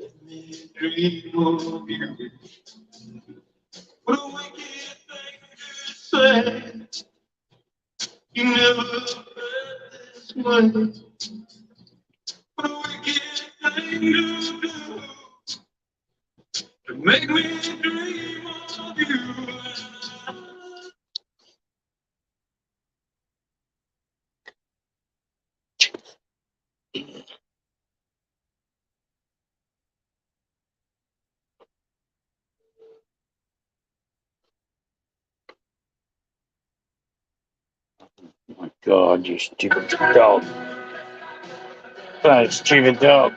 Let me dream of you. What a wicked thing to say. You never felt this way. What a wicked thing to do. To make me dream of you. Oh my God, you stupid dog. Oh, stupid dog.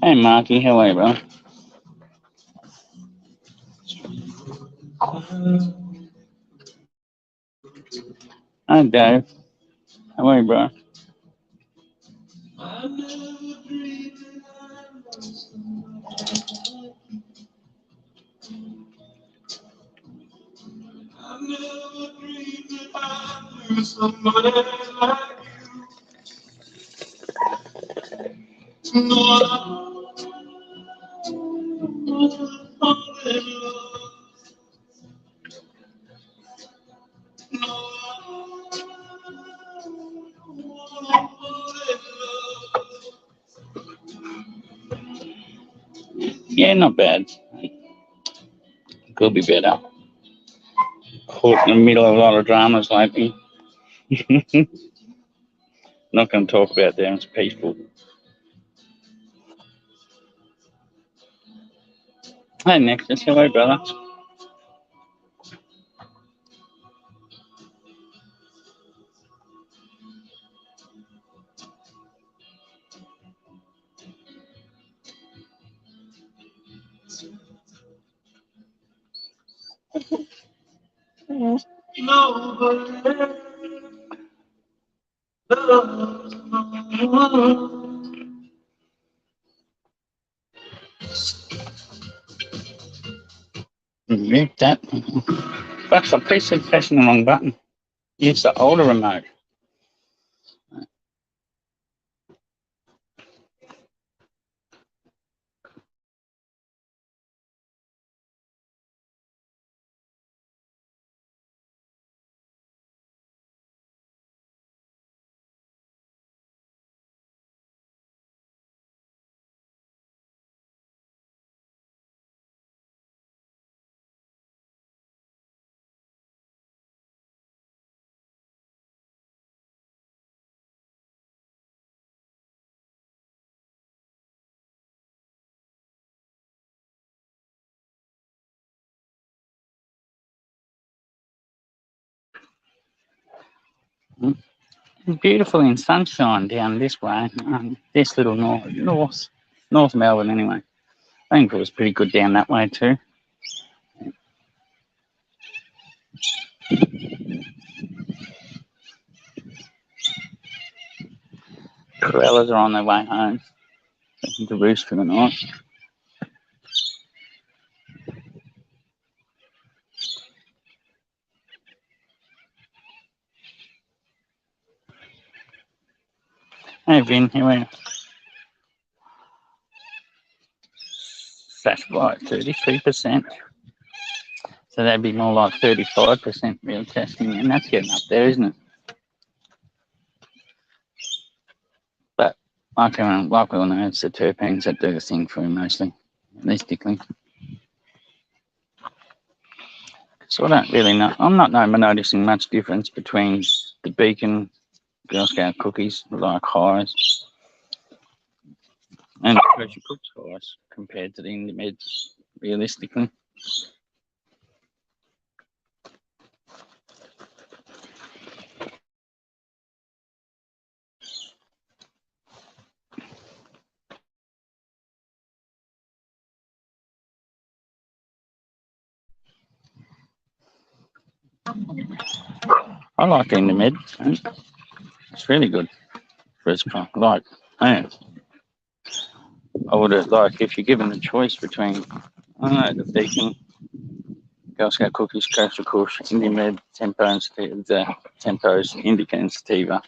Hey, Marky, how are you, bro? Hi, Dave. How are you, bro? I never dreamed that I knew somebody like you. No, I in love. Yeah, not bad. Could be better. Caught in the middle of a lot of dramas lately. Not going to talk about them. It's peaceful. Hey, Nexus. Hello, brother. Mute that. Bucks, I please said pressing the wrong button. Use the older remote. Beautiful in sunshine down this way. This little North Melbourne anyway. I think it was pretty good down that way too. Corellas are on their way home. Taking to roost for the night. Hey Vin, here we are. That's right, 33%. So that'd be more like 35% real testing, and that's getting up there, isn't it? But like we all know, it's the terpenes that do the thing for him mostly, realistically. So I don't really know. I'm not noticing much difference between the Beacon Girl Scout cookies, like highs, and the Pressure Cooks highs compared to the Indimeds, realistically. I like in the mid. It's really good for its price. Like, man, I would have like if you're given the choice between I don't know the Beacon, Girl Scout cookies, Coastal Kush, Indie Med, Tempo and the Tempos, Indica and Sativa.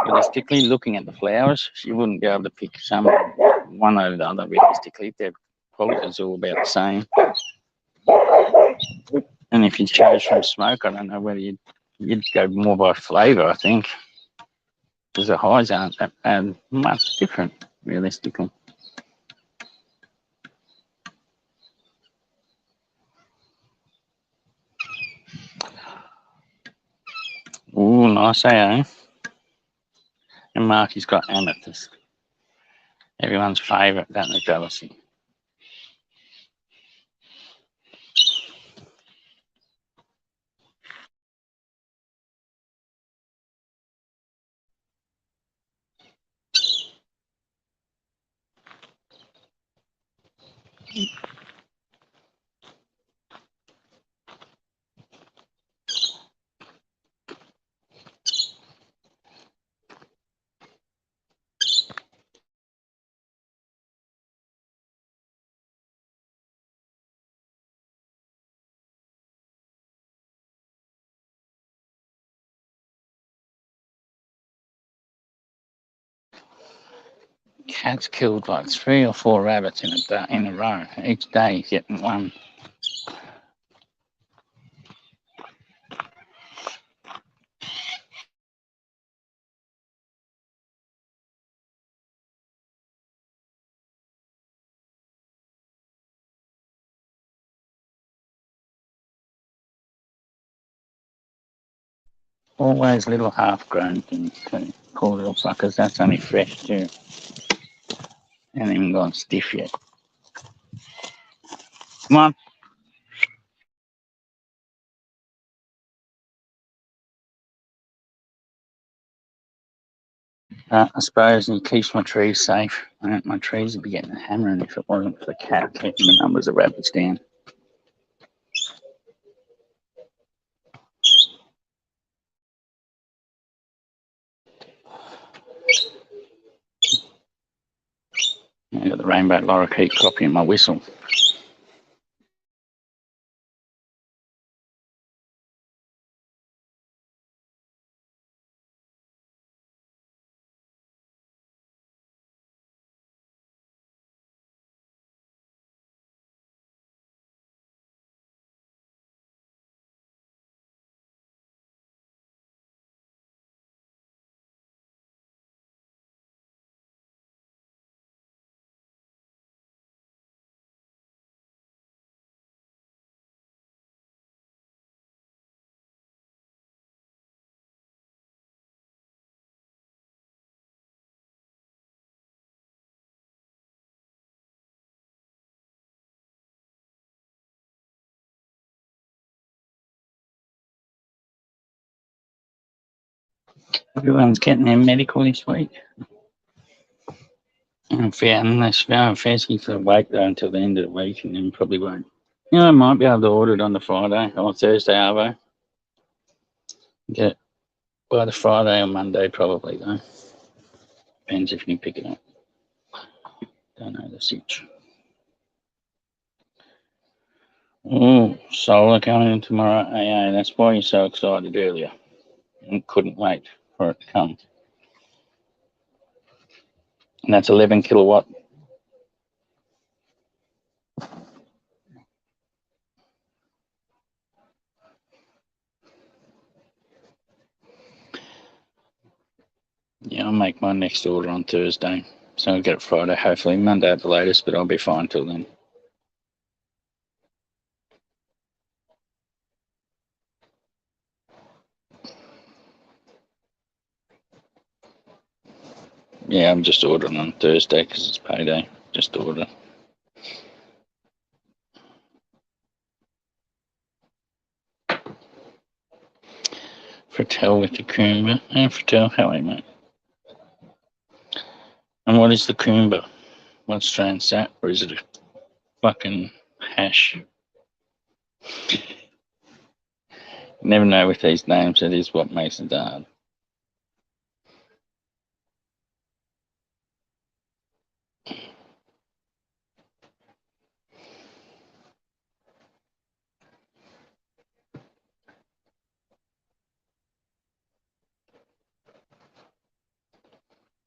Realistically, looking at the flowers, you wouldn't be able to pick some one over the other. Realistically, they're probably all about the same. And if you chose from smoke, I don't know whether you'd go more by flavour. I think because the highs aren't that much different, realistically. Ooh, nice, eh? And Marky's got amethyst. Everyone's favourite, don't they, Jealousy? Cat's killed like 3 or 4 rabbits in a row. Each day he's getting one. Always little half-grown things too. Poor little fuckers. That's only fresh too. Hasn't even gone stiff yet. Come on. I suppose he keeps my trees safe. My trees would be getting a hammering if it wasn't for the cat keeping the numbers of rabbits down. I got the rainbow lorikeet copying my whistle. Everyone's getting their medical this week. Unless Fesky's for wait though until the end of the week and then probably won't. I might be able to order it on the Friday or Thursday, Arvo. Get it by the Friday or Monday probably though. Depends if you can pick it up. Don't know the sitch. Oh, solar coming in tomorrow, AA. That's why you're so excited earlier and couldn't wait for it to come. And that's 11 kilowatt. Yeah, I'll make my next order on Thursday. So I'll get it Friday, hopefully Monday at the latest, but I'll be fine till then. Yeah, I'm just ordering on Thursday because it's payday. Just order. Fratel with the Coomba. And Fratel, how are you, mate? And what is the Coomba? What's Transat? Or is it a fucking hash? Never know with these names. That is what makes it hard.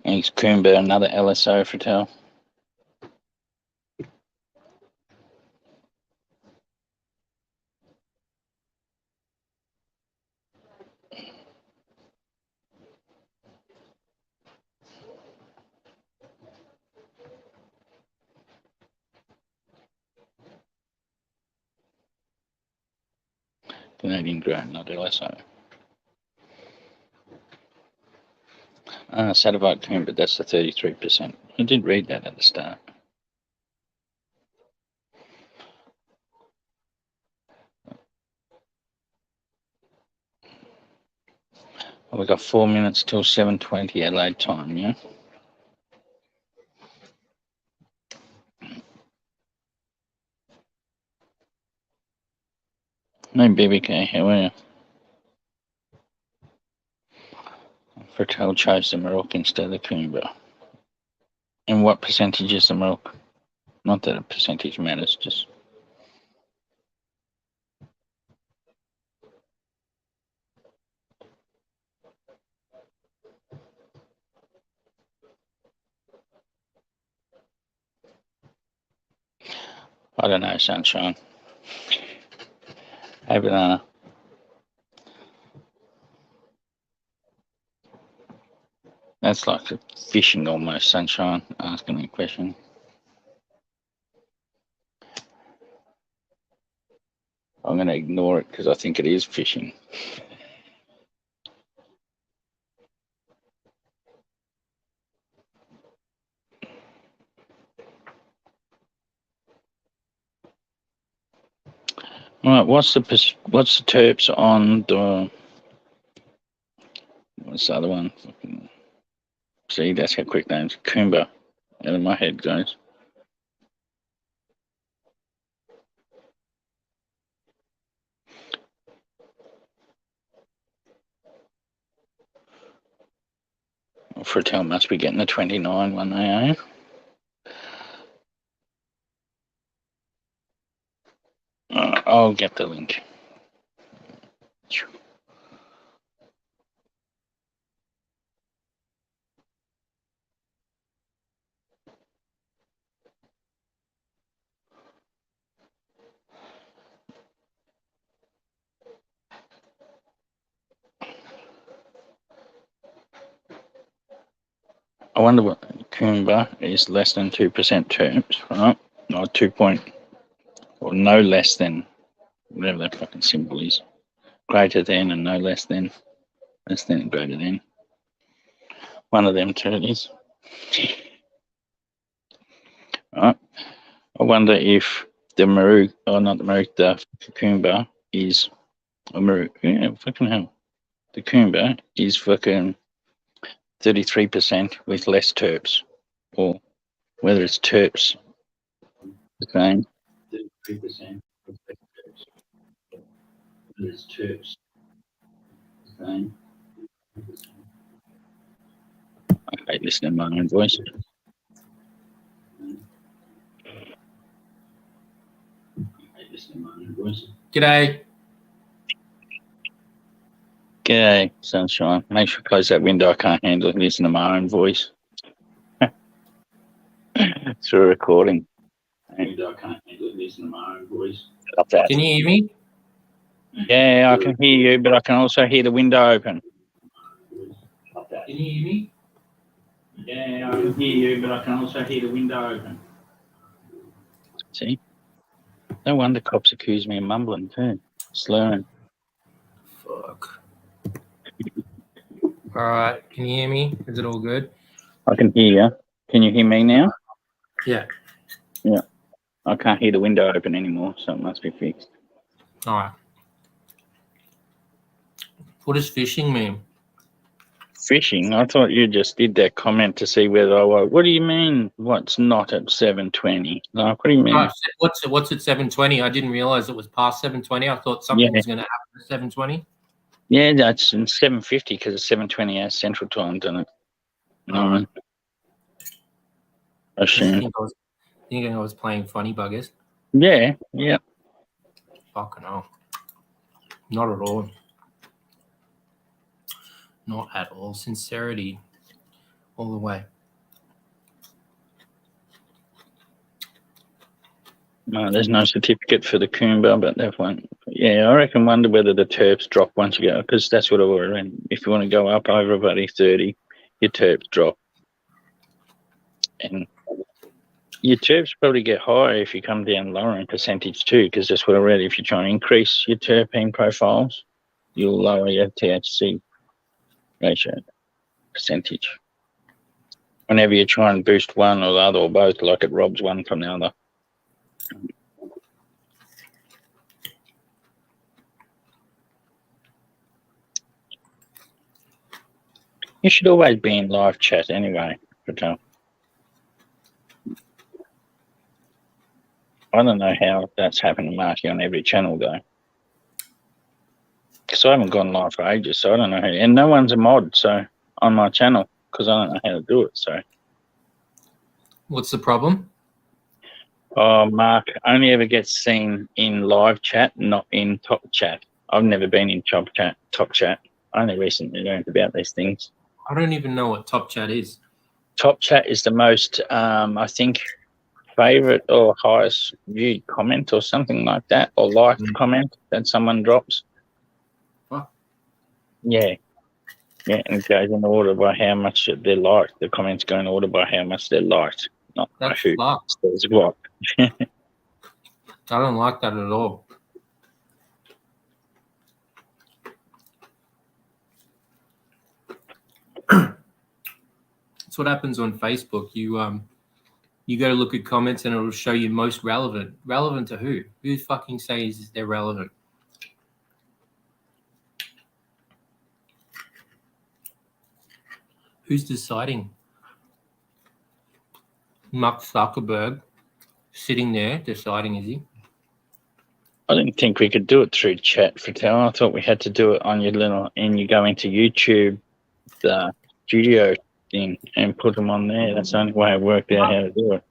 Thanks, Coomber, another LSO for Tel. Canadian grain, not LSO. Sadovite Coomber, that's the 33%. I did read that at the start. Well, we've got 4 minutes till 7:20 Adelaide time, yeah? No BBK, how are you? Fertel chose the Maroc instead of the Coomber. And what percentage is the Maroc? Not that a percentage matters, just... I don't know, Sunshine. Hey, Banana. That's like fishing almost, Sunshine, asking a question. I'm going to ignore it because I think it is fishing. Right, what's the terps on the... What's the other one? See, that's how quick names. Coomber. Out of my head goes. Fertel must be getting the 29 one, eh? I'll get the link. I wonder what Coomber is less than 2% terps, right? Or 2 point, or no less than, whatever that fucking symbol is. Greater than and no less than. Less than and greater than. One of them two it is. Right. I wonder if the Maroc, or not the Maroc, the Coomber is, or Maroc, yeah, fucking hell. The Coomber is fucking 33% with less terps, or whether it's terps the same. 33% with less terps. Whether it's terps the same. I hate listening to my own voice. G'day. G'day, Sunshine. Make sure you close that window. I can't handle listening to my own voice. Through a recording. Window, I can't handle listening to my own voice. Stop that. Can you hear me? Yeah, I can hear you, but I can also hear the window open. Can you hear me? Yeah, I can hear you, but I can also hear the window open. See? No wonder cops accuse me of mumbling too. Slurring. Fuck. All right. Can you hear me? Is it all good? I can hear you. Can you hear me now? Yeah. Yeah. I can't hear the window open anymore, so it must be fixed. All right. What does fishing mean? fishing. I thought you just did that comment to see whether I was. What do you mean? What's not at 7:20? Like, what do you mean? Oh, what's at 7:20? I didn't realize it was past 7:20. I thought something was going to happen at 7:20. Yeah, that's 7:50 because it's 7:20 as Central Time, doesn't it? No. I think I was playing funny buggers. Yeah. Fucking hell. Not at all. Not at all. Sincerity all the way. No, there's no certificate for the Coomba, but that one. Yeah, I reckon. Wonder whether the terps drop once you go, because that's what I would. And if you want to go up over about 30, your terps drop, and your terps probably get higher if you come down lower in percentage too, because that's what I read. If you try and increase your terpene profiles, you'll lower your THC ratio percentage. Whenever you try and boost one or the other or both, like it robs one from the other. You should always be in live chat anyway, Patel. I don't know how that's happened to Marky on every channel though. Because I haven't gone live for ages, so I don't know how. And no one's a mod, so on my channel, because I don't know how to do it. So. What's the problem? Oh, Mark only ever gets seen in live chat, not in top chat. I've never been in top chat. I only recently learned about these things. I don't even know what top chat is. Top chat is the most, I think, favorite or highest viewed comment or something like that, or liked comment that someone drops. Oh. Yeah, and it goes in order by how much they're liked. The comments go in order by how much they're liked, not by That's who fucked. says what. I don't like that at all. That's what happens on Facebook. You go to look at comments and it'll show you most relevant. Relevant to who? Who fucking says they're relevant? Who's deciding? Mark Zuckerberg sitting there deciding, is he? I didn't think we could do it through chat, Fattel. I thought we had to do it on your little, and you go into YouTube, the studio thing, and put them on there. That's the only way I worked out how to do it.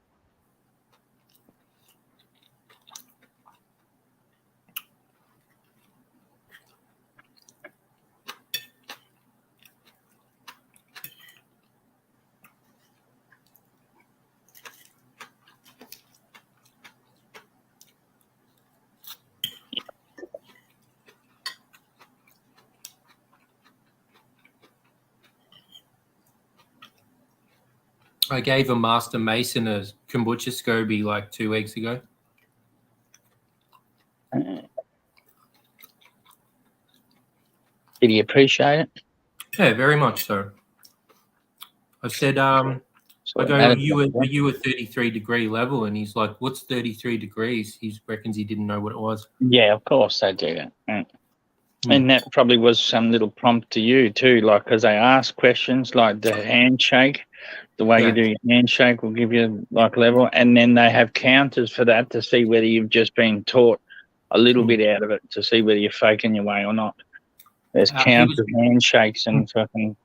I gave a Master Mason a kombucha SCOBY like 2 weeks ago. Did he appreciate it? Yeah, very much so. I said, I go, are you at 33 degree level? And he's like, what's 33 degrees? He reckons he didn't know what it was. Yeah, of course they do that. And that probably was some little prompt to you too, like, because they ask questions like the handshake. The way you do your handshake will give you like level, and then they have counters for that to see whether you've just been taught a little bit out of it to see whether you're faking your way or not. There's counters, handshakes, and fucking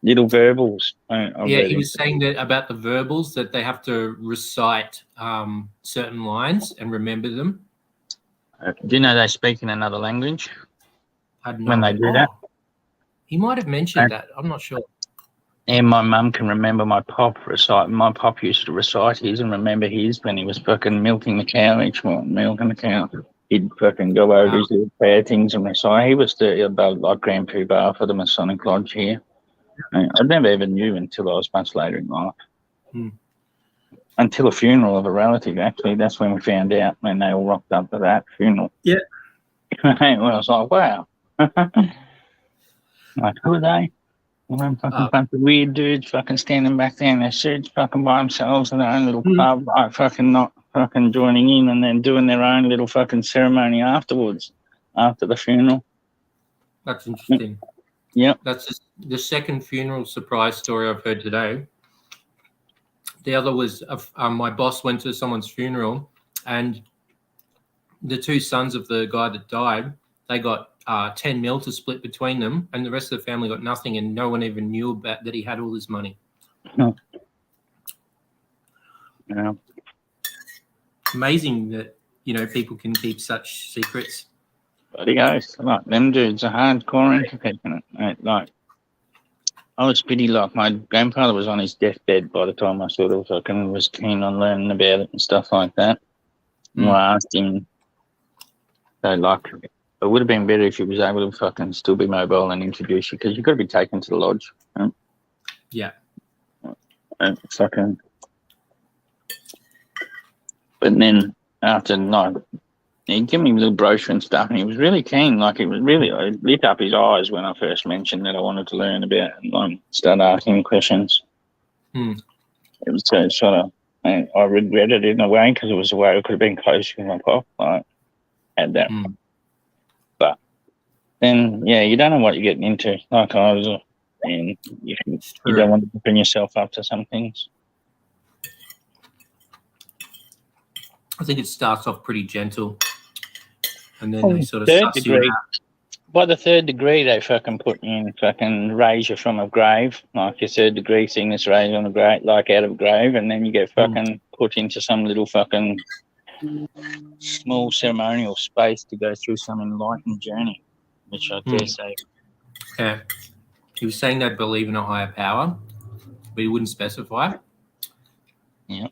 little verbals. He was saying that about the verbals that they have to recite certain lines and remember them. Do you know they speak in another language when they do that? He might have mentioned that. I'm not sure. And my mum can remember my pop recite. My pop used to recite his and remember his when he was fucking milking the cow each morning, milking the cow. He'd fucking go over his little prayer things and recite. He was like Grand Poobah for the Masonic Lodge here. I never ever knew until I was much later in life. Until a funeral of a relative, actually. That's when we found out, when they all rocked up to that funeral. Yeah. I was like, wow. Like, who are they? One fucking bunch of weird dudes fucking standing back there in their suits fucking by themselves in their own little club, like fucking not fucking joining in and then doing their own little fucking ceremony afterwards, after the funeral. That's interesting. Yep. That's the second funeral surprise story I've heard today. The other was my boss went to someone's funeral, and the two sons of the guy that died, they got 10 mil to split between them, and the rest of the family got nothing, and no one even knew about that he had all this money. Yeah. Amazing that, you know, people can keep such secrets. Bloody oath. Like, them dudes are hardcore into keeping it, mate. Like, I was pretty like, my grandfather was on his deathbed by the time I sort of fucking was keen on learning about it and stuff like that. And I asked him, so like, it would have been better if he was able to fucking still be mobile and introduce you, because you've got to be taken to the lodge. Right? Yeah. And fucking. But then after night, he'd give me a little brochure and stuff, and he was really keen. Like, it was really, it lit up his eyes when I first mentioned that I wanted to learn about it and start asking him questions. It was sort of, and I regretted it in a way, because it was a way I could have been closer to my pop. Like, had that. But then, yeah, you don't know what you're getting into. Like I was, and you don't want to open yourself up to some things. I think it starts off pretty gentle, and then they sort of third suss you degree. out. By the third degree, they fucking put you in, fucking raise you from a grave, like your third degree sickness raised on a grave, like out of a grave, and then you get fucking put into some little fucking small ceremonial space to go through some enlightened journey, which I dare say. Yeah. He was saying they believe in a higher power, but he wouldn't specify. Yeah.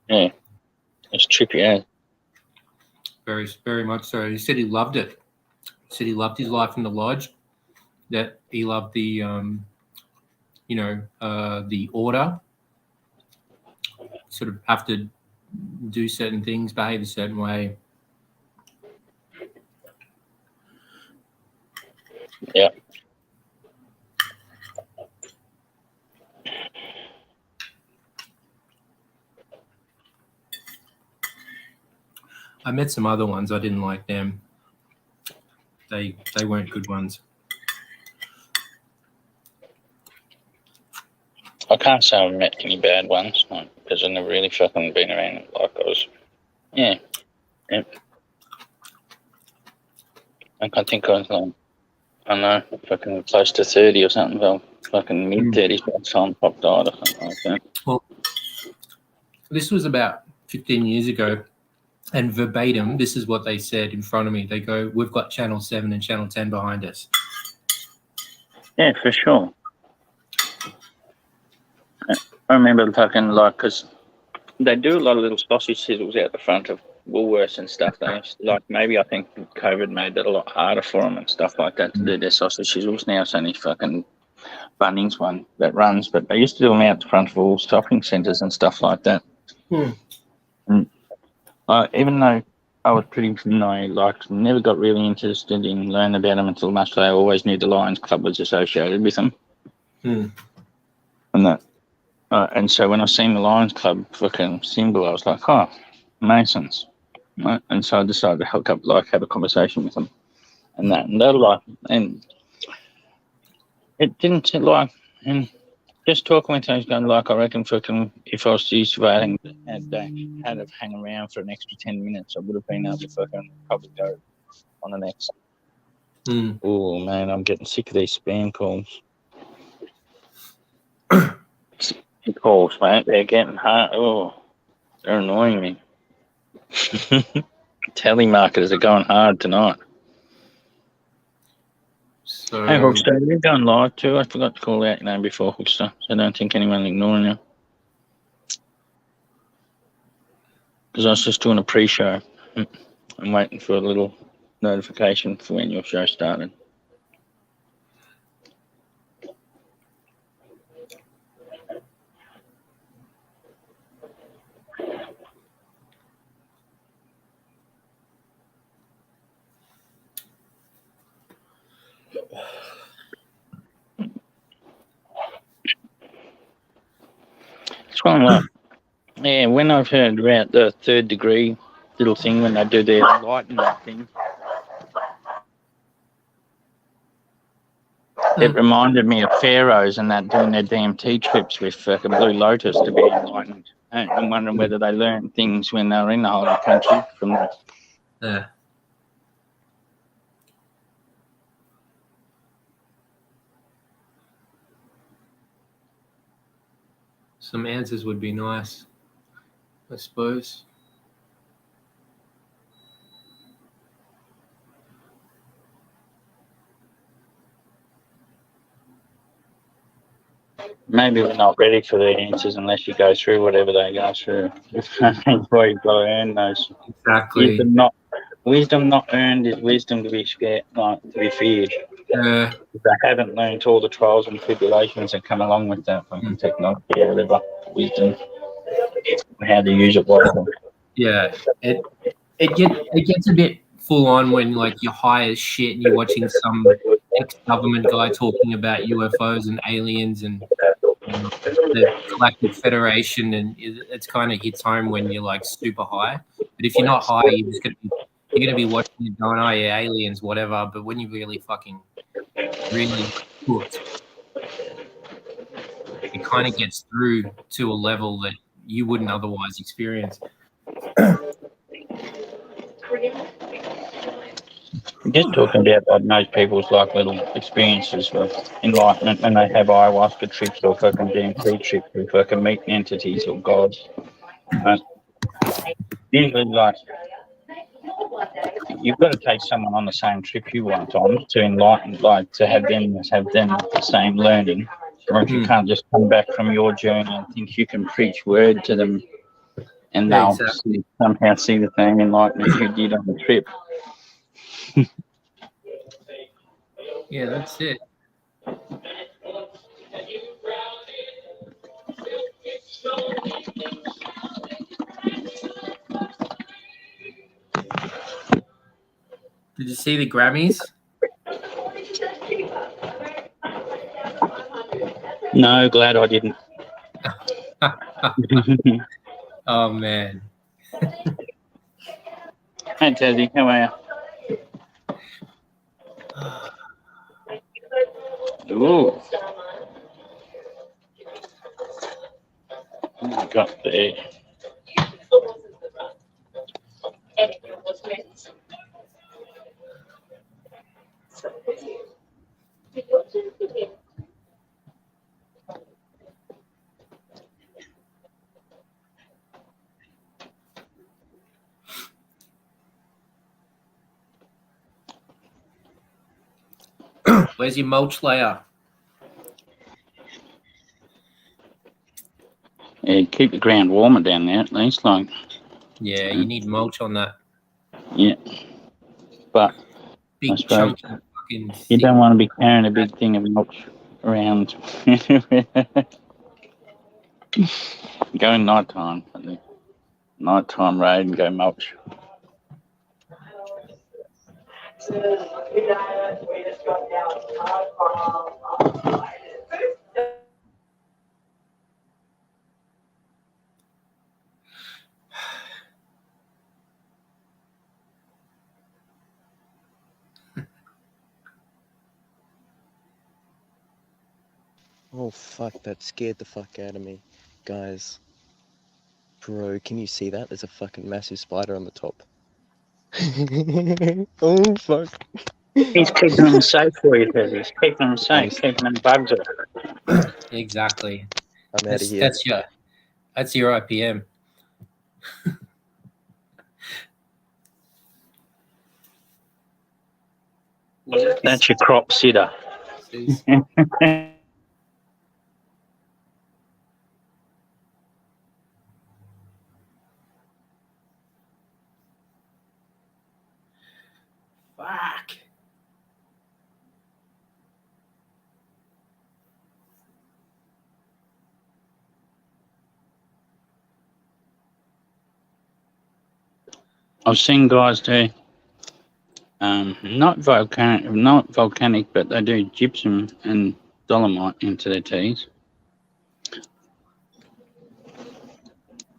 Yeah. It's trippy, eh? Very, very much so. He said he loved it. He said he loved his life in the lodge, that he loved the, the order. Sort of have to do certain things, behave a certain way. Yeah. I met some other ones. I didn't like them. They weren't good ones. I can't say I've met any bad ones, because I've never really fucking been around like I was. Yeah. I can't think I was like, I don't know, fucking close to 30 or something, well, fucking mid-30s by the time Pop died or something like that. Well, this was about 15 years ago, and verbatim, this is what they said in front of me. They go, "We've got Channel 7 and Channel 10 behind us." Yeah, for sure. I remember fucking, like, because they do a lot of little sausage sizzles out the front of Woolworths and stuff. They like, maybe I think COVID made that a lot harder for them and stuff like that to do their sausage sizzles. Now it's only fucking Bunnings one that runs, but they used to do them out the front of all shopping centres and stuff like that. And, even though I was pretty like, never got really interested in learning about them until much later. I always knew the Lions Club was associated with them. And that. And so when I seen the Lions Club fucking symbol, I was like, oh, Masons. Right? And so I decided to hook up, like, have a conversation with them. And that. And they were like, and it didn't, like, and just talking with those going, like, I reckon fucking, if I was used to waiting, had to hang around for an extra 10 minutes, I would have been able to fucking probably go on the next. Oh, man, I'm getting sick of these spam calls. Calls, mate. They're getting hard. Oh, they're annoying me. Telemarketers are going hard tonight. So, hey, Hookster, you're going live too. I forgot to call out your name before, Hookster, so I don't think anyone's ignoring you. Because I was just doing a pre-show. I'm waiting for a little notification for when your show started. It's one like, yeah, when I've heard about the third degree little thing when they do their enlightenment thing. It reminded me of pharaohs and that doing their DMT trips with fucking Blue Lotus to be enlightened. And I'm wondering whether they learned things when they were in the holy country from that. Yeah. Some answers would be nice, I suppose. Maybe we're not ready for the answers unless you go through whatever they go through. Before you've got to earn those. Exactly. Wisdom not earned is wisdom to be scared, like to be feared. Yeah. If they haven't learned all the trials and tribulations that come along with that fucking technology or whatever, wisdom, how to use it wisely. Yeah. It gets a bit full on when like you're high as shit and you're watching some ex-government guy talking about UFOs and aliens and the Galactic Federation, and it's kind of hits home when you're like super high. But if you're not high, you're gonna be watching it going, oh yeah, aliens, whatever. But when you really hooked, it kind of gets through to a level that you wouldn't otherwise experience. Just talking about that, most people's like little experiences of enlightenment when they have ayahuasca trips or fucking DMT trips with fucking meeting entities or gods. Usually, like, you've got to take someone on the same trip you want on to enlighten, like to have them the same learning. Or if you can't just come back from your journey and think you can preach word to them and they'll somehow see the same enlightenment you did on the trip. Yeah, that's it. Did you see the Grammys? No, glad I didn't. Oh man. Hey Teddy, how are you? Ooh. Oh, got there. Where's your mulch layer? Yeah, keep the ground warmer down there at least, like. Yeah, you need mulch on that. Yeah. But big I suppose chunky fucking you don't want to be carrying a big thing of mulch around. Go in nighttime, I think. Nighttime raid and go mulch. Oh fuck, that scared the fuck out of me. Guys. Bro, can you see that? There's a fucking massive spider on the top. Oh fuck. He's keeping them safe for you, Teddy. He's keeping them safe, keeping them bugs off. Exactly. I'm out of here. That's your IPM. That's your crop sitter. Fuck. I've seen guys do not volcanic, but they do gypsum and dolomite into their teas.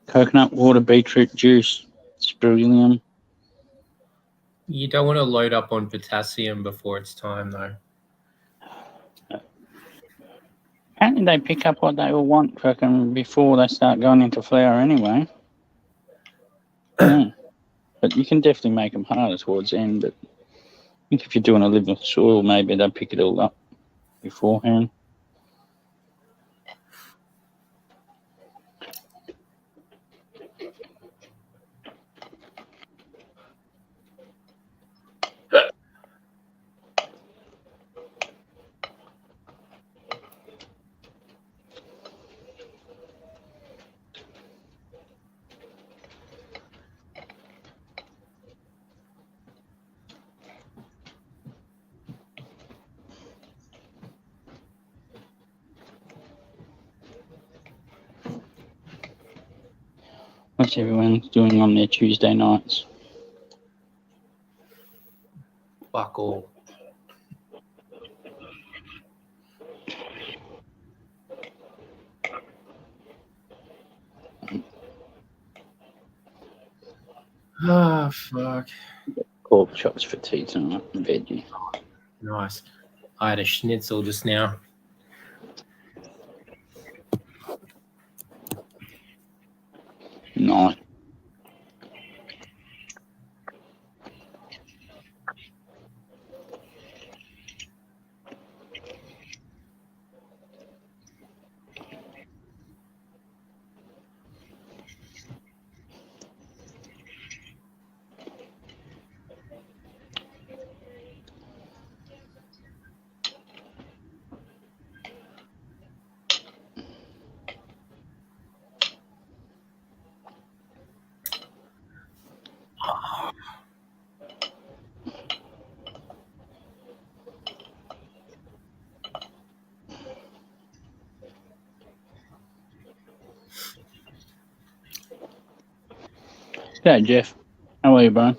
Coconut water, beetroot juice, Spirulina. You don't want to load up on potassium before it's time, though. Apparently they pick up what they all want fucking before they start going into flower anyway. Yeah. But you can definitely make them harder towards the end. But I think if you're doing a living soil, maybe they'll pick it all up beforehand. What's everyone doing on their Tuesday nights? Fuck all. Ah, fuck. Pork chops for tea tonight and veggie. Nice. I had a schnitzel just now. Nice. G'day, Jeff. How are you, bro?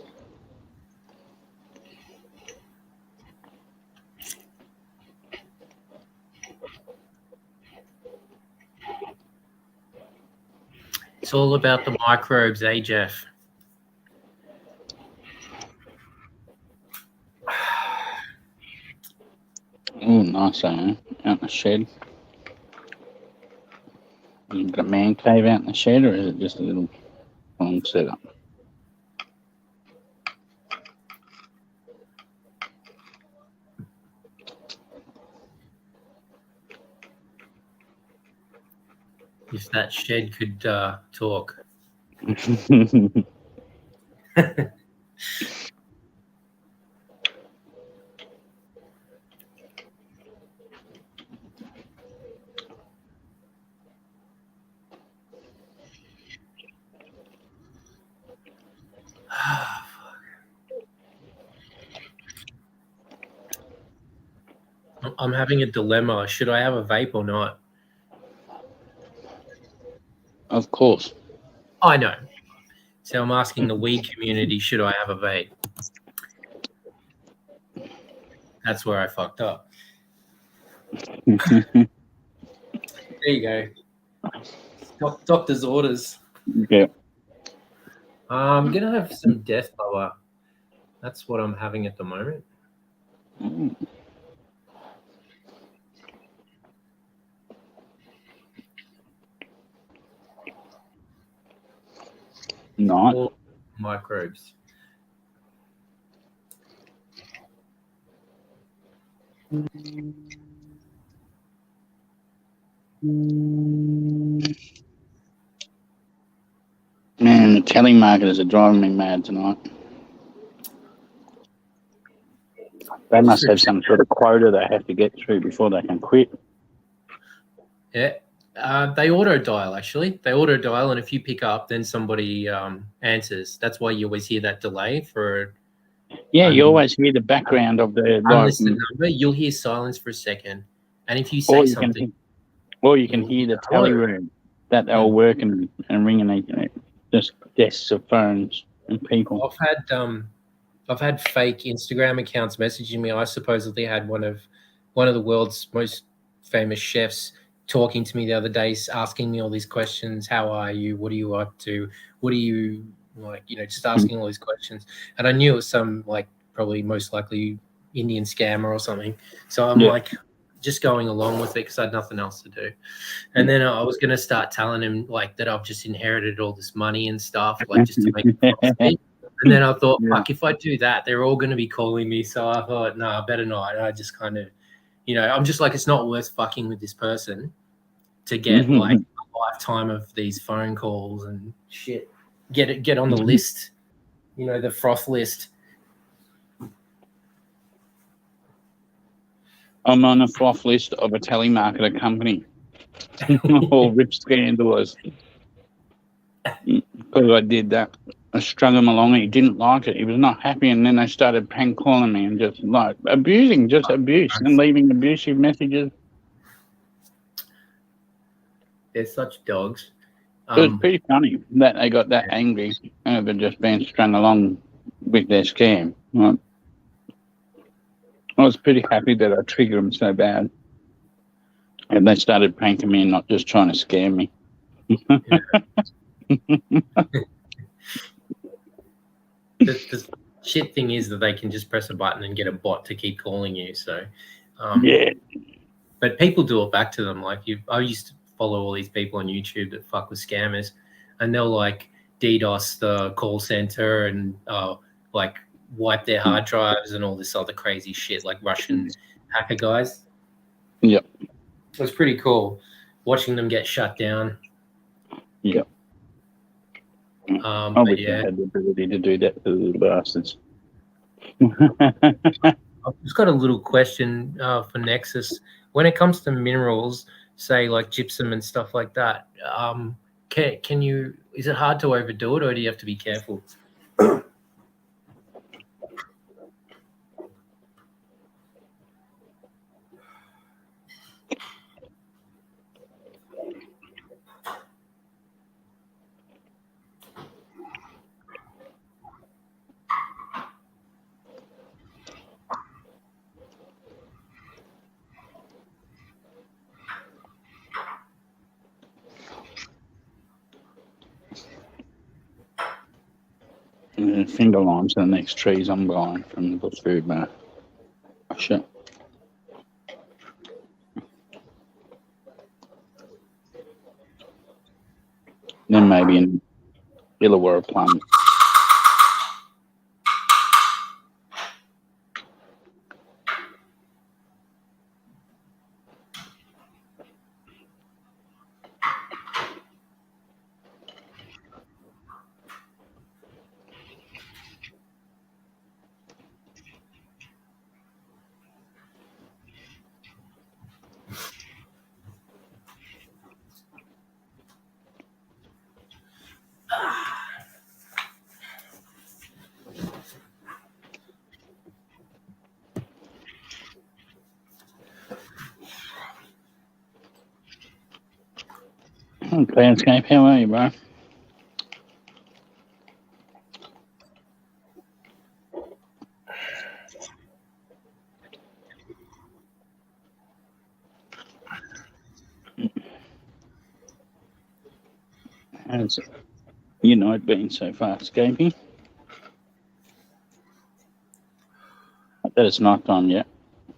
It's all about the microbes, eh, Jeff? Oh, nice, eh? Out in the shed. You got a man cave out in the shed, or is it just a little long setup? If that shed could talk. I'm having a dilemma. Should I have a vape or not? Of course. I know. So I'm asking the weed community, should I have a vape? That's where I fucked up. There you go. Doctor's orders. Yeah. I'm going to have some Death Blower. That's what I'm having at the moment. Mm. Nice. All microbes. Man, the telemarketers are driving me mad tonight. They must have some sort of quota they have to get through before they can quit. Yeah. They auto dial, actually. They auto dial, and if you pick up, then somebody answers. That's why you always hear that delay for Yeah, you always hear the background of the unlisted number. You'll hear silence for a second. And if you say something, you can hear the tally room that they were working and ringing just desks of phones and people. I've had fake Instagram accounts messaging me. I supposedly had one of the world's most famous chefs talking to me the other day, asking me all these questions. How are you? What are you up to? What like, you know, just asking all these questions. And I knew it was some, like, probably most likely Indian scammer or something. So I'm Yeah. like, just going along with it because I had nothing else to do. And then I was going to start telling him, like, that I've just inherited all this money and stuff, like, just to make it profit. And then I thought, Yeah. fuck, if I do that, they're all going to be calling me. So I thought, no, I better not. And I just kind of, you know, I'm just like, it's not worth fucking with this person to get like a lifetime of these phone calls and shit. Get on the list, you know, the froth list. I'm on a froth list of a telemarketer company. All rip scandalous. Because I did that. I strung him along and he didn't like it. He was not happy, and then they started prank calling me and just like abusing, just abuse and leaving abusive messages. They're such dogs. It was pretty funny that they got that angry over just being strung along with their scam. Right? I was pretty happy that I triggered them so bad. And they started pranking me and not just trying to scare me. The shit thing is that they can just press a button and get a bot to keep calling you. So, Yeah. But people do it back to them. Like I used to follow all these people on YouTube that fuck with scammers, and they'll like DDoS the call center and like wipe their hard drives and all this other crazy shit, like Russian hacker guys. Yep. It was pretty cool watching them get shut down. Yep. I wish I had the ability to do that to the little bastards. I've just got a little question for Nexus. When it comes to minerals, say like gypsum and stuff like that, can you? Is it hard to overdo it, or do you have to be careful? Finger lines to the next trees I'm buying from the food mart. Oh, shit. Then maybe in Illawarra plum. Landscape, how are you, bro? How's your night been so far, Scapey? I bet it's not time yet.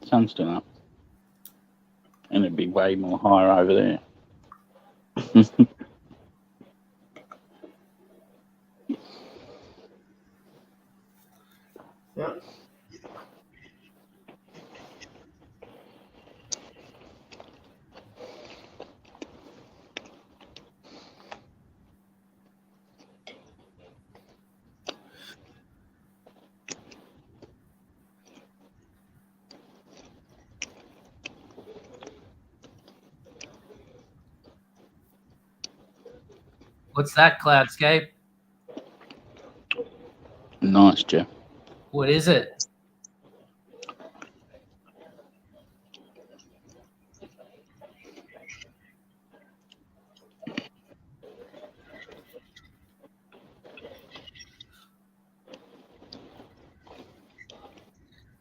Sun's still up. And it'd be way more higher over there. Yeah. What's that, Cloudscape? Nice, Jeff. What is it?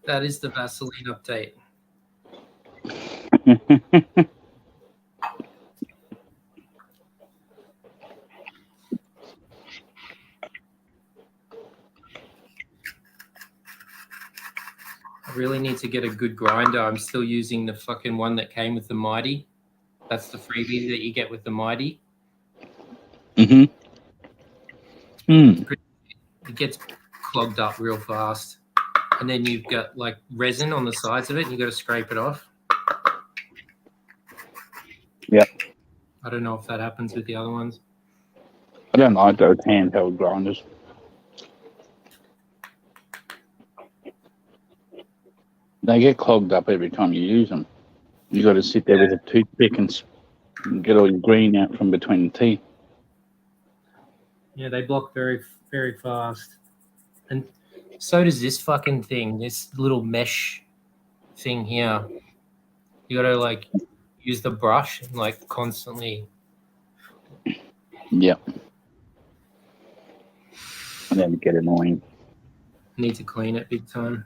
That is the Vaseline update. really need to get a good grinder. I'm still using the fucking one that came with the Mighty. That's the freebie that you get with the Mighty. Mm-hmm. Mm. It gets clogged up real fast. And then you've got like resin on the sides of it and you got to scrape it off. Yep. I don't know if that happens with the other ones. I don't like those handheld grinders. They get clogged up every time you use them. You got to sit there with a toothpick and get all your green out from between the teeth. Yeah, they block very, very fast. And so does this fucking thing, this little mesh thing here. You got to like use the brush and like constantly. Yep. And then get annoying. Need to clean it big time.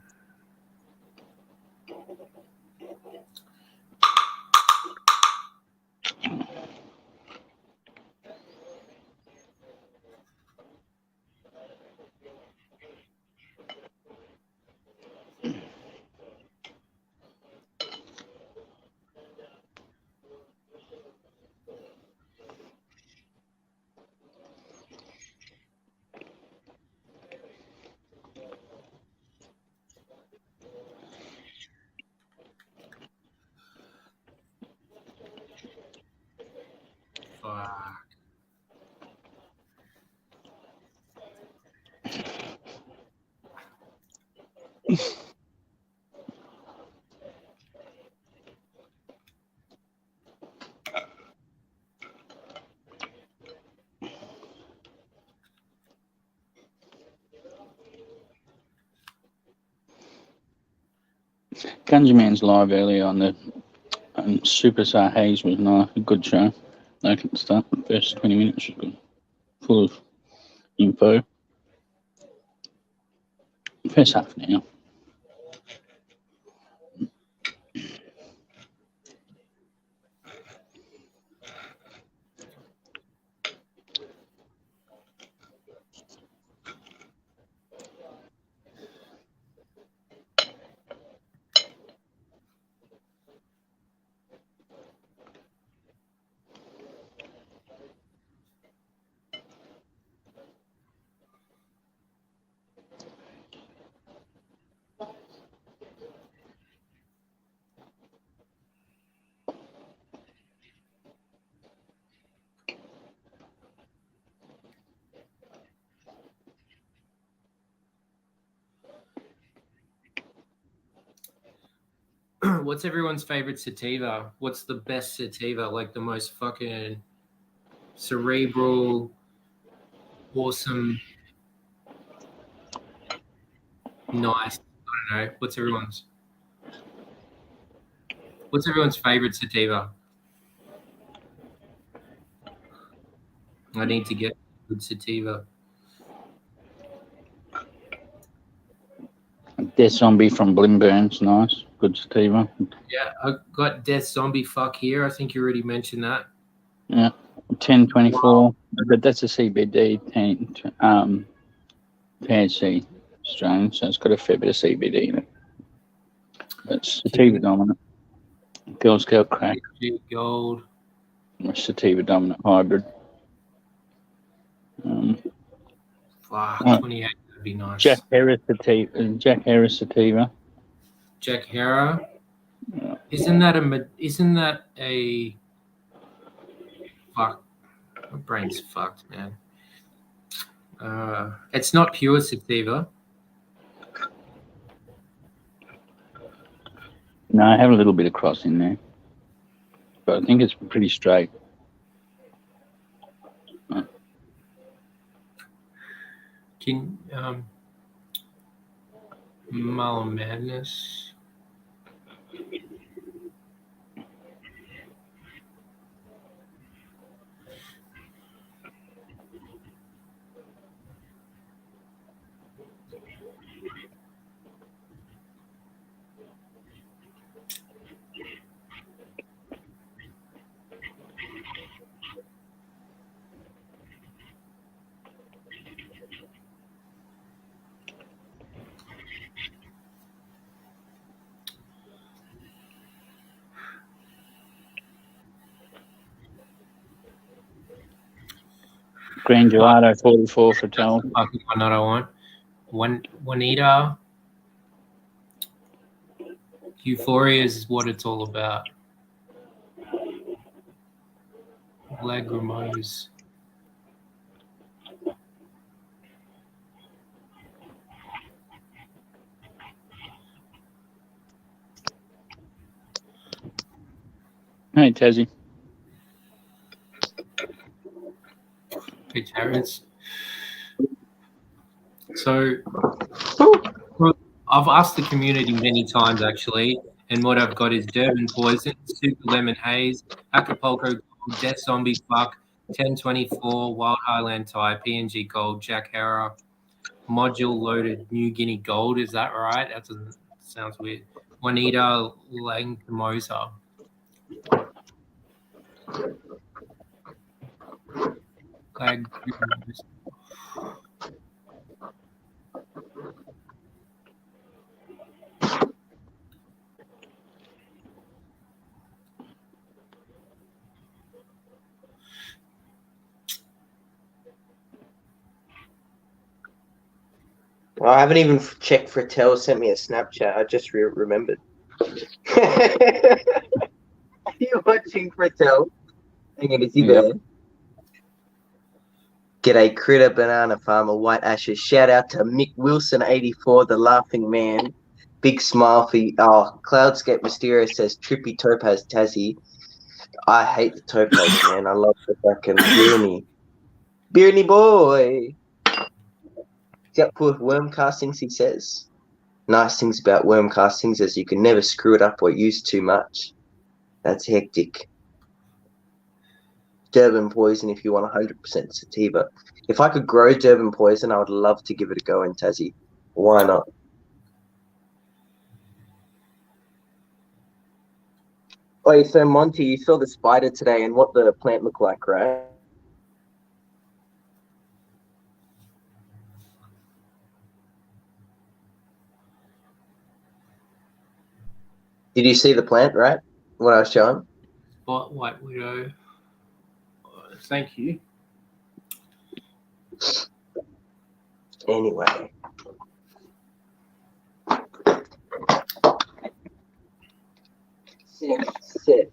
Fuck. Gunja Man's live earlier on the Superstar Haze was nice. A good show. I can start the first 20 minutes was good. Full of info. First half an hour. What's everyone's favorite sativa? What's the best sativa? Like the most fucking cerebral, awesome, nice. I don't know. What's everyone's favorite sativa? I need to get good sativa. Death Zombie from Blimburns, nice. Good sativa. Yeah, I got Death Zombie Fuck here. I think you already mentioned that. Yeah. 1024. But that's a CBD THC strain, so it's got a fair bit of CBD in it. But sativa dominant. Girl Scout crack. Gold. Sativa dominant hybrid. Fuck, Oh. 28 would be nice. Jack Harris sativa. Jack Hera. Yeah. Isn't that a fuck? My brain's fucked, man. It's not pure sativa. No, I have a little bit of cross in there, but I think it's pretty straight. Can Mull Madness. Green Gelato 44 for Tel. That's the fucking one that I want. Juanita. Euphoria is what it's all about. Lagrimose. Hey, Tassie. Hey, Terrence. So, I've asked the community many times actually, and what I've got is Durban Poison, Super Lemon Haze, Acapulco Gold, Death Zombie Fuck, 1024, Wild Highland Tie, PNG Gold, Jack Herrer, Module Loaded New Guinea Gold. Is that right? That doesn't sounds weird. Juanita Langmosa. Well, I haven't even checked for Tel sent me a Snapchat. I just remembered. Are you watching Frettel? Hang on, is he there? G'day, Critter Banana Farmer, White Ashes. Shout out to Mick Wilson, 84, the laughing man. Big smile for you. Oh, Cloudscape Mysterio says Trippy Topaz Tassie. I hate the Topaz, man. I love the fucking Bearney. Bearney boy. Except for worm castings, he says. Nice things about worm castings is you can never screw it up or use too much. That's hectic. Durban Poison if you want 100% sativa. If I could grow Durban Poison, I would love to give it a go in Tassie. Why not? Oh, so Monty, you saw the spider today and what the plant looked like, right? Did you see the plant, right? What I was showing? Spot White Widow. Thank you. Anyway. Sit.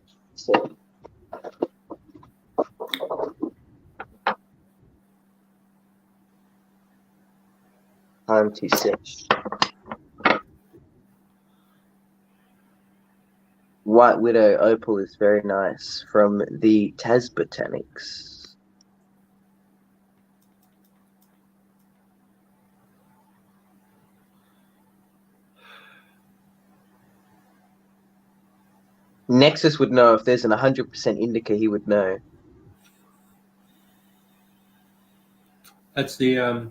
Time to sit. White Widow Opal is very nice from the Tas Botanics. Nexus would know if there's an 100% indica, he would know. That's the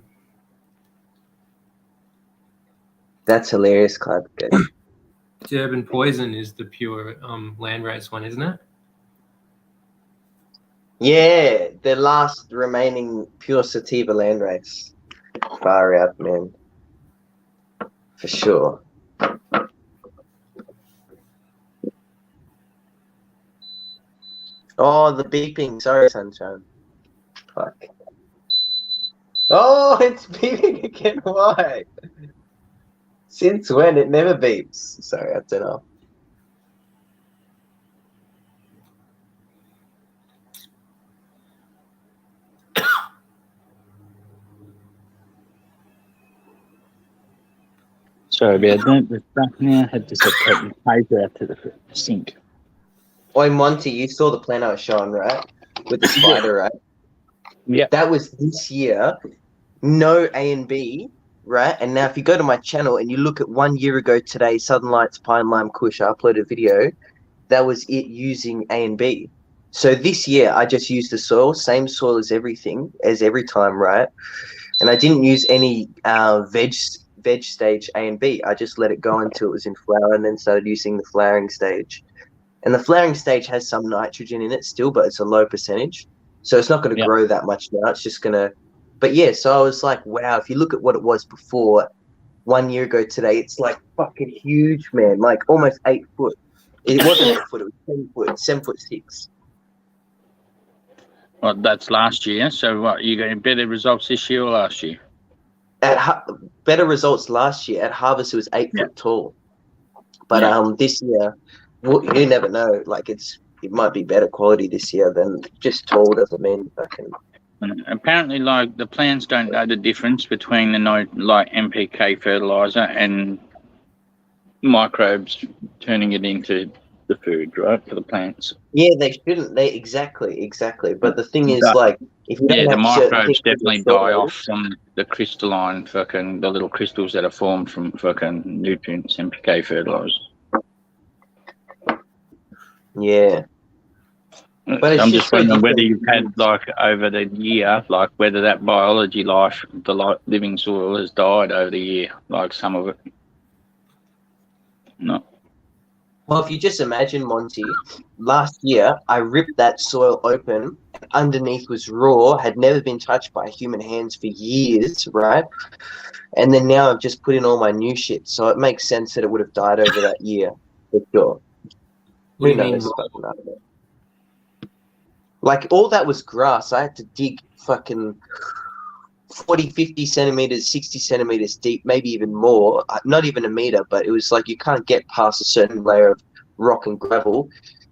That's hilarious, Clive. Durban Poison is the pure landrace one, isn't it? Yeah, the last remaining pure sativa landrace. Far out, man. For sure. Oh, the beeping. Sorry, Sunshine. Fuck. Oh, it's beeping again. Why? Since when? It never beeps. Sorry, I don't know. Sorry about that. The stuff now had to take the paper out to the sink. Oi, Monty, you saw the plan I was showing, right? With the spider, right? Yeah. That was this year. No A and B, right? And now if you go to my channel and you look at 1 year ago today, Southern Lights, Pine Lime Kush, I uploaded a video. That was it using A and B. So this year I just used the soil, same soil as everything, as every time, right? And I didn't use any veg stage A and B. I just let it go until it was in flower and then started using the flowering stage. And the flowering stage has some nitrogen in it still, but it's a low percentage. So it's not going to grow that much now. It's just going to... But yeah, so I was like, wow, if you look at what it was before, 1 year ago today, it's like fucking huge, man. Like almost 8 foot. It wasn't 8 foot, it was 10 foot, 7'6". Well, that's last year. So what? You getting better results this year or last year? Better results last year. At harvest, it was 8 Yeah. foot tall. But Yeah. this year, well, you never know. Like it might be better quality this year than just tall doesn't mean fucking. And apparently, like the plants don't know the difference between the like NPK fertilizer and microbes turning it into the food, right, for the plants. Yeah, they shouldn't. They exactly. But the thing is, But, like, if you yeah, don't the have certain microbes things in the definitely die soil, off from the crystalline fucking the little crystals that are formed from fucking nutrients, NPK fertilizers. yeah. But it's I'm just just so wondering whether different. you've had, like, over the year, like, whether that biology life, the living soil has died over the year, like some of it. No. Well, if you just imagine, Monty, last year I ripped that soil open. Underneath was raw, had never been touched by human hands for years, right? And then now I've just put in all my new shit, so it makes sense that it would have died over that year for sure. What do Who you mean? knows? Fucking I don't know. Like all that was grass. I had to dig fucking 40, 50 centimeters, 60 centimeters deep, maybe even more. Not even a meter, but it was like you can't get past a certain layer of rock and gravel.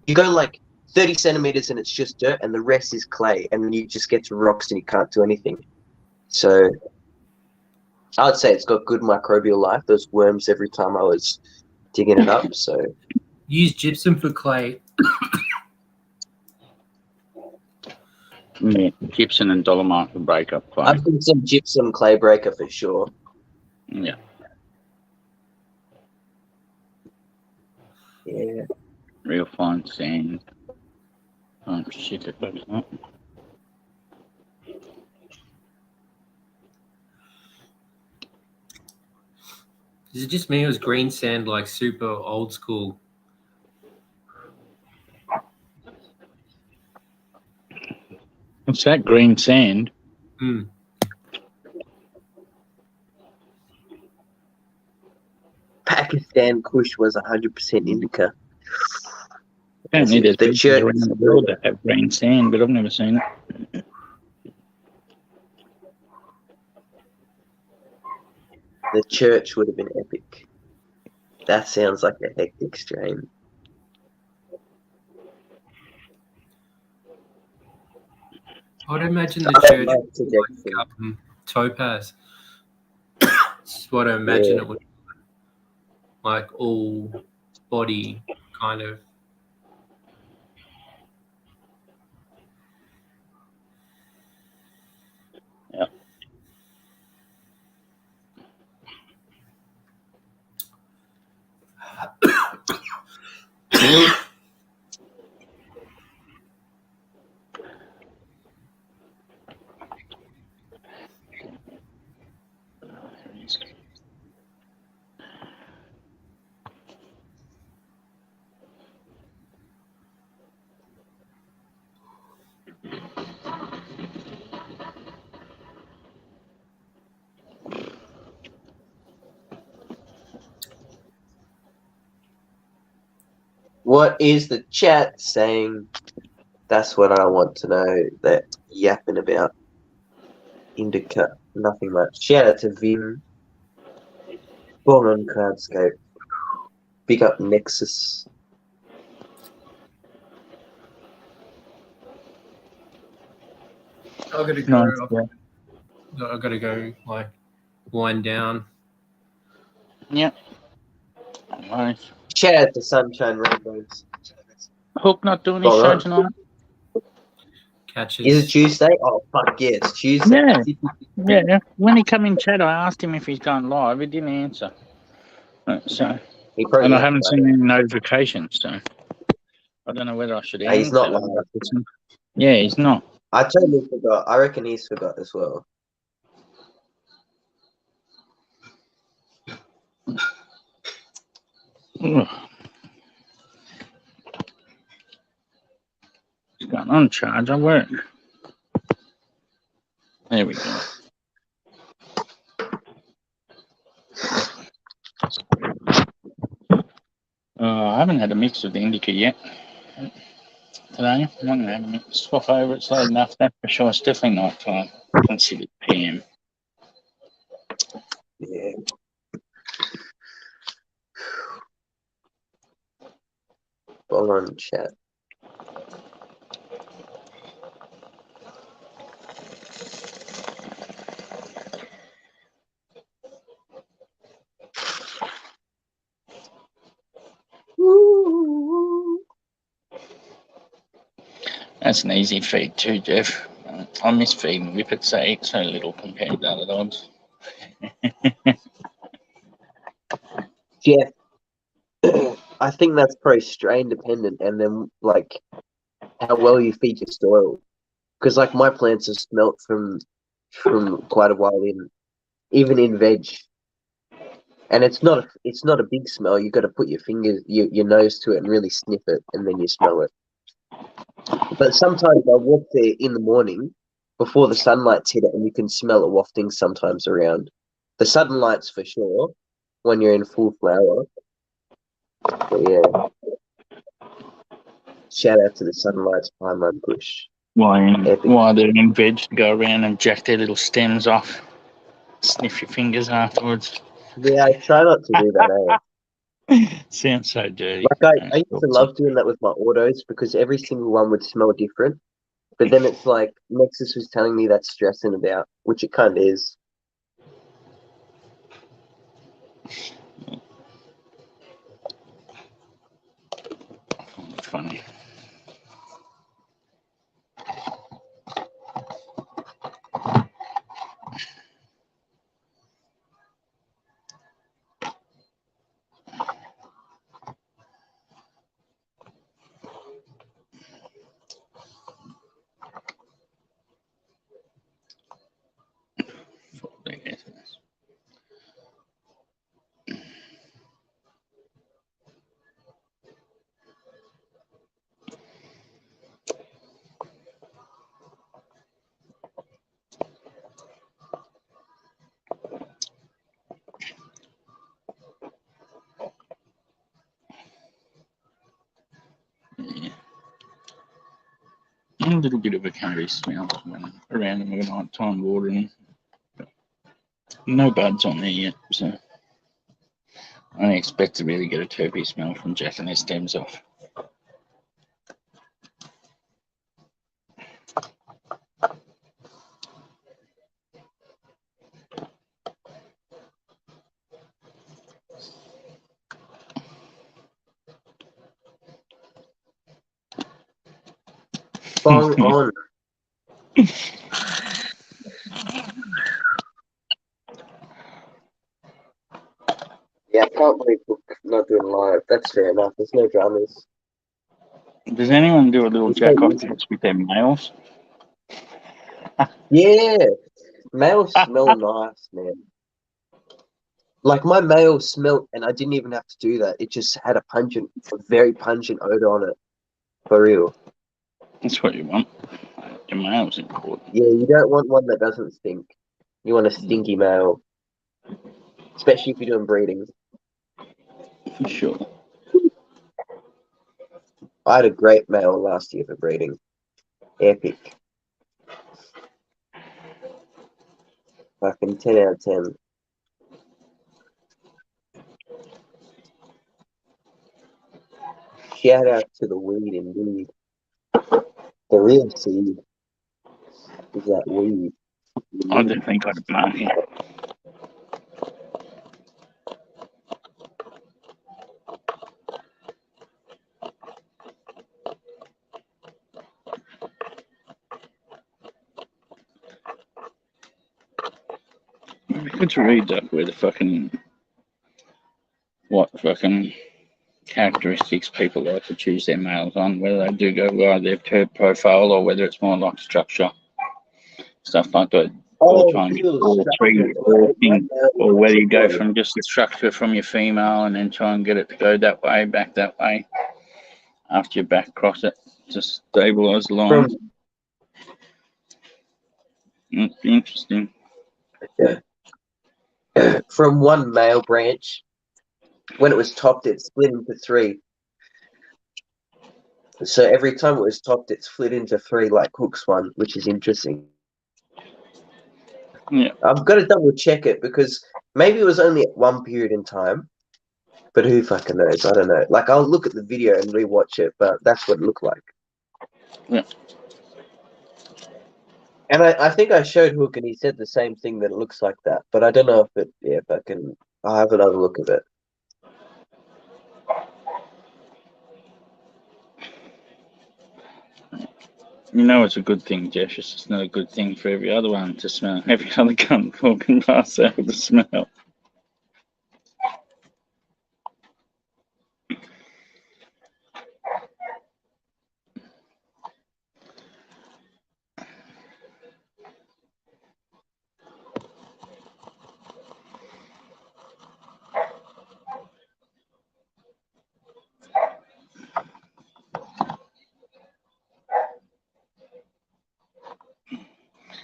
You go like 30 centimeters and it's just dirt, and the rest is clay, and then you just get to rocks and you can't do anything. So I would say it's got good microbial life. Those worms every time I was digging it up. So Use gypsum for clay. Yeah, gypsum and dolomite will break up clay. I've put some gypsum clay breaker for sure. Yeah. Yeah. Real fine sand. Oh, shit, it looks like. Is it just me or is green sand like super old school? What's that, green sand? Hmm. Pakistan Kush was 100% indica. Apparently there's The people church- around the world that have green sand, but I've never seen it. The church would have been epic. That sounds like a hectic strain. I would imagine the I church love would suggestions. be like topaz. That's what I imagine Yeah. it would be like all body kind of. Yeah. What is the chat saying? That's what I want to know. That yapping about indica, nothing much. Shout out to Vim. Born on Cloudscape. Big up Nexus. I gotta Nice, go. yeah. I gotta go. Like wind down. Yeah. Nice. Shout out to Sunshine Rainbows. Hook not doing his Well show done. tonight? Catches. Is it Tuesday? Oh fuck yeah, it's Tuesday. Yeah. Yeah. When he come in chat, I asked him if he's going live. He didn't answer. So, He probably and I won't haven't know. seen any notifications, so I don't know whether I should answer. He's not live. Yeah, he's not. I totally forgot. I reckon he's forgot as well. Ugh. It's going on charge. I work. There we go. I haven't had a mix with the indica yet. Today, I'm not having it. Swap over. It's late enough. That's for sure. It's definitely night time. Consider it PM. Yeah. Bong on chat. Woo. That's an easy feed too, Jeff. I miss feeding whippets. They eat so little compared to other dogs. Jeff, I think that's probably strain dependent, and then like how well you feed your soil. Because like my plants have smelt from quite a while in, even in veg, and it's not a big smell. You got to put your fingers, your nose to it, and really sniff it, and then you smell it. But sometimes I walk there in the morning before the sunlight's hit it, and you can smell it wafting sometimes around. The sunlight's for sure when you're in full flower. But yeah, shout out to the Sunlight's Pineline Bush. Epic. Why they're in veg to go around and jack their little stems off, sniff your fingers afterwards. Yeah, I try not to do that. Sounds so dirty. Like I used to love doing that with my autos because every single one would smell different. But then it's like Nexus was telling me that's stressing about, which it kind of is. Funny. Yeah. A little bit of a curry smell when around in the night time watering. No buds on there yet, so I don't expect to really get a terpy smell from jacking their stems off. Bong on. Yeah, I can't believe we're not doing live. That's fair enough. There's no dramas. Does anyone do a little It's so jack off easy. test with their males? Yeah, males smell nice, man. Like my male smelt, and I didn't even have to do that. It just had a very pungent odor on it. For real. That's what you want. Your male's important. Yeah, you don't want one that doesn't stink. You want a stinky male. Especially if you're doing breeding. For sure. I had a great male last year for breeding. Epic. Fucking 10 out of 10. Shout out to the weed indeed. The real seed is that weed. I definitely got a market. Good to read that where the fucking what fucking characteristics people like to choose their males on, whether they do go by their profile or whether it's more like structure, stuff like that. Or try and get all three or thing, or whether you go from just the structure from your female and then try and get it to go that way, back that way, after you back cross it to stabilize the line. Interesting. From one male branch, when it was topped, it split into 3. So every time it was topped, it's split into 3 like hooks one, which is interesting. Yeah. I've got to double check it because maybe it was only at one period in time, but who fucking knows? I don't know. Like I'll look at the video and rewatch it, but that's what it looked like. Yeah. And I think I showed Hook and he said the same thing, that it looks like that, but I don't know if it. Yeah, if I can. I'll have another look at it. You know it's a good thing, Jeff. It's just not a good thing for every other one to smell. Every other gun walking past out with the smell.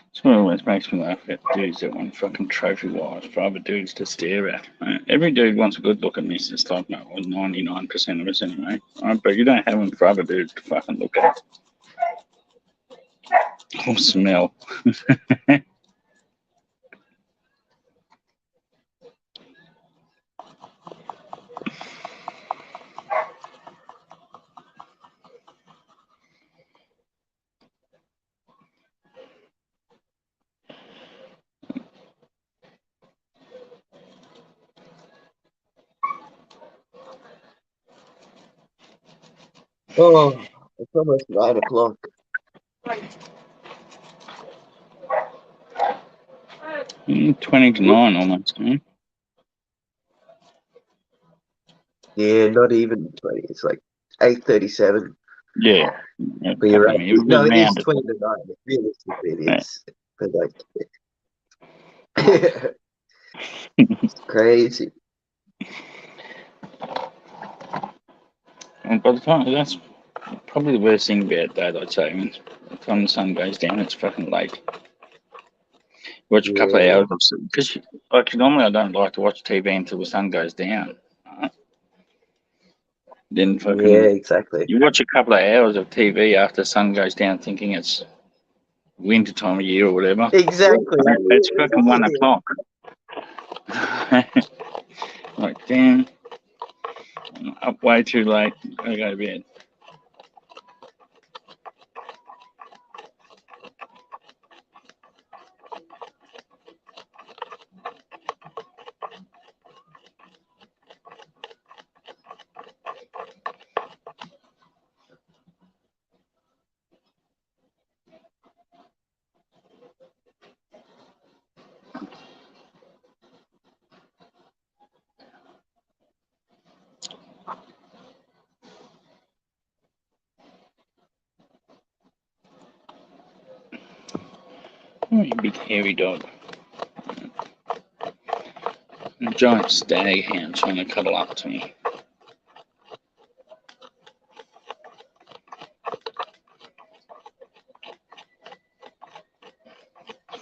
That's what always makes me laugh at dudes that want fucking trophy wives for other dudes to stare at. Every dude wants a good look at Mrs. Stockmar, or 99% of us anyway. But you don't have them for other dudes to fucking look at. Or smell. Oh, it's almost 9 o'clock. 20 to 9 almost. Yeah, not even 20. It's like 8:37. Yeah. But you're right. It was No, it is rounded. 20 to 9. Realistically, it Yeah. is. But like, it's crazy. And by the time, that's probably the worst thing about that, I'd say. When by the time the sun goes down, it's fucking late. Watch a couple of Yeah. hours of because like normally I don't like to watch TV until the sun goes down. Right? Then Yeah, fucking exactly. you watch a couple of hours of TV after the sun goes down, thinking it's winter time of year or whatever. Exactly. It's fucking 1 o'clock. Like damn, I'm up way too late. I go to bed. Oh, you big hairy dog. A giant stag hound trying to cuddle up to me.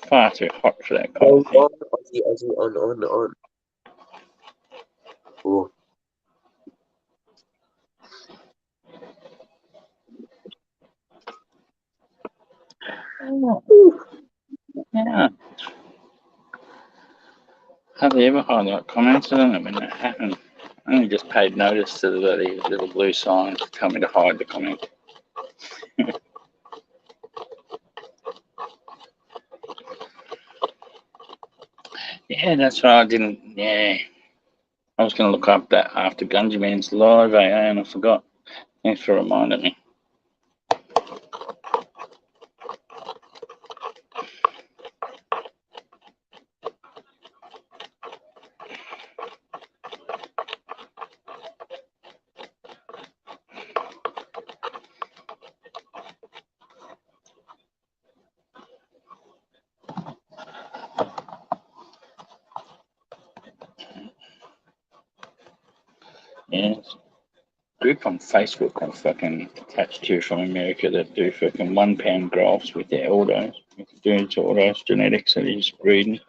Far too hot for that kind of thing. On, Aussie, on. Oh. Yeah. Hardly ever highlight comments. I don't know when that happened. I only just paid notice to the little blue sign to tell me to hide the comment. Yeah, that's why I didn't. Yeah. I was going to look up that after Gungy Man's live, and I forgot. Thanks for reminding me. Yeah. Group on Facebook I'm fucking attached to from America that do fucking £1 grafts with their autos. With the dude's autos genetics that he's breeding.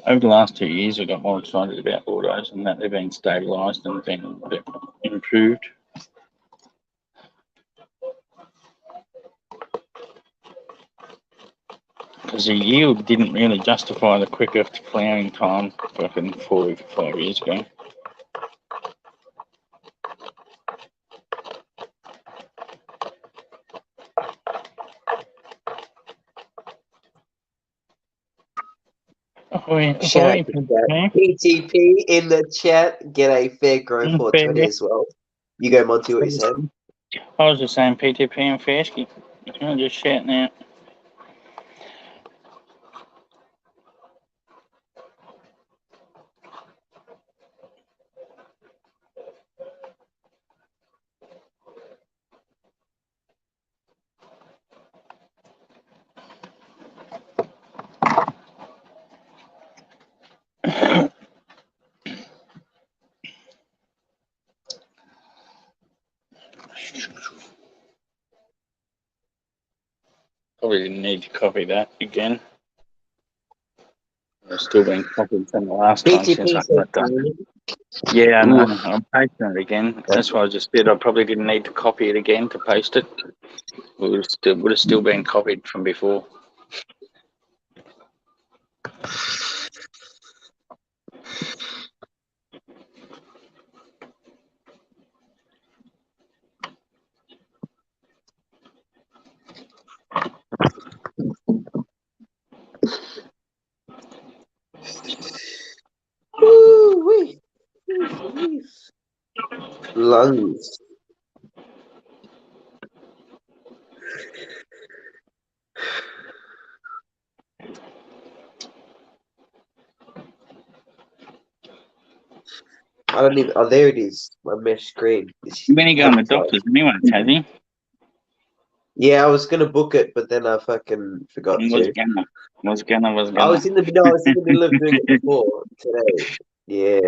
Over the last 2 years, I got more excited about autos and that they've been stabilised and been a bit improved. Because the yield didn't really justify the quicker flowering time fucking 4 or 5 years ago. Shout out to chat. PTP in the chat. Get a fair grow 420 as well. You go, Monty, what you said? I was just saying PTP and Fasky. I'm just shouting out. Probably didn't need to copy that again. It's still being copied from the last time since PTP I said got done. Yeah, I know. I'm pasting it again. That's why I just did. I probably didn't need to copy it again to paste it. It would have still been copied from before. Woo-wee. Lungs. I don't even. Oh, there it is. My mesh screen. When you go to the doctors, anyone, has he? Yeah, I was gonna book it, but then I fucking forgot Was to. gonna. I was in the middle of doing it before today. Yeah.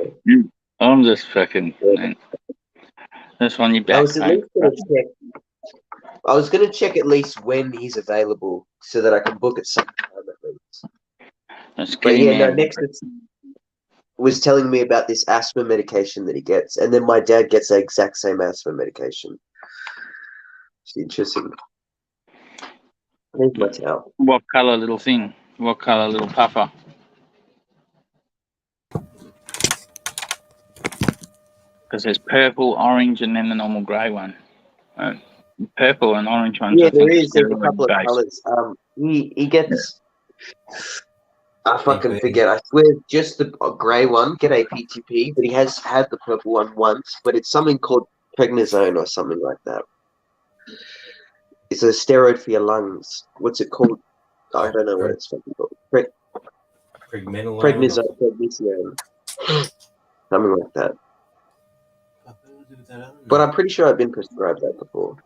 I'm just fucking. Yeah. That's on your back, I was at mate. least gonna check. I was gonna check at least when he's available so that I can book it sometime at least. Let's But get him yeah, no. out. Next was telling me about this asthma medication that he gets, and then my dad gets the exact same asthma medication. It's interesting. Where's my towel? What colour little thing? What colour little puffer? Because there's purple, orange, and then the normal grey one. Purple and orange ones, Yeah, I think, there is. There's a steroid couple of based. colors. He gets. I fucking forget. I swear, just the grey one. Get a PTP, but he has had the purple one once. But it's something called prednisone or something like that. It's a steroid for your lungs. What's it called? I don't know what it's fucking called. Prednisone. Something like that. But I'm pretty sure I've been prescribed that before.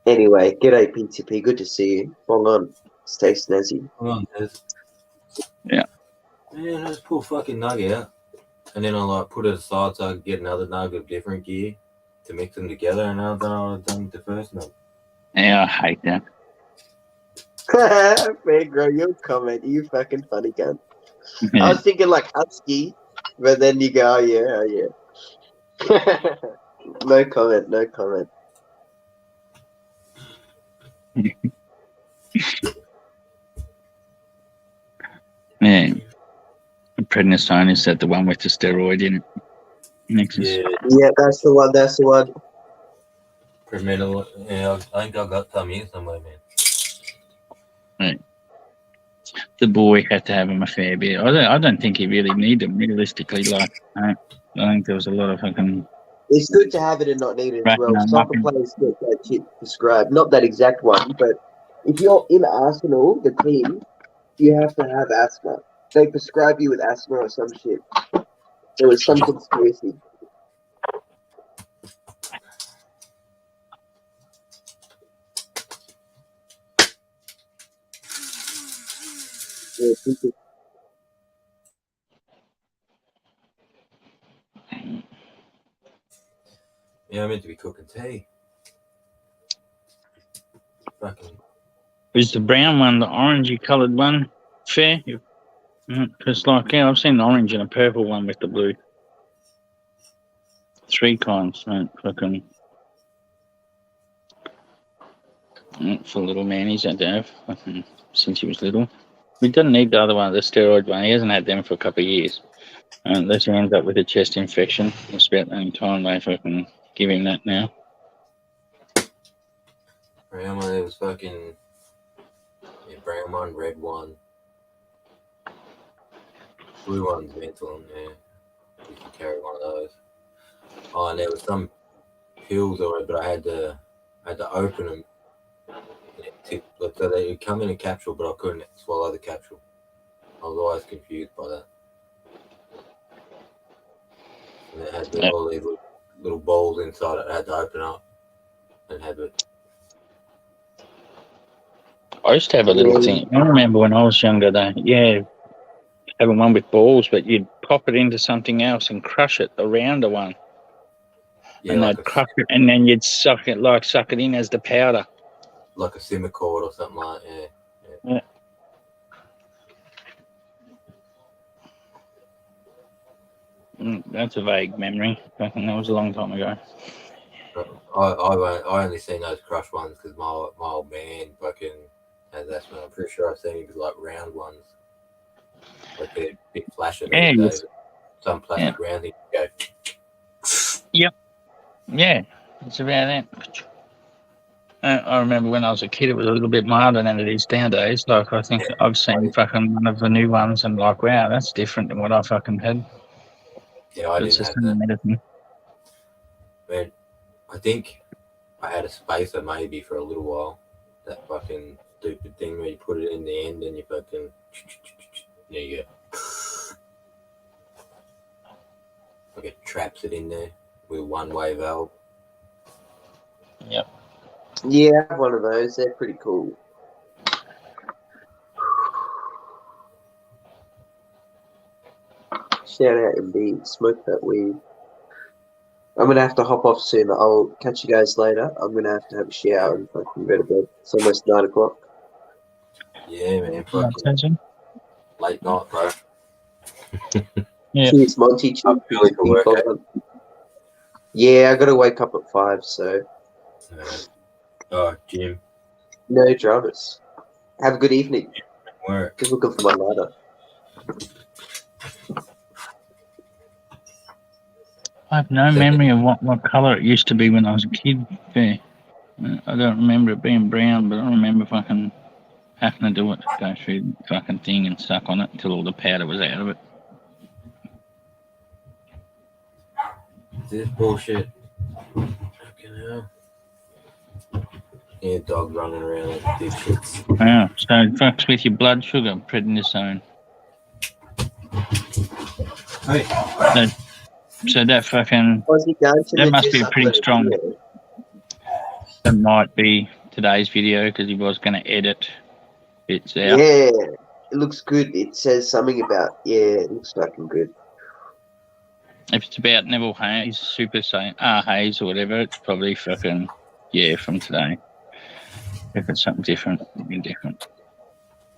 Anyway, g'day PTP. Good to see you. Long on. Stay snazzy. Hold on, Des. Yeah. Man, I just pull fucking nugget out. And then I'll put it aside so I can get another nugget of different gear to mix them together, and I've done with the first nugget. Yeah, I hate that. Fair grow your comment. You fucking funny cunt. I was thinking like husky, but then you go, oh yeah. No comment, no comment. Yeah. Prednisone, is that the one with the steroid in it? Nexus. Yeah, that's the one. That's the one. Yeah, I think I got some here somewhere, man. Right. The boy had to have him a fair bit. I don't think he really needed them, realistically. Like, I think there was a lot of fucking. It's good to have it and not need it as well. Soccer players get that shit prescribed. Not that exact one, but if you're in Arsenal, the team, you have to have asthma. They prescribe you with asthma or some shit. There was some conspiracy. Yeah, I'm meant to be cooking tea. Fucking Is the brown one the orangey coloured one fair? Because like, yeah, I've seen the orange and a purple one with the blue. 3 kinds, mate. Fucking. For little man, he's had to have fucking since he was little. He doesn't need the other one, the steroid one. He hasn't had them for a couple of years. Unless he ends up with a chest infection. It's about the only time they fucking give him that now. Brown one, it was fucking brown one, red one. Blue one's mental, yeah. You can carry one of those. Oh, and there was some pills or but I had to open them. So they come in a capsule, but I couldn't swallow the capsule. I was always confused by that. And it had all these little balls inside it. I had to open up and have it. I used to have a little thing. I remember when I was younger, having one with balls, but you'd pop it into something else and crush it, a rounder one. Yeah, and like they'd crush it, and then you'd suck it in as the powder. Like a Simicort or something like that. Yeah. That's a vague memory. That was a long time ago. I only seen those crushed ones because my old man fucking has asthma. I'm pretty sure I've seen him like round ones. Like they're big flashing. Yeah, some plastic round thing. Go. Yep. Yeah, it's about that. I remember when I was a kid, it was a little bit milder than it is nowadays. Like, I think I've seen fucking one of the new ones and like, wow, that's different than what I fucking had. Yeah, I It's didn't just have that. medicine. Man, I think I had a spacer maybe for a little while. That fucking stupid thing where you put it in the end and you fucking... There you go. Like it traps it in there with a one-way valve. Yep. Yeah, I have one of those. They're pretty cool. Shout out indeed. Smoke that weed. I'm going to have to hop off soon. I'll catch you guys later. I'm going to have a shower and fucking go to bed. It's almost 9 o'clock. Yeah, man. Fucking late night, bro. Yeah. Cheers, Monty. I'm feeling for work. Yeah, I got to wake up at 5, so... Oh, Jim. No dramas. Have a good evening. Work. Just looking for my lighter. I have no memory of what colour it used to be when I was a kid. I don't remember it being brown, but I remember fucking having to do it, go through the fucking thing and suck on it until all the powder was out of it. This bullshit. Fucking hell. Yeah, dog running around like dipshits. Yeah, so it fucks with your blood sugar, prednisone. Hey. So that fucking, that that must be a pretty strong, that might be today's video because he was going to edit bits out. Yeah, it looks good. It says something about, it looks fucking good. If it's about Neville Hayes, Super Hayes or whatever, it's probably fucking, from today. If it's something different, it'll be different.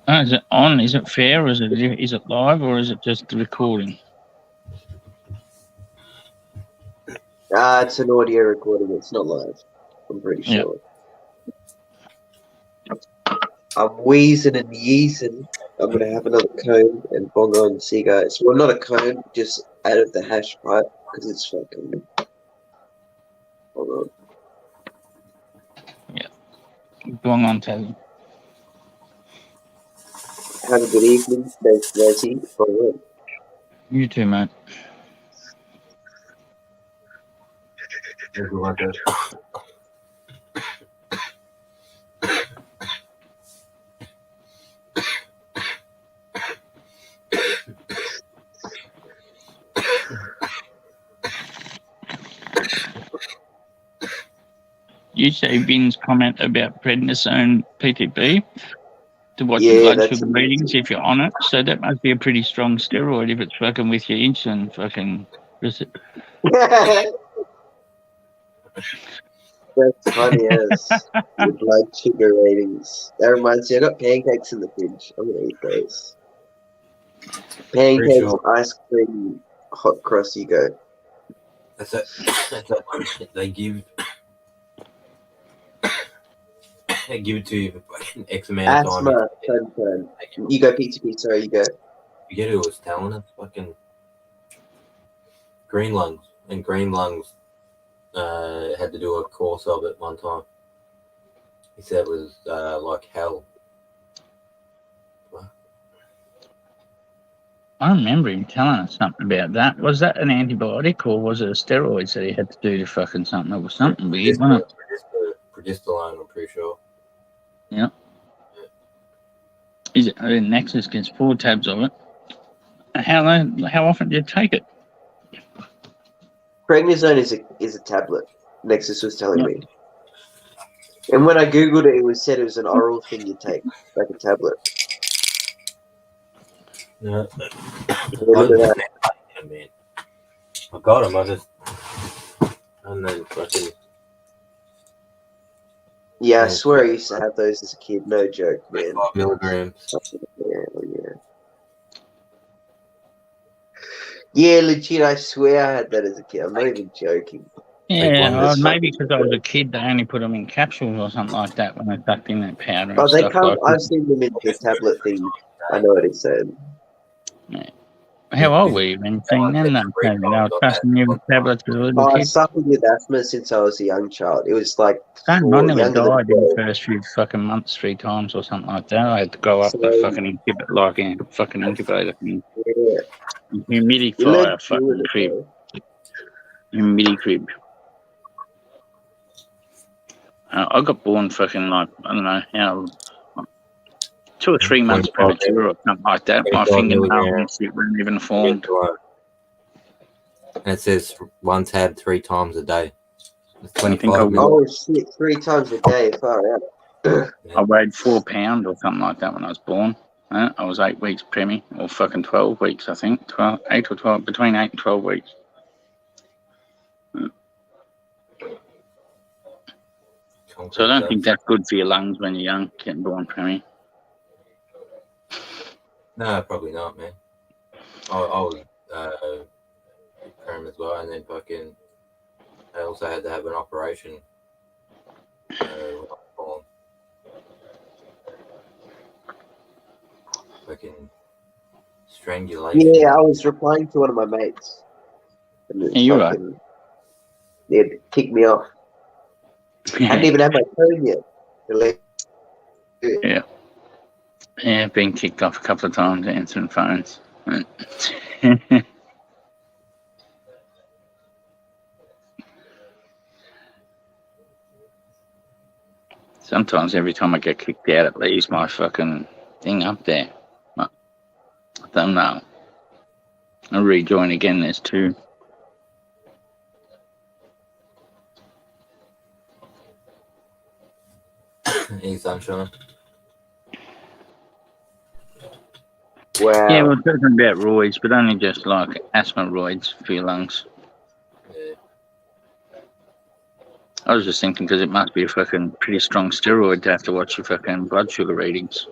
Oh, is it on? Is it fair? Or is it live? Or is it just the recording? It's an audio recording. It's not live. I'm pretty sure. I'm wheezing and yeezing. I'm going to have another cone and bongo and see you guys. Well, not a cone, just out of the hash pipe because it's fucking... Hold on. Going on, Tazzy. Have a good evening. Thanks, Nancy. Bye. You too, mate. You say Vin's comment about prednisone PTB to watch your blood sugar readings if you're on it. So that must be a pretty strong steroid if it's fucking with your insulin fucking. That's funny as your blood sugar ratings. That reminds me, I got pancakes in the fridge. I'm gonna eat those. Pretty Pancakes, sure ice cream, hot cross. You go. that's a, that's a, they give it to you for fucking X amount of time. Asthma, turn. You go, pizza. Sorry, you go. You get who was telling us? Fucking Green Lungs. And Green Lungs had to do a course of it one time. He said it was like hell. I remember him telling us something about that. Was that an antibiotic or was it a steroids that he had to do to fucking something? It was something weird, wasn't it? Progesterone, I'm pretty sure. Is it? Nexus gets 4 tabs of it. How often do you take it? Prednisone is a tablet. Nexus was telling Yep. me. And when I googled it, said it was an oral thing you take, like a tablet. No. Look at that. Man. I got him. I don't know, fucking. Yeah, I swear I used to have those as a kid. No joke, man. 5 milligrams. Yeah. Yeah, legit. I swear I had that as a kid. I'm not even joking. Yeah, one that's maybe because I was a kid, they only put them in capsules or something like that when they sucked in that powder and Oh, they stuff come. like I've seen them in the tablet thing. I know what he said. that. How old were you when you seen them? They were trusting you with tablets as a little I kid. suffered with asthma since I was a young child. It was like Same, I never younger than died in the 12. first few fucking months 3 times or something like that. I had to go up the So- fucking incubator, like a fucking incubator thing. Yeah. You learn Humidifier to fucking do it, crib. though. Humidity crib. I got born fucking like, I don't know, how 2 or 3 months 25 premature or something like that. My 25 fingernail milligrams. and shit weren't even formed. And it says 1 tab 3 times a day. It's I think 25 I minutes. Oh shit! 3 times a day, far out. I weighed 4 pounds or something like that when I was born. I was 8 weeks preemie, or fucking 12 weeks, I think. 8 or 12, between 8 and 12 weeks. So I don't think that's good for your lungs when you're young, getting born preemie. No, probably not, man. I was perm as well, and then fucking I also had to have an operation. When I was born. Fucking strangulation. Yeah, I was replying to one of my mates. And it Yeah, you're right. fucking- They'd kicked me off. I hadn't even had my phone yet. They're like, Yeah, I've been kicked off a couple of times answering phones. Sometimes every time I get kicked out, it leaves my fucking thing up there. But I don't know. I'll rejoin again. There's 2. Hey, sunshine. wow. Yeah, we're talking about roids, but only just like asthma roids for your lungs. Yeah. I was just thinking because it must be a fucking pretty strong steroid to have to watch your fucking blood sugar readings.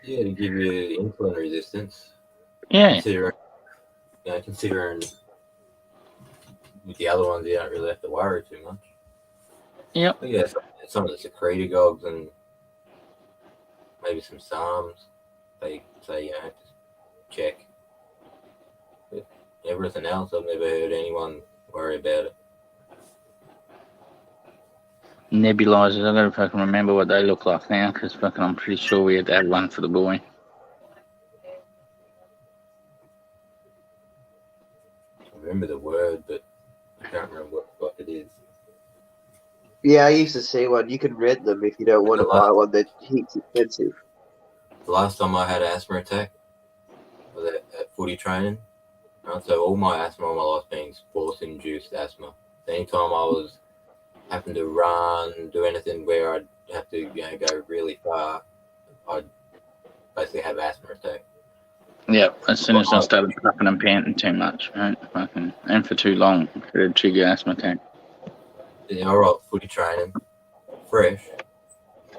Yeah, to give you insulin resistance. Yeah, Considering with the other ones, you don't really have to worry too much. Yep. But yeah, some of the secretagogues and maybe some SARMs, they say you have to check. But everything else, I've never heard anyone worry about it. nebulizers. I gotta fucking remember what they look like now because fucking I'm pretty sure we had to have one for the boy. I remember the word, but I can't remember what the fuck it is. Yeah, I used to see one. You can rent them if you don't want to buy one. They're heaps expensive. The last time I had an asthma attack was at footy training. Right? So all my asthma all my life been sports-induced asthma. Anytime I was having to run, do anything where I'd have to go really far, I'd basically have asthma attack. Yeah, as soon as I started puffing and panting too much, right? Fucking, and for too long, it trigger asthma attack. Yeah, I rocked footy training, fresh,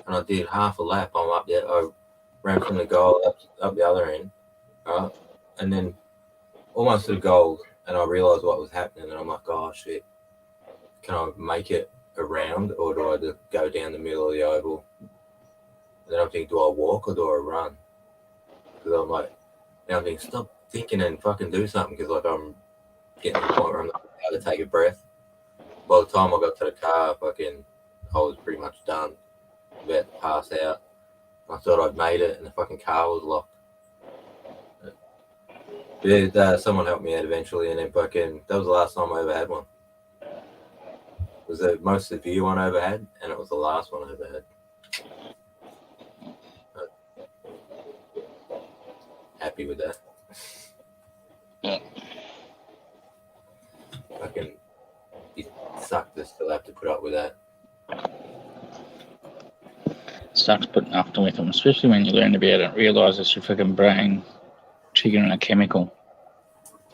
and I did half a lap. I'm up there. I ran from the goal up the other end, right? And then almost to the goal, and I realised what was happening, and I'm like, oh shit, can I make it around, or do I just go down the middle of the oval? And then I'm thinking, do I walk or do I run? Because I'm like, now I'm thinking, stop thinking and fucking do something, because like I'm getting to the point where I'm not able to take a breath. By the time I got to the car, I was pretty much done, about to pass out. I thought I'd made it, and the fucking car was locked. But someone helped me out eventually, and then that was the last time I ever had one. It was the most severe one I ever had, and it was the last one I ever had. Happy with that. Yeah. It sucked to still have to put up with that. Sucks putting up with them, especially when you learn to be able to realise it's your fucking brain triggering a chemical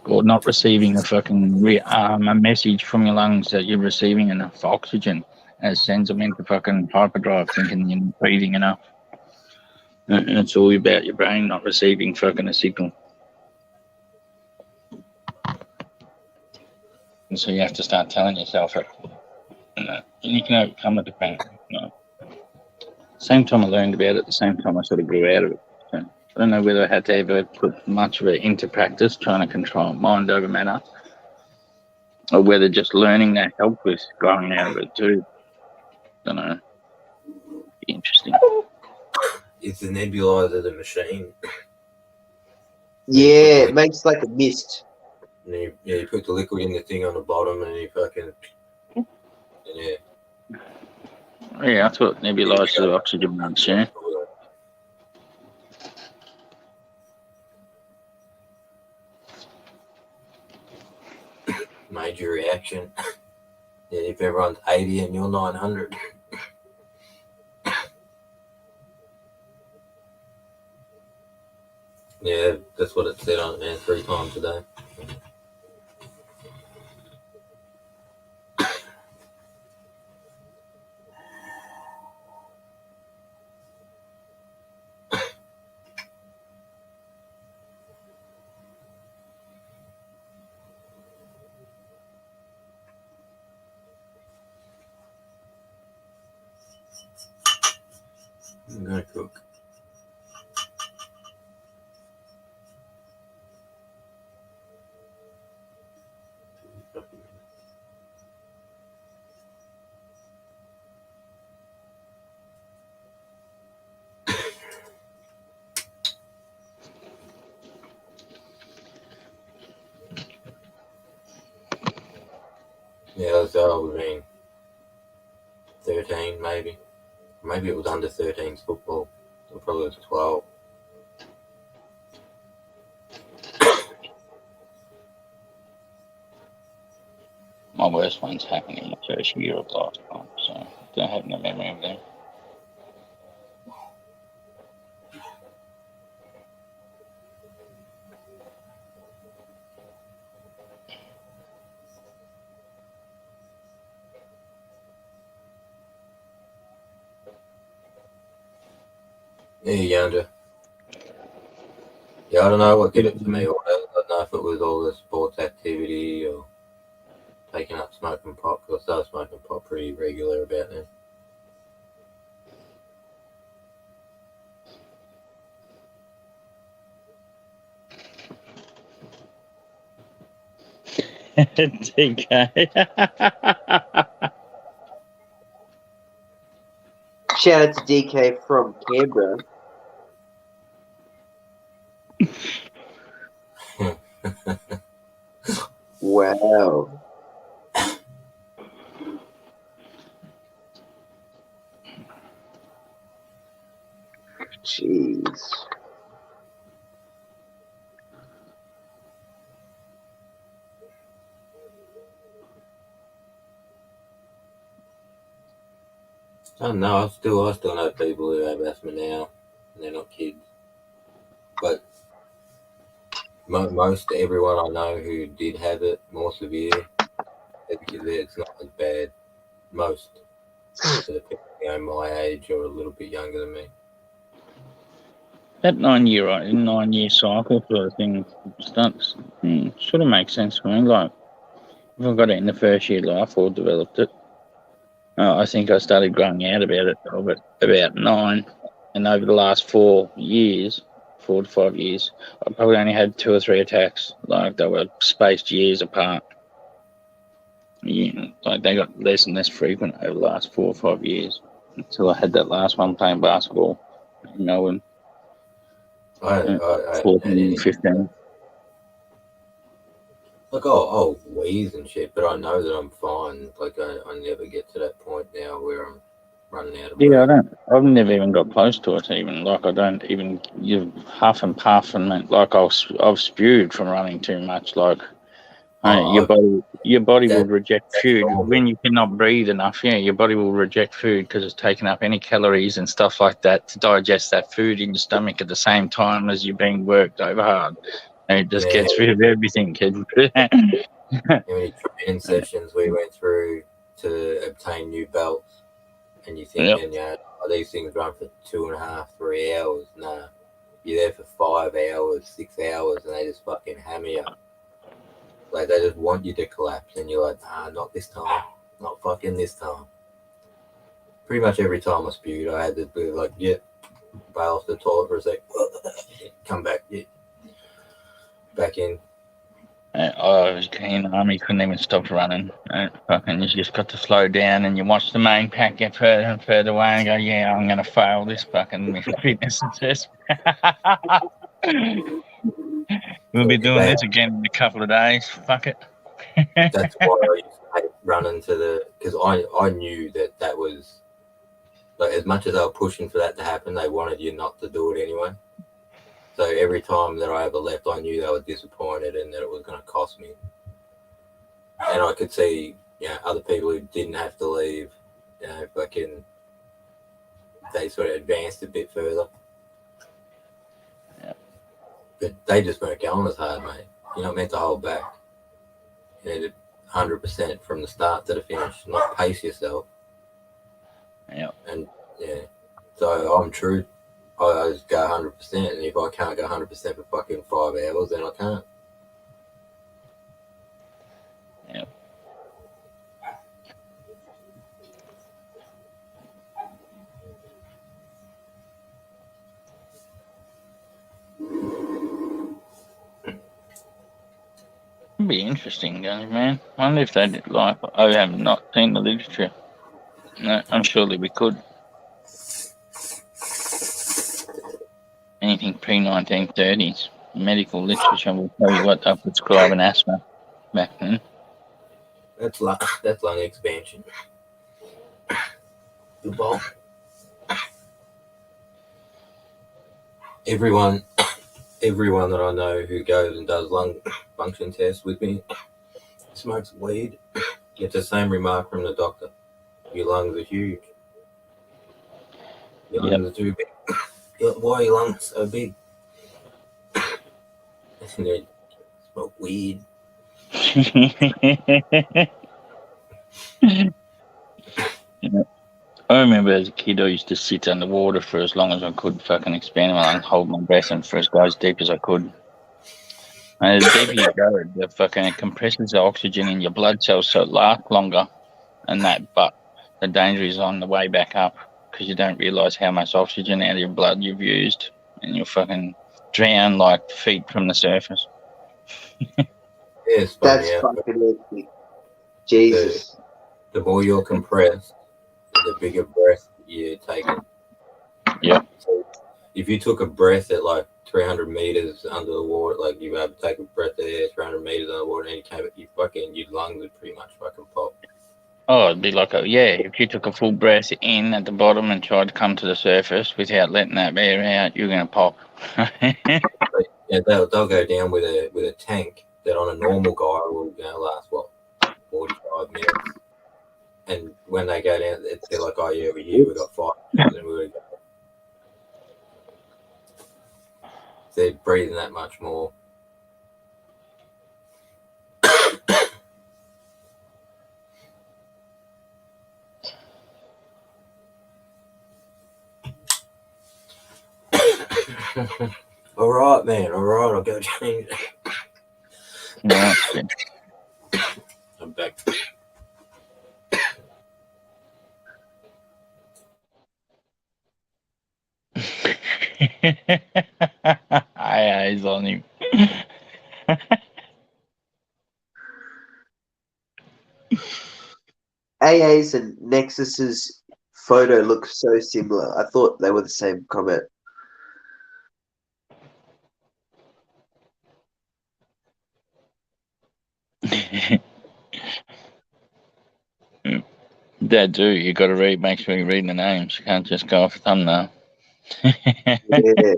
or not receiving a fucking a message from your lungs that you're receiving enough oxygen, and it sends them into fucking hyperdrive thinking you're not breathing enough. And it's all about your brain not receiving fucking a signal. And so you have to start telling yourself it. And you can overcome it. Same time I learned about it, the same time I sort of grew out of it. So I don't know whether I had to ever put much of it into practice, trying to control mind over matter, or whether just learning that helped with growing out of it too. Don't know. Be interesting. Is the nebulizer the machine? Yeah, it makes like a mist. And you put the liquid in the thing on the bottom, and you fucking yeah. Yeah, I thought nebulizer oxygen once, yeah. Major reaction. Yeah, if everyone's 80 and you're 900. Yeah, that's what it said on it, man, 3 times a day. I'm gonna cook. Yeah, that's all we mean. 13 maybe. Maybe it was under 13's football. So probably was 12. My worst one's happened in the first year of lifetime, so I don't have no memory of them. Yeah, Yonder. Yeah, I don't know what did it for me. I don't know if it was all the sports activity or taking up smoking pot, because I started smoking pot pretty regular about then. DK. Shout out to DK from Canberra. Wow. Jeez. I don't know. I still know people who have asthma now, and they're not kids. But most everyone I know who did have it more severe, it's not as bad. Most to the people, my age or a little bit younger than me. That 9 year cycle sort of thing starts sort of makes sense for me. Like, if I got it in the first year of life or developed it, I think I started growing out about it about 9, and over the last 4 to 5 years, I probably only had 2 or 3 attacks. Like, they were spaced years apart. Yeah, like they got less and less frequent over the last 4 or 5 years until I had that last one playing basketball in Melbourne. I haven't had 14, any. 15. Like, I'll wheeze and shit, but I know that I'm fine. Like, I never get to that point now where I'm running out of Yeah, breath. I've never even got close to it. Even like I don't even you huff and puff and like I've spewed from running too much. Like your body will reject food normal. when you cannot breathe enough. Yeah, your body will reject food because it's taking up any calories and stuff like that to digest that food in your stomach at the same time as you're being worked over hard. And it just gets rid of everything, kid. How many training sessions we went through to obtain new belts, and you thinking, these things run for 2.5, 3 hours. Nah, you're there for 5 hours, 6 hours, and they just fucking hammer you. Like, they just want you to collapse, and you're like, nah, not this time, not fucking this time. Pretty much every time I spewed, I had to be like, bail off the toilet for a sec, come back, back in. I was in the army, couldn't even stop running. Fucking, you just got to slow down and you watch the main pack get further and further away and go, yeah, I'm going to fail this fucking fitness assessment. We'll be doing this again in a couple of days. Fuck it. That's why I used to hate running because I knew that was, like, as much as they were pushing for that to happen, they wanted you not to do it anyway. So every time that I ever left, I knew they were disappointed and that it was going to cost me. And I could see, other people who didn't have to leave, they sort of advanced a bit further. Yeah. But they just weren't going as hard, mate. You're not meant to hold back. You need 100% from the start to the finish, not pace yourself. Yeah. And, so I'm true. I just go 100%, and if I can't go 100% for fucking 5 hours, then I can't. Yep. It'd be interesting, man. I wonder if they did like. I have not seen the literature. No, I'm surely we could. Anything pre-1930s medical literature will tell you what they're prescribing asthma back then. That's lung expansion. The ball. Everyone that I know who goes and does lung function tests with me smokes weed. Gets the same remark from the doctor. Your lungs are huge. Your lungs are too big. Why are your lungs so big? And they smoke weed. I remember as a kid, I used to sit underwater for as long as I could, fucking expand my lungs, hold my breath, and first go as deep as I could. And as deep as you go, it fucking compresses the oxygen in your blood cells so it lasts longer. And that, but the danger is on the way back up because you don't realise how much oxygen out of your blood you've used, and you'll fucking drown like feet from the surface. Yes, That's fucking epic. Jesus. The more you're compressed, the bigger breath you're taking. Yep. So if you took a breath at like 300 meters under the water, like you had to take a breath of air 300 meters under the water, and your lungs would pretty much fucking pop. Oh, it'd be like if you took a full breath in at the bottom and tried to come to the surface without letting that air out, you're going to pop. They'll go down with a tank that on a normal guy will last 45 minutes. And when they go down, they're like, oh yeah, we're here, we got 5 minutes, and we're going. They're breathing that much more. All right, man. All right, I'll go change it. No, shit. I'm back. He's on him. AA's and Nexus's photo looks so similar. I thought they were the same comment. That do, you got to read. Make sure you're reading the names. You can't just go off a thumbnail. Yeah.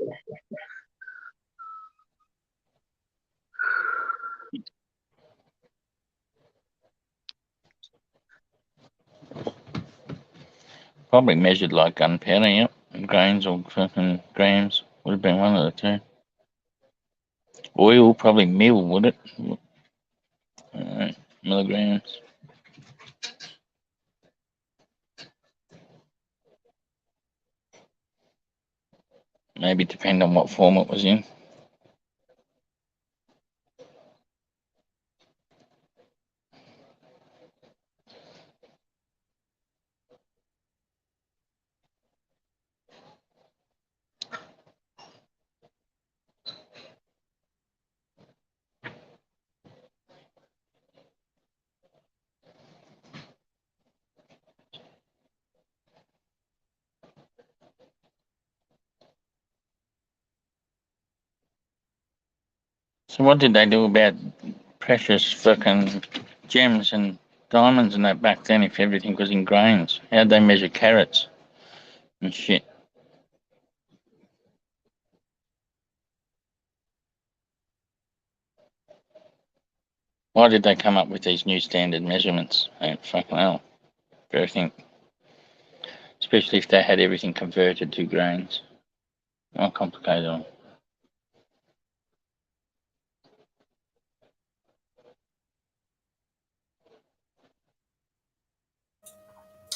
Probably measured like gunpowder, yep. Grains or fucking grams. Would have been one of the two. Oil, probably mil, would it? Milligrams. Maybe depend on what form it was in. So what did they do about precious fucking gems and diamonds and that back then if everything was in grains? How'd they measure carats and shit? Why did they come up with these new standard measurements? Fucking hell. For everything. Especially if they had everything converted to grains. How complicated.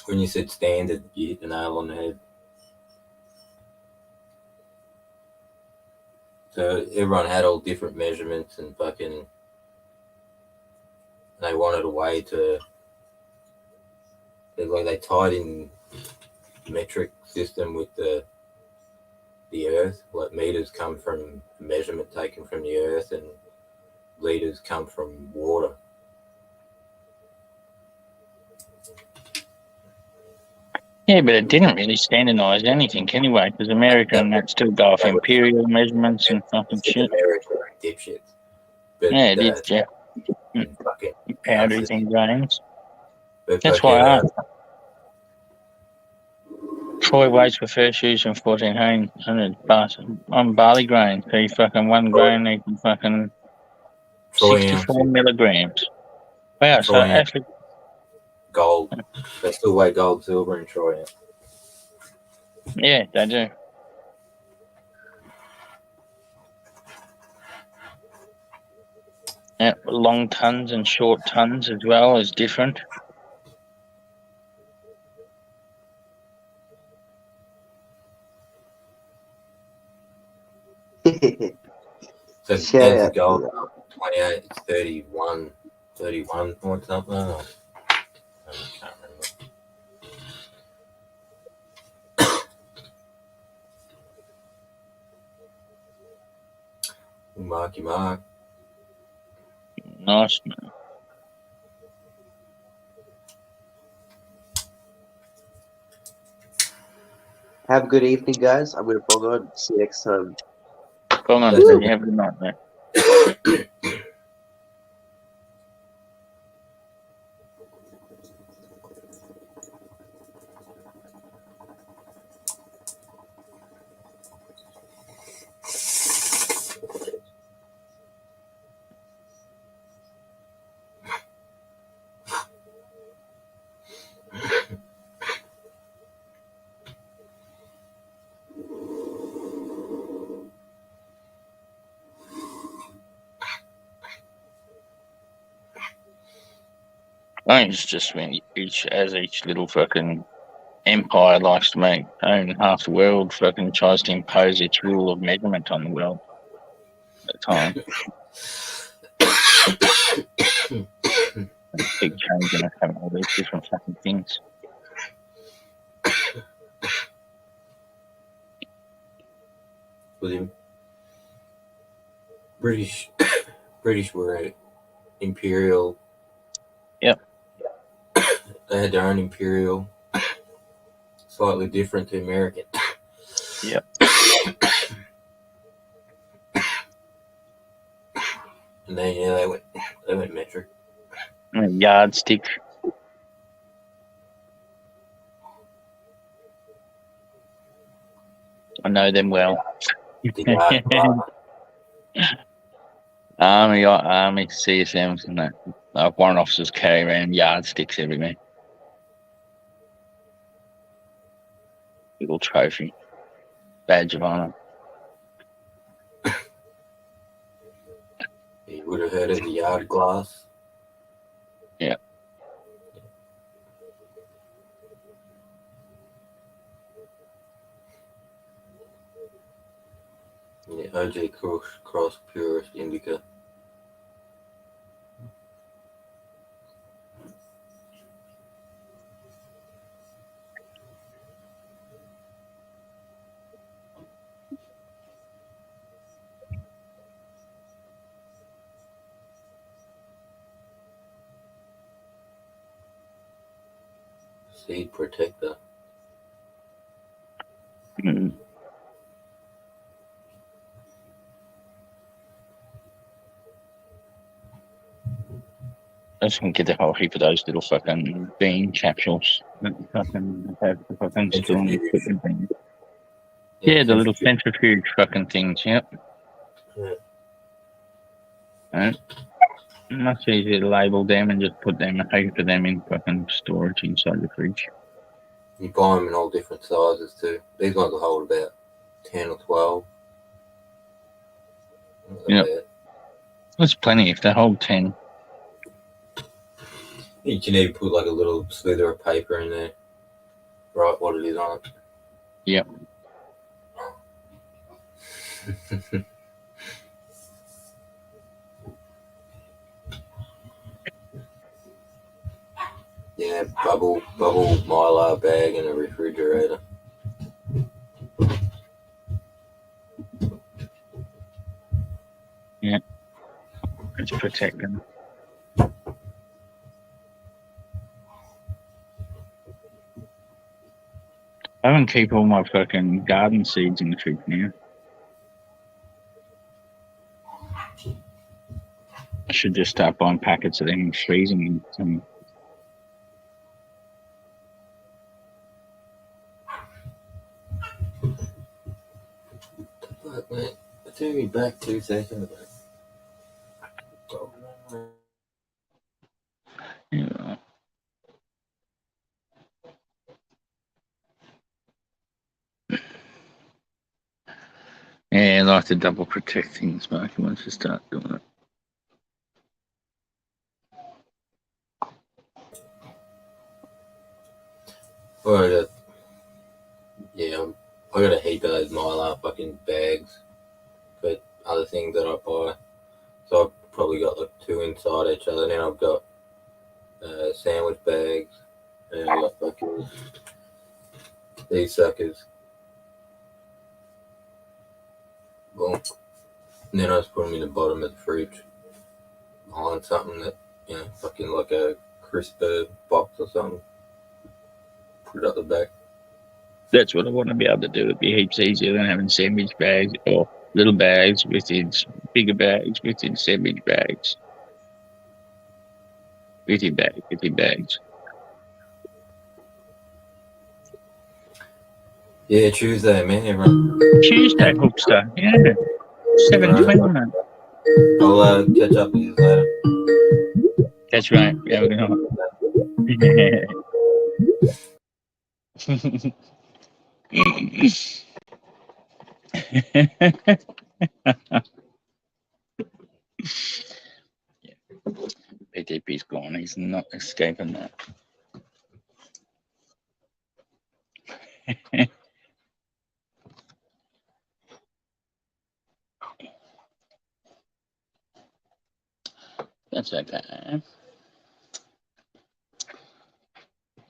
When you said standard, you hit the nail on the head. So everyone had all different measurements and fucking they wanted a way to like they tied in metric system with the earth. Like meters come from measurement taken from the earth and liters come from water. Yeah, but it didn't really standardise anything anyway, because America and that still go off imperial measurements and fucking shit. America are dipshits. But Yeah, it is, Jeff. fucking Powdery ounces. thing grains. But That's fucking, why I asked. Troy weights for first use in 1400 on barley grain. So you fucking 1 grain equals fucking Troy 64 ounces. milligrams. Wow, so Troy ounce. actually, Gold. They still weigh gold, silver, and troy ounce. yeah, they do. Yeah, long tons and short tons as well is different. So Shout ounce out of gold, 28, it's 31 point something. I can't remember. Marky Mark. Nice. Have a good evening, guys. I'm going to bog on. See you next time. Go on, Woo! you have a good night, mate. I think it's just when each little fucking empire likes to own half the world, fucking tries to impose its rule of measurement on the world at the time. And keep changing and having all these different fucking things. With him, British were imperial. Yep. They had their own imperial, slightly different to American. Yep. And then they went metric. Yardstick. I know them well. The yard Army CSMs and that. Like warrant officers carry around yardsticks everywhere. Little trophy. Badge of honor. You would have heard of the yard glass. Yeah. Yeah, OJ Cross Purist Indica. Seed Protector. Mm. I just want to get a whole heap of those little fucking bean capsules that you fucking have the fucking store and put them in. Yeah, the little centrifuge fucking things, yep. Yeah. Right. Much easier to label them and just put them, a heap of them in fucking storage inside the fridge. You buy them in all different sizes too. These ones will hold about 10 or 12. Yep. There's plenty if they hold 10. You can even put like a little slither of paper in there. Write what it is on it. Yep. Yeah, bubble mylar bag in a refrigerator. Yeah. It's protecting. I haven't keep all my fucking garden seeds in the fridge now. I should just start buying packets of them and freezing them. Fuck, mate. Turn me back 2 seconds. Yeah. Yeah, I like to double protect things, Marky, once you start doing it. Alright, yeah, I got a heap of those mylar fucking bags for other things that I buy. So I've probably got like 2 inside each other. Then I've got sandwich bags, and I've got fucking these suckers. Well, and then I just put them in the bottom of the fridge behind something that, fucking like a crisper box or something. Put it up the back. That's what I want to be able to do. It'd be heaps easier than having sandwich bags or little bags within bigger bags within sandwich bags. Within bags. Yeah, Tuesday, man. Everyone. Tuesday, Hookster. Yeah. 7:20. I'll catch up with you later. That's right. Yeah, we're gonna. PTP's gone. He's not escaping that. That's okay.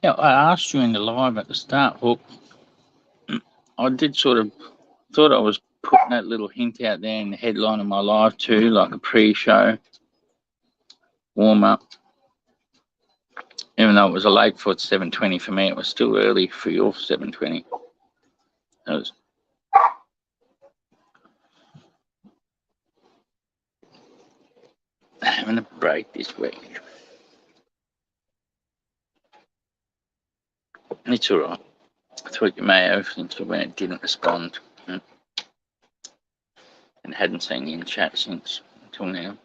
Yeah, I asked you in the live at the start, Hook. I did sort of thought I was putting that little hint out there in the headline of my live too, like a pre-show warm up. Even though it was a late foot 7:20 for me, it was still early for your 7:20. It was having a break this week. It's all right. I thought you may have since when it didn't respond and hadn't seen you in chat since until now.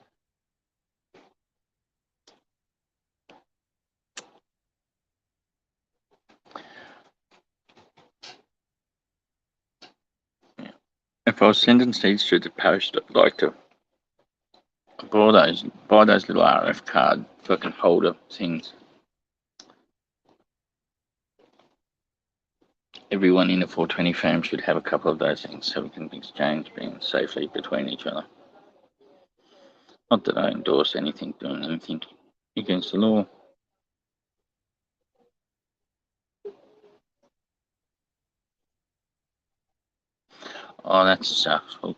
If I was sending seeds through the post, I'd like to buy those little RF card fucking holder things. Everyone in the 420 fam should have a couple of those things so we can exchange being safely between each other. Not that I endorse anything doing anything against the law. Oh, that sucks. Well,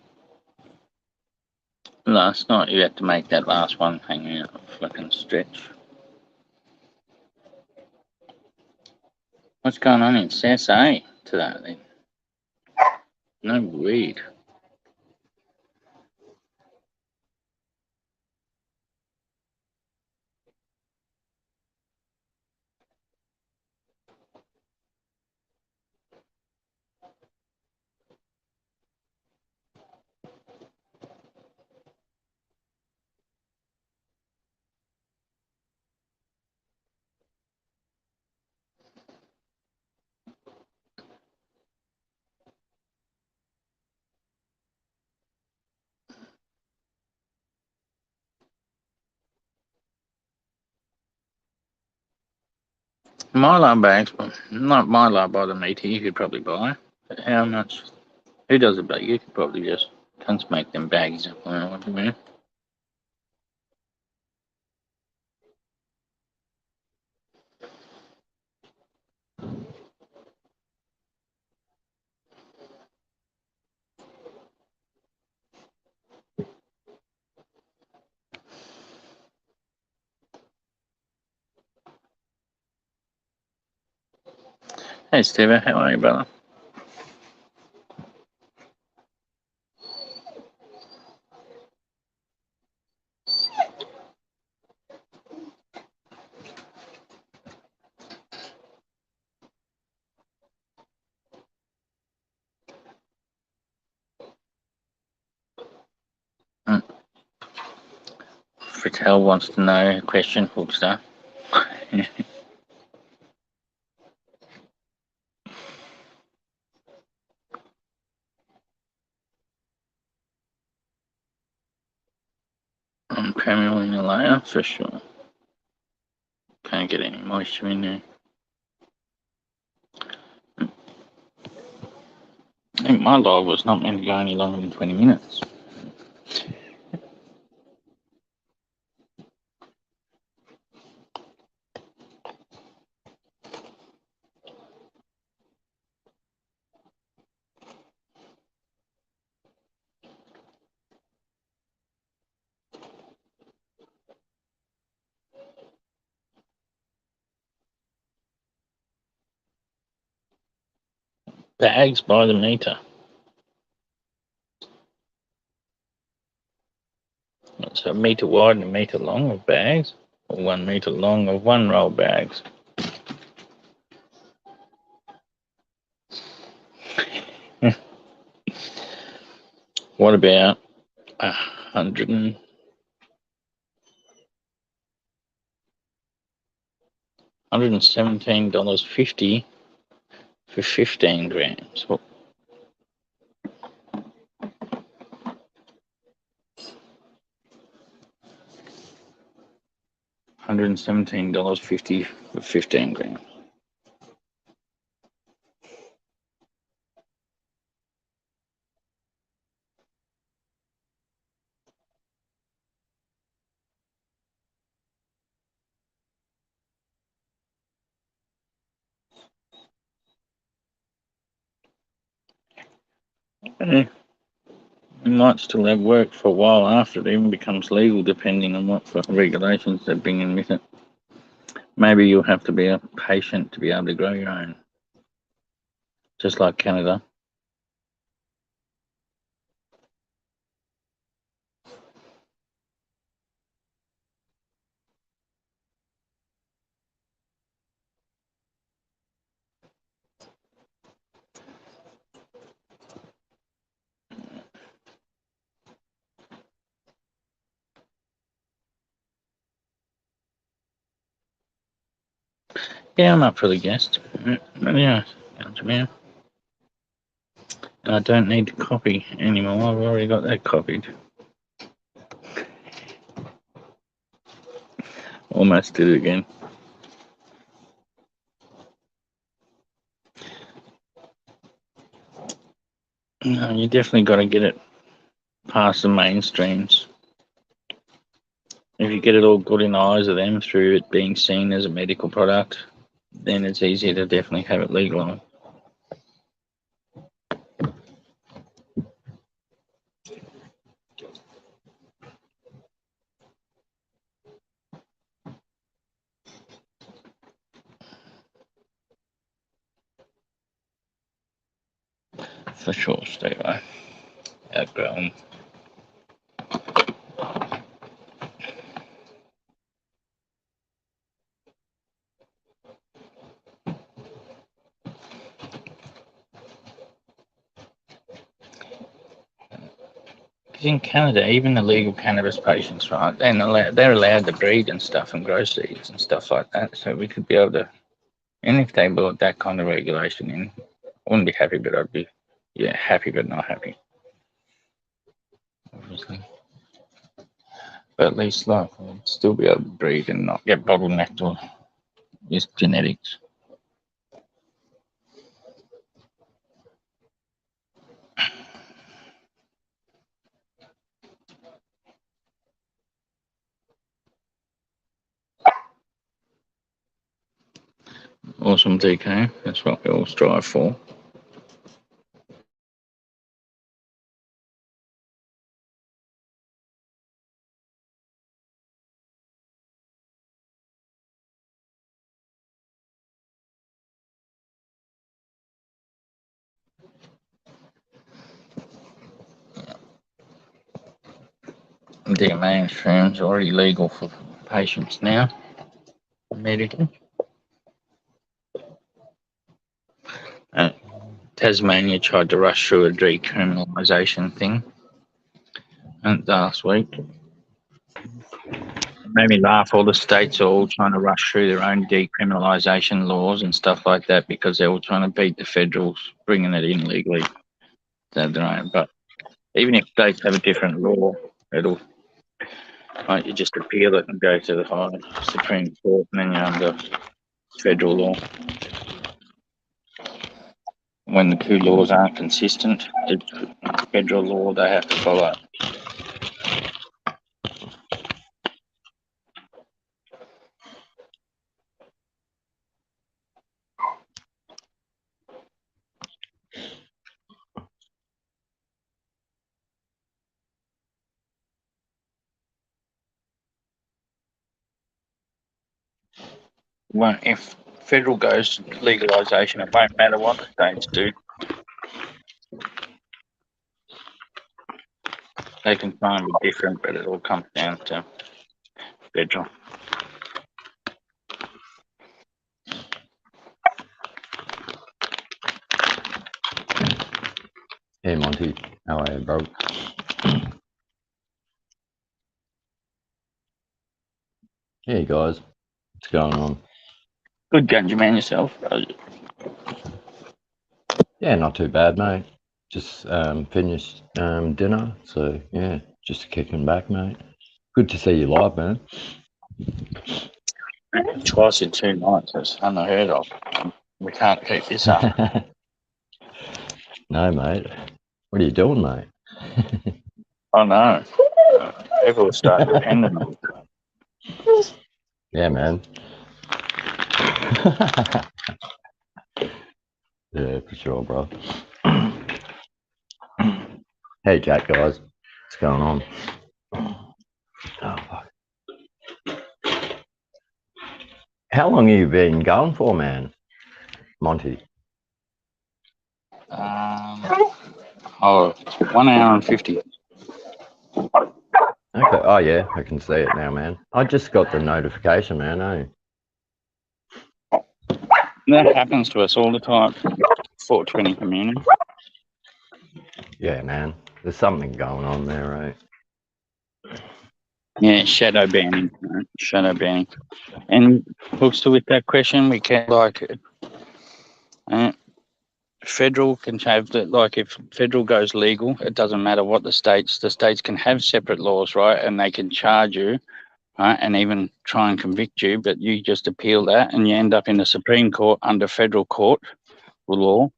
last night you had to make that last one hang out a fucking stretch. What's going on in SA today then? No weed. Mylar bags, but not Mylar by the meter, you could probably buy. But how much? Who does it? But you could probably just tons make them bags up. I what you mean. Hey, Steve, how are you, brother? Frittel wants to know a question, Hoopster. On Premier in the layer, for sure. Can't get any moisture in there. I think my log was not meant to go any longer than 20 minutes. Bags by the meter. So a meter wide and a meter long of bags, or 1 meter long of one roll bags. What about $117.50 for 15 grams? Well, $117.50 for 15 grams. Yeah. You might still have work for a while after it even becomes legal, depending on what sort of regulations they bring in with it. Maybe you'll have to be a patient to be able to grow your own, just like Canada. Yeah, I'm up for the guest. But yeah, man. And I don't need to copy anymore. I've already got that copied. Almost did it again. No, you definitely got to get it past the mainstreams. If you get it all good in the eyes of them through it being seen as a medical product, then it's easier to definitely have it legalised. For sure, Steve. Outgrown. Because in Canada, even the legal cannabis patients, right, they're allowed to breed and stuff and grow seeds and stuff like that. So we could be able to, and if they brought that kind of regulation in, I wouldn't be happy, but I'd be, yeah, happy but not happy. Obviously. But at least, like, I'd still be able to breed and not get bottlenecked or just genetics. Awesome, DK. That's what we all strive for. DMA shrooms are already legal for patients now, medically. Tasmania tried to rush through a decriminalisation thing last week. It made me laugh. All the states are all trying to rush through their own decriminalisation laws and stuff like that because they're all trying to beat the federals, bringing it in legally to have their own. But even if states have a different law, it'll you just appeal it and go to the high Supreme Court, and then you're under federal law. When the two laws aren't consistent, it's federal law they have to follow. Well, if federal goes legalisation, it won't matter what the states do. They can try and be different, but it all comes down to federal. Hey Monty, how are you, bro? Hey guys, what's going on? Good gun, man, yourself. Yeah, not too bad, mate. Just finished dinner, so yeah, just kicking back, mate. Good to see you live, man. Twice in 2 nights, that's unheard of. We can't keep this up. No, mate. What are you doing, mate? I know. People will start depending on it. Yeah, man. Yeah, for sure, bro. Hey, Jack, guys. What's going on? Oh, fuck. How long have you been going for, man? Monty? 1 hour and 50. Okay. Oh, yeah, I can see it now, man. I just got the notification, man. That happens to us all the time. 420 community. Yeah, man. There's something going on there, right? Yeah, shadow banning. Right? Shadow banning. And also with that question, we can federal can have the, like if federal goes legal, it doesn't matter what the states can have separate laws, right? And they can charge you, right? And even try and convict you, but you just appeal that and you end up in the Supreme Court under federal court law,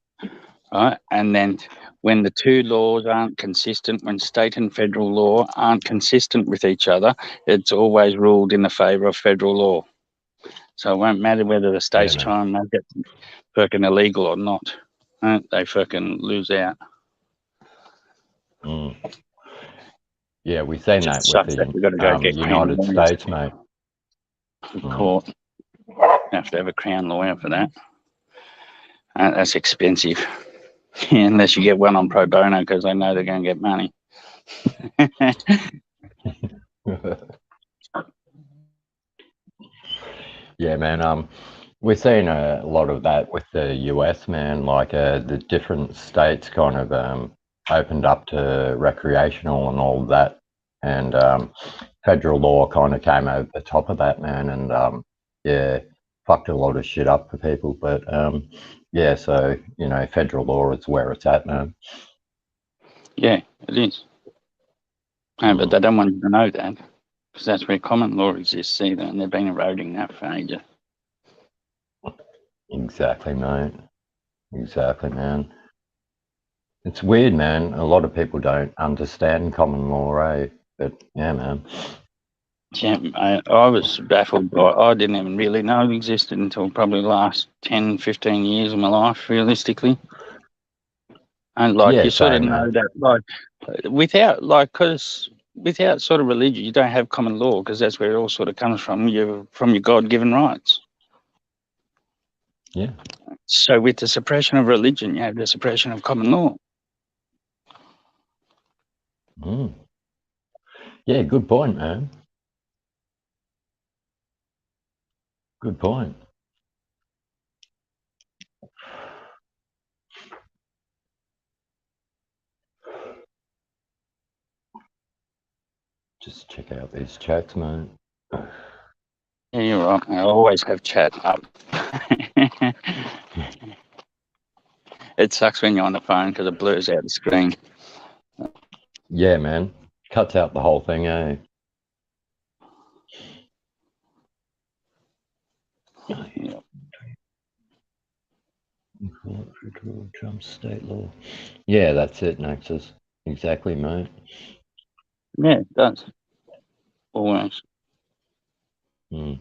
right? And then when the two laws aren't consistent, when state and federal law aren't consistent with each other, it's always ruled in the favour of federal law. So it won't matter whether the states try and make it fucking illegal or not. Right? They fucking lose out. Mm. Yeah, we've seen that Sucks with that we've got to go the get United crown lawyers. States, mate. Court. Have to have a crown lawyer for that. That's expensive. Unless you get one on pro bono because they know they're going to get money. Yeah, man. We're seeing a lot of that with the US, man. Like the different states kind of opened up to recreational and all of that, and federal law kind of came over the top of that, man. And yeah, fucked a lot of shit up for people. But yeah, so you know, federal law is where it's at, man. Yeah, it is. No, but they don't want you to know that because that's where common law exists either, and they've been eroding that for ages. Exactly, mate. Exactly, man. It's weird, man. A lot of people don't understand common law, right? But yeah, man. Yeah, I was baffled by I didn't even really know it existed until probably the last 10, 15 years of my life, realistically. And like Yeah, you sort of same, know man. that, like because without sort of religion, you don't have common law because that's where it all sort of comes from. Your God-given rights. Yeah. So with the suppression of religion, you have the suppression of common law. Mm. Yeah, good point, man. Good point. Just check out these chats, man. Yeah, you're right. I always have chat up. It sucks when you're on the phone because it blurs out the screen. Yeah, man. Cuts out the whole thing, eh? Yeah. Trump's state law. Yeah, that's it, Nexus. Exactly, mate. Yeah, it does. Always. Mm.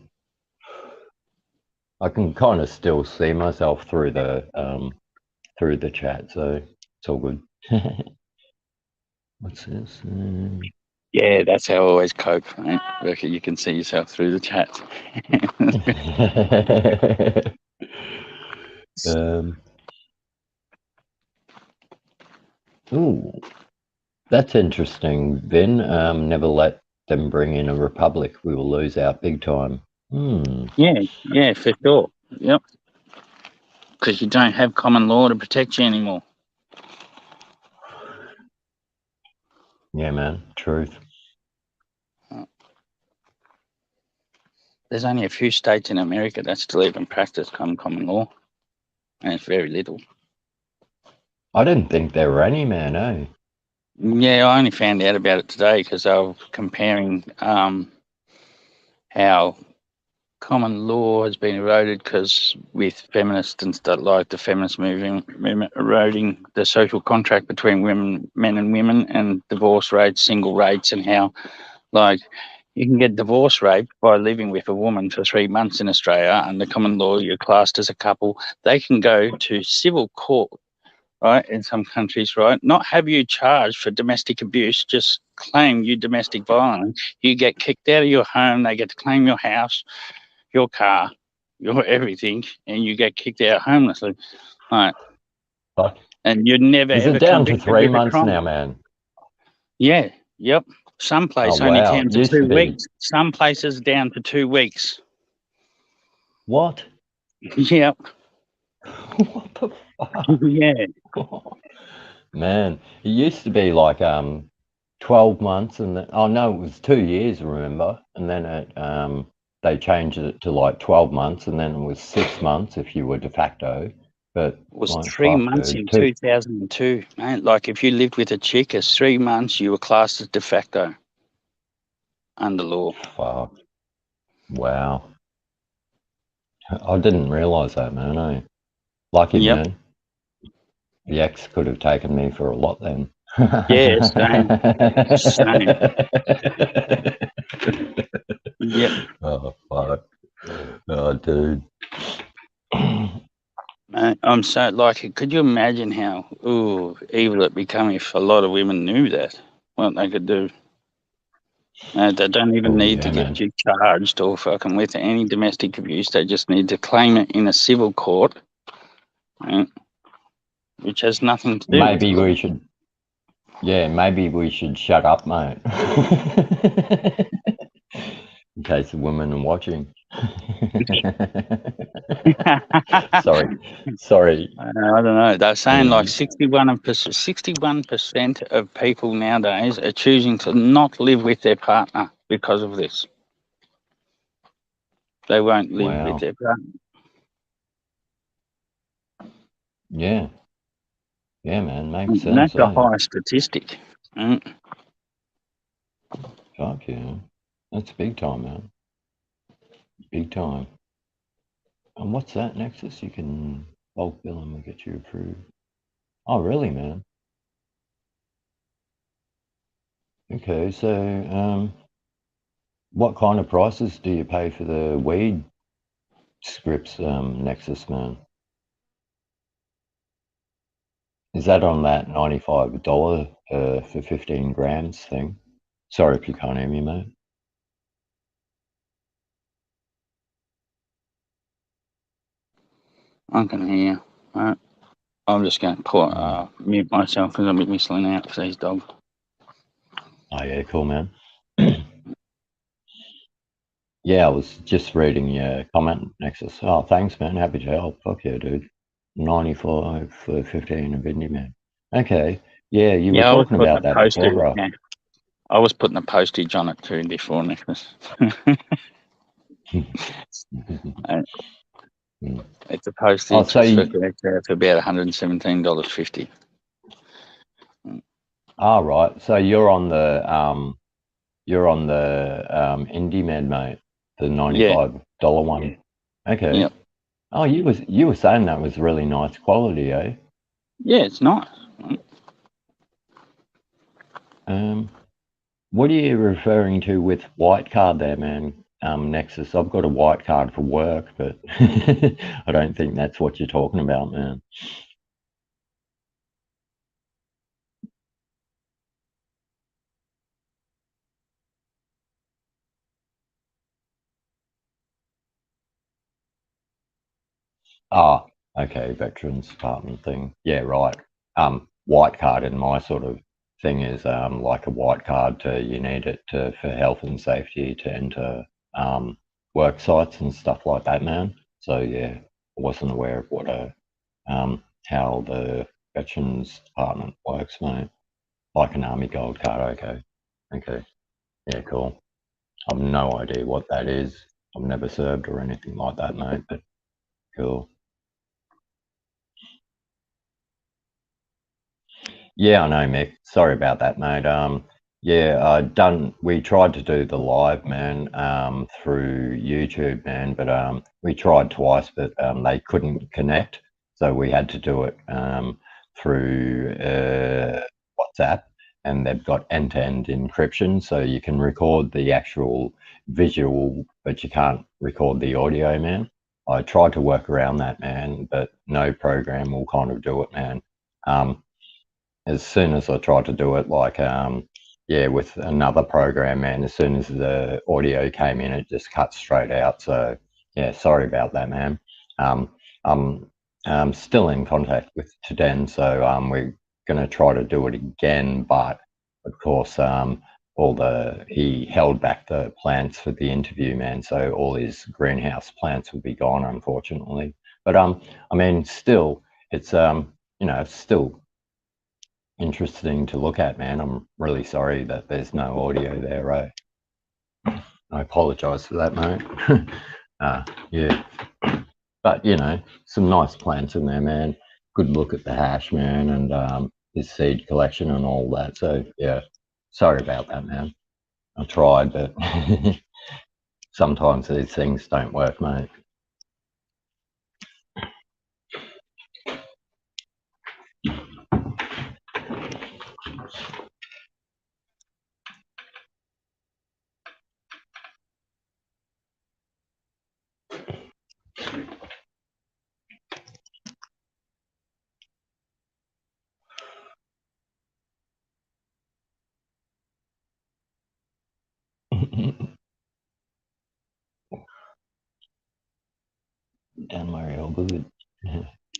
I can kind of still see myself through the chat, so it's all good. What's this? Yeah, that's how I always cope, mate. Reckon you can see yourself through the chat. Ooh, that's interesting. Then never let them bring in a republic. We will lose out big time. Yeah, for sure. Yep. Because you don't have common law to protect you anymore. Yeah, man. Truth. There's only a few states in America that still even practice common law, and it's very little. I didn't think there were any, man, eh? Yeah, I only found out about it today because I was comparing how common law has been eroded because with feminists and stuff like the feminist movement eroding the social contract between men and women, and divorce rates, single rates, and how like you can get divorce rate by living with a woman for 3 months in Australia. Under common law, you're classed as a couple. They can go to civil court right, in some countries, right, not have you charged for domestic abuse, just claim you domestic violence. You get kicked out of your home, they get to claim your house, your car, your everything, and you get kicked out homelessly. Right. Fuck. And you're never Is ever it down to convicted 3 with a months crime. now, man? Yeah, yep. Some place Oh, only wow. down It to used to 2 be. weeks. Some places down to 2 weeks. What? Yep. What the fuck? Yeah. Man, it used to be like 12 months and then, oh no, it was 2 years, remember? And then it they changed it to like 12 months and then it was 6 months if you were de facto. But It was like, 3 fuck, months dude, in 2002, mate. Like if you lived with a chick, it's 3 months you were classed as de facto under law. fuck. Wow. I didn't realise that, man. Eh? Lucky, Yep. man. The ex could have taken me for a lot then. Yeah, same. Same. Yep. Oh, fuck. Oh, dude. I'm so like, could you imagine how evil it become if a lot of women knew that, what they could do? They don't even Oh, need yeah, to get man. you charged or fucking with any domestic abuse. They just need to claim it in a civil court, right? Which has nothing to do Maybe with it. we should. Yeah, maybe we should shut up, mate. In case the women are watching. Sorry. I don't know. They're saying like Mm. 61% of people nowadays are choosing to not live with their partner because of this. They won't live Wow. with their partner. Yeah. Yeah, man, makes And that's sense. a Eh? high statistic. Fuck yeah. That's big time, man. Big time. And what's that, Nexus? You can bulk bill and we'll get you approved. Oh, really, man? Okay, so what kind of prices do you pay for the weed scripts, Nexus, man? Is that on that $95 for 15 grams thing? Sorry if you can't hear me, mate. I can hear. Right. I'm just going to mute myself because I'm whistling out for these dogs. Oh, yeah, cool, man. Yeah, I was just reading your comment, Nexus. Oh, thanks, man. Happy to help. Fuck yeah, dude. 95 for 15 of Indie Man. Okay. Yeah, you were talking about that before, bro. Yeah. I was putting the postage on it too before, Nicholas. It's a postage. Oh, so it's for about $117.50. Oh, right. So you're on the Indie Med, mate. The $95 one. Yeah. Okay. Yep. Oh, you were saying that was really nice quality, eh? Yeah, it's nice. What are you referring to with white card there, man? Nexus. I've got a white card for work, but I don't think that's what you're talking about, man. Ah, okay, Veterans Department thing. Yeah, right. White card in my sort of thing is like a white card you need it for health and safety to enter work sites and stuff like that, man. So yeah, I wasn't aware of what how the Veterans Department works, mate. Like an Army Gold card, okay. Yeah, cool. I've no idea what that is. I've never served or anything like that, mate, but cool. Yeah, I know, Mick. Sorry about that, mate. Yeah, we tried to do the live, man, through YouTube, man, but we tried twice, but they couldn't connect, so we had to do it through WhatsApp, and they've got end-to-end encryption, so you can record the actual visual, but you can't record the audio, man. I tried to work around that, man, but no program will kind of do it, man. As soon as I tried to do it, like with another program, man, as soon as the audio came in, it just cut straight out. So yeah, sorry about that, man. I'm still in contact with Teden, so we're going to try to do it again, but of course he held back the plants for the interview, man, so all his greenhouse plants will be gone, unfortunately. But I mean, still, it's still interesting to look at, man. I'm really sorry that there's no audio there, right? I apologize for that, mate. Yeah, but some nice plants in there, man. Good look at the hash, man, and his seed collection and all that. So yeah, sorry about that, man. I tried, but sometimes these things don't work, mate. Down Mario, good.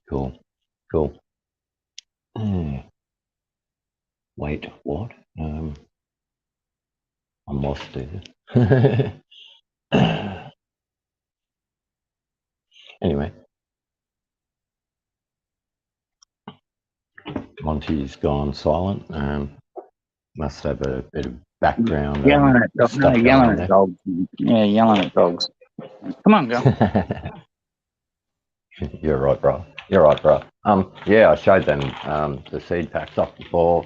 Cool. Wait, what? I'm lost there. Anyway, Monty's gone silent. Must have a bit of background. Yelling at dogs. No, stuff yelling going at dogs. Yeah, yelling at dogs. Come on, girl. You're right, bro. Yeah, I showed them the seed packs up before.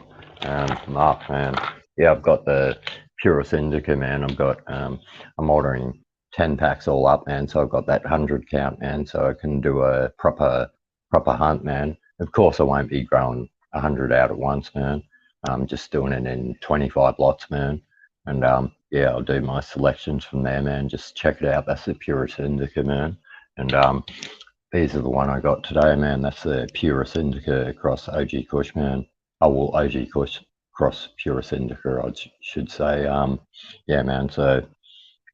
Mark, man. Yeah, I've got the Purus Indica, man. I'm ordering 10 packs all up, man. So I've got that 100 count, man. So I can do a proper hunt, man. Of course, I won't be growing 100 out at once, man. I'm just doing it in 25 lots, man. And I'll do my selections from there, man. Just check it out. That's the Purus Indica, man. And these are the one I got today, man. That's the Purus Indica across OG Kush, man. Oh, well, OG Kush cross Purus Indica, I should say. Yeah, man. So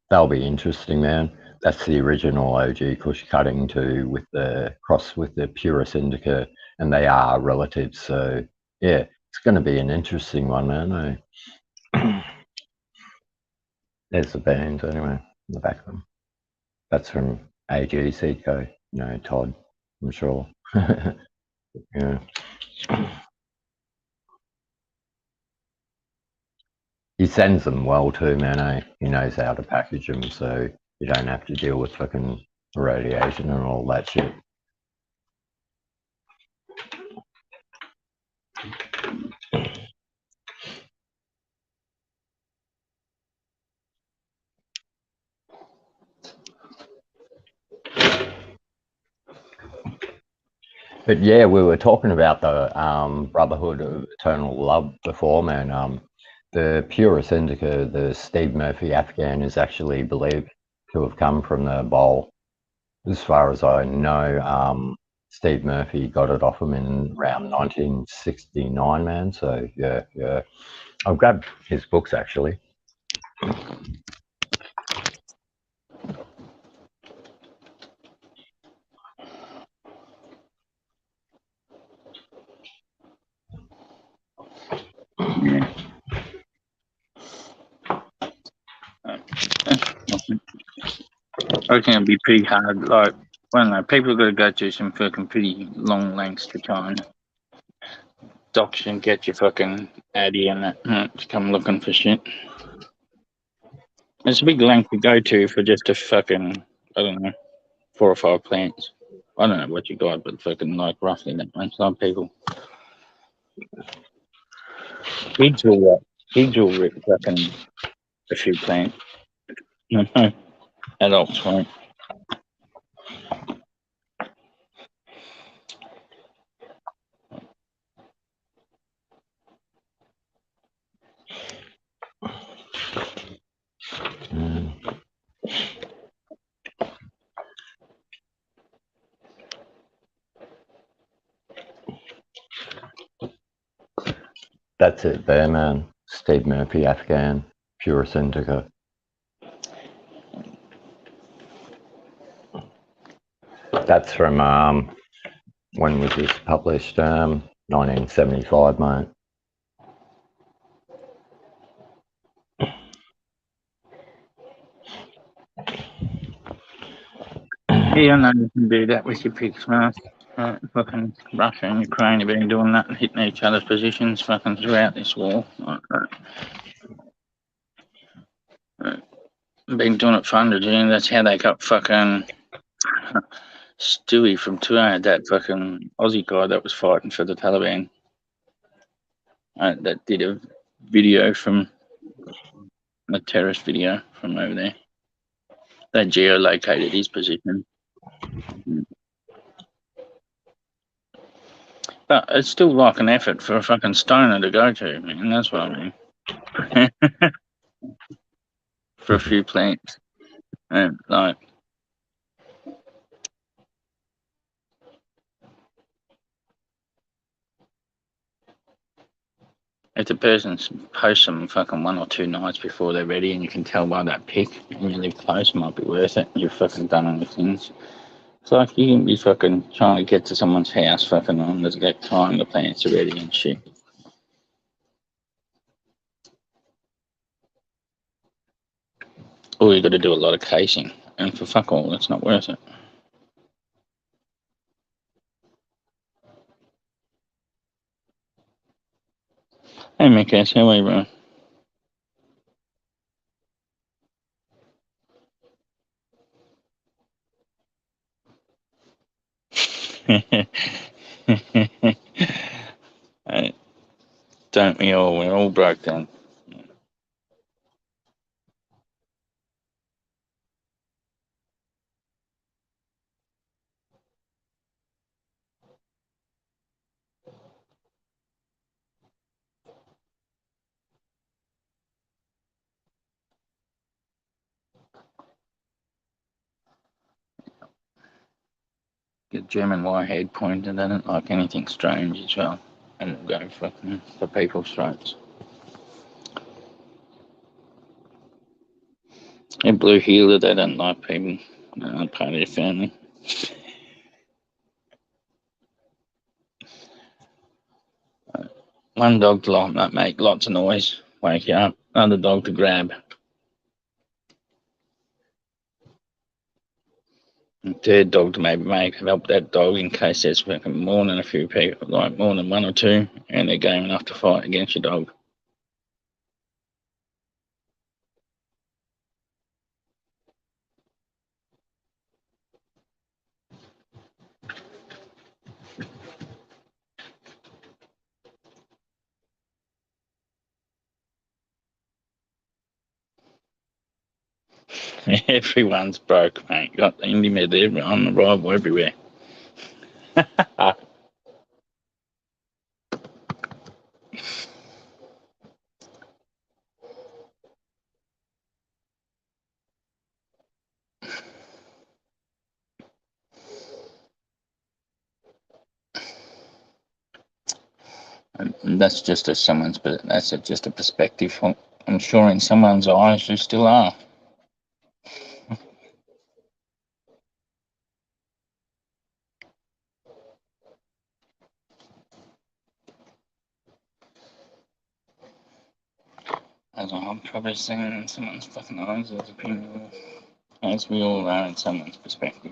that'll be interesting, man. That's the original OG Kush cutting too, with the cross with the Purus Indica, and they are relatives. So yeah, it's going to be an interesting one, man. There's the bands anyway in the back of them. That's from AG Seedco. Todd, I'm sure. Yeah. He sends them well too, man. He knows how to package them, so you don't have to deal with fucking radiation and all that shit. But yeah, we were talking about the Brotherhood of Eternal Love before, man. The Purus Indica, the Steve Murphy Afghan, is actually believed to have come from the bowl. As far as I know, Steve Murphy got it off him in around 1969, man. So yeah. I've grabbed his books actually. Yeah. I reckon it'd be pretty hard. Like, I don't know, people are going to go through some fucking pretty long lengths to time. Docs can get your fucking Addy and that to come looking for shit. It's a big length to go to for just a fucking, I don't know, 4 or 5 plants. I don't know what you got, but fucking like roughly that much. Some people. Pigs will rip fucking a few plants. No, adults won't. That's it there, man. Steve Murphy, Afghan, Pure Syndicate. That's from, when was this published? 1975, mate. Yeah, I know you can do that with your pics, man. Fucking Russia and Ukraine have been doing that and hitting each other's positions fucking throughout this war. Been doing it for hundreds of years. That's how they got fucking Stewie from Turan, that fucking Aussie guy that was fighting for the Taliban. That did a video from a terrorist video from over there. They geolocated his position. But it's still like an effort for a fucking stoner to go to, man. That's what I mean. For a few plants. And like, if the person posts them fucking 1 or 2 nights before they're ready and you can tell by that pic and you live close, it might be worth it. You've fucking done other things. It's like you can be fucking trying to get to someone's house fucking on the time the plants are ready and shit. Or you got to do a lot of casing. And for fuck all, it's not worth it. Hey, Mick, how are you, bro? Hey, don't we all? We're all broke down. Get German wirehead pointed at it like anything strange as well. And it'll go fucking for people's throats. And Blue Healer, they don't like people. They're not part of their family. One dog to like make lots of noise, wake you up. Another dog to grab. And third dog to maybe help that dog in case there's fucking more than a few people, like more than 1 or 2, and they're game enough to fight against your dog. Everyone's broke, mate. Got the Indie there on arrival everywhere. And that's just just a perspective. I'm sure in someone's eyes you still are. As I'm probably seeing in someone's fucking eyes as a people, as we all are in someone's perspective.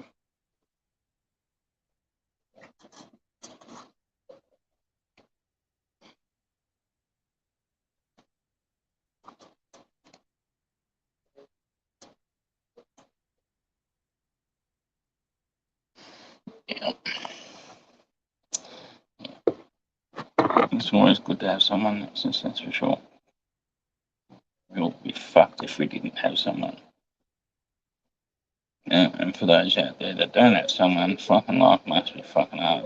Yeah. It's always good to have someone, that's for sure. We'll be fucked if we didn't have someone. Yeah, and for those out there that don't have someone, fucking life must be fucking hard.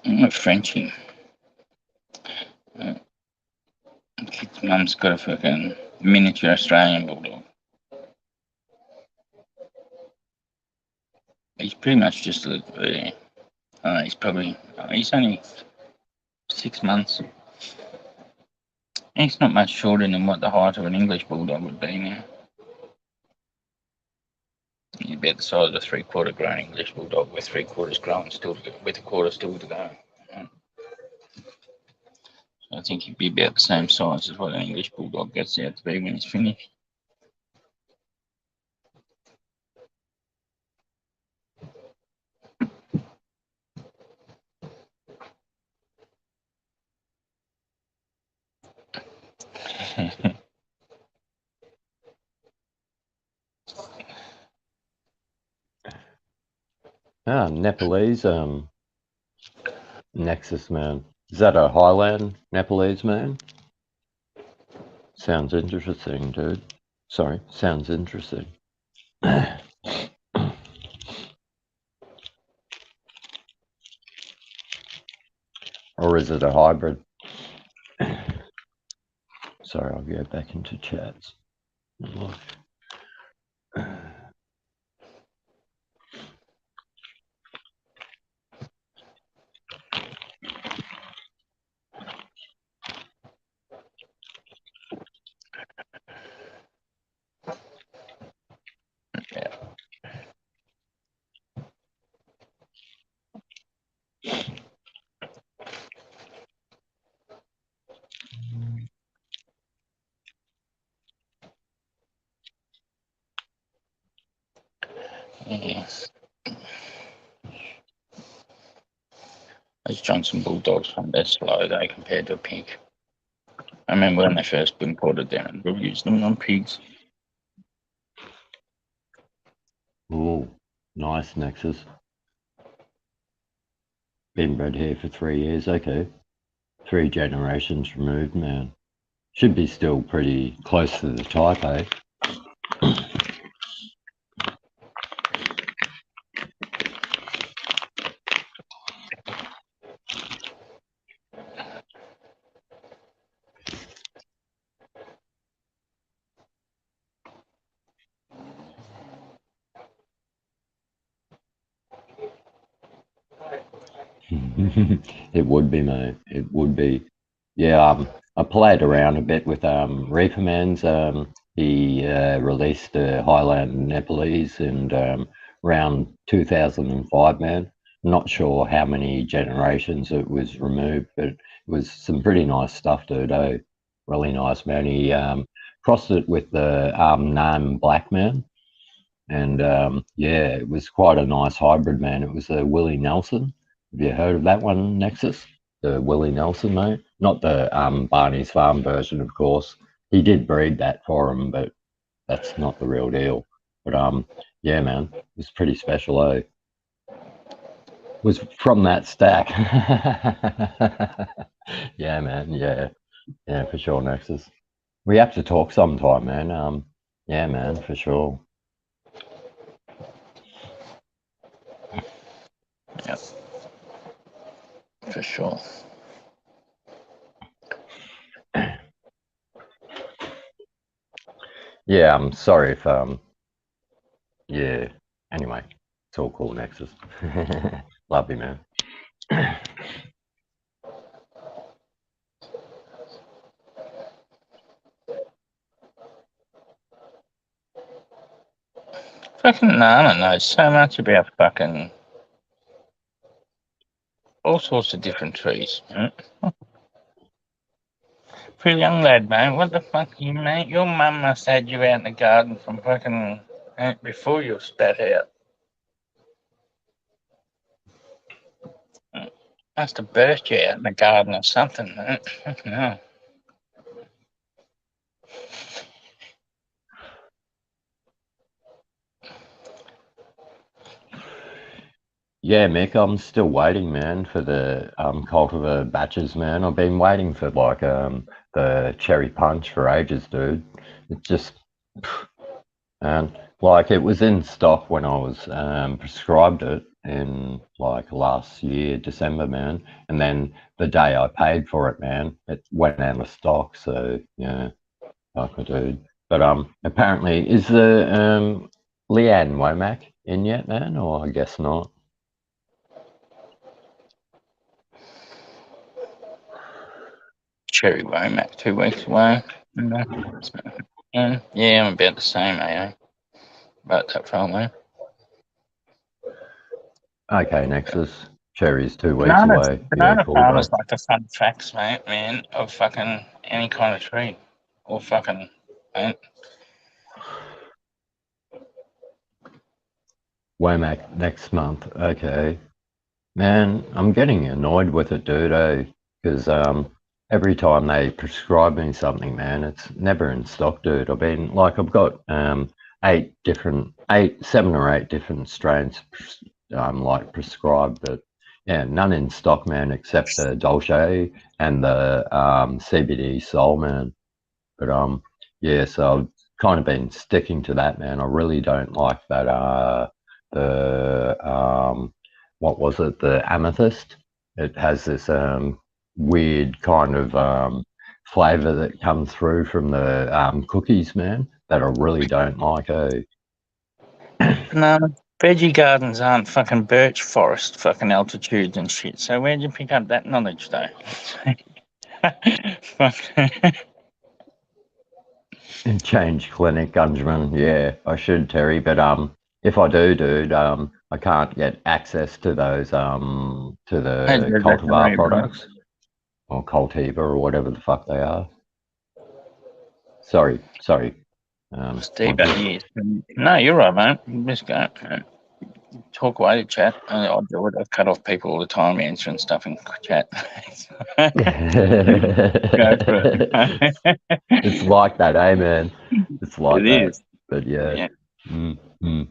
I'm a Frenchie. Kids mum's got a fucking miniature Australian bulldog. He's pretty much just he's only 6 months. He's not much shorter than what the height of an English bulldog would be now. He's about the size of a 3/4 grown English bulldog with 3/4 grown with a quarter still to go. So I think he'd be about the same size as what an English bulldog gets out to be when he's finished. Nepalese Nexus, man. Is that a Highland Nepalese, man? Sounds interesting, dude. Sorry, sounds interesting. Or is it a hybrid? Sorry, I'll go back into chats. Yes. Those Johnson Bulldogs from they're slow though compared to a pig. I remember when they first been imported down, we used them on pigs. Oh, nice Nexus. Been bred here for 3 years, okay. 3 generations removed, man. Should be still pretty close to the type, eh? It would be, mate. It would be. Yeah, I played around a bit with Reaperman's. He released a Highland Nepalese in around 2005, man. Not sure how many generations it was removed, but it was some pretty nice stuff, dude. Oh, really nice, man. He crossed it with the Nam Black Man. And yeah, it was quite a nice hybrid, man. It was a Willie Nelson. Have you heard of that one, Nexus? The Willie Nelson, mate? Not the Barney's Farm version, of course. He did breed that for him, but that's not the real deal. But yeah, man, it was pretty special, eh? It was from that stack. Yeah, man, yeah. Yeah, for sure, Nexus. We have to talk sometime, man. Yeah, man, for sure. Yep. For sure. Yeah, I'm sorry if yeah. Anyway, it's all cool, Nexus. Love you, man. Fucking Nana knows so much about fucking all sorts of different trees. For a young lad, mate, what the fuck you, mate? Your mum must have had you out in the garden from fucking before you were spat out. Must have burst you out in the garden or something, mate. No. Yeah, Mick, I'm still waiting, man, for the cultivar batches, man. I've been waiting for like the cherry punch for ages, dude. It just, and like it was in stock when I was prescribed it, in like last year, December, man. And then the day I paid for it, man, it went out of stock. So yeah, fuck a dude. But apparently, is the Leanne Womack in yet, man? Or I guess not. Cherry Womack 2 weeks away. Yeah, I'm about the same, eh? About that far away. Okay, Nexus. Cherry's 2 weeks Banana, away. banana Yeah, cool, farmers bro. like the fun facts, mate, man, of fucking any kind of tree. Or fucking, mate. Womack next month. Okay. Man, I'm getting annoyed with it, dude, because every time they prescribe me something, man, it's never in stock, dude. I've got 7 or 8 different strains like prescribed, but yeah, none in stock, man, except the Dolce and the CBD Soul, man. But yeah, so I've kind of been sticking to that, man. I really don't like that the what was it, the amethyst. It has this weird kind of flavor that comes through from the cookies, man, that I really don't like. No, veggie gardens aren't fucking birch forest fucking altitudes and shit. So where'd you pick up that knowledge, though? Fuck. Change clinic, Gungeman. Yeah, I should, Terry. But if I do, dude, I can't get access to those to the cultivar products or Cultiva or whatever the fuck they are. Sorry. Steve, yes. No, you're right, mate. Just go. Talk away to chat. I do it. I cut off people all the time answering stuff in chat. Go for it. It's like that, eh, man? It's like It that. is. But yeah. Yeah.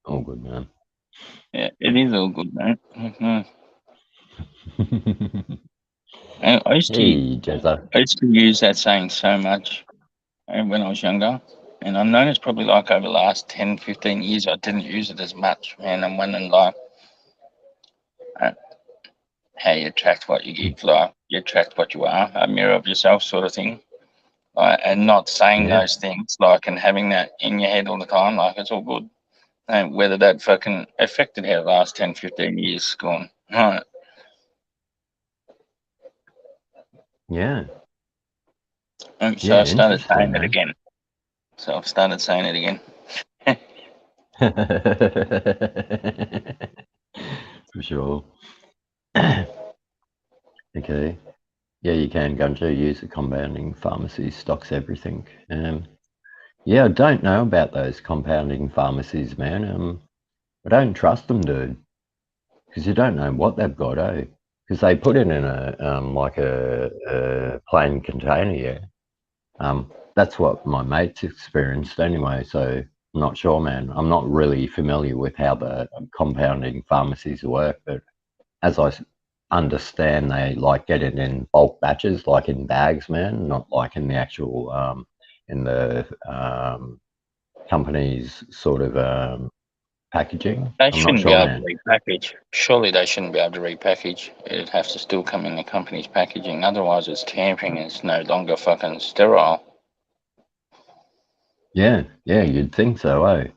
All good, man. Yeah, it is all good, mate. I used to use that saying so much when I was younger. And I've noticed probably like over the last 10, 15 years, I didn't use it as much, man. I'm wondering like how you attract what you get, like you attract what you are, a mirror of yourself sort of thing. And not saying those things, like, and having that in your head all the time, like it's all good. And whether that fucking affected how the last 10, 15 years gone. Right. Yeah. And so I started saying it again. So I've started saying it again. For sure. Okay. Yeah, you can, Gunja, use the compounding pharmacy, stocks everything. Yeah, I don't know about those compounding pharmacies, man. I don't trust them, dude. Because you don't know what they've got, eh? Because they put it in a like a plain container, yeah. That's what my mates experienced anyway, so I'm not sure, man. I'm not really familiar with how the compounding pharmacies work, but as I understand, they like get it in bulk batches, like in bags, man, not like in the actual in the company's sort of packaging. They shouldn't be able to repackage. Surely they shouldn't be able to repackage. It'd have to still come in the company's packaging. Otherwise, it's tampering and it's no longer fucking sterile. Yeah, you'd think so, eh?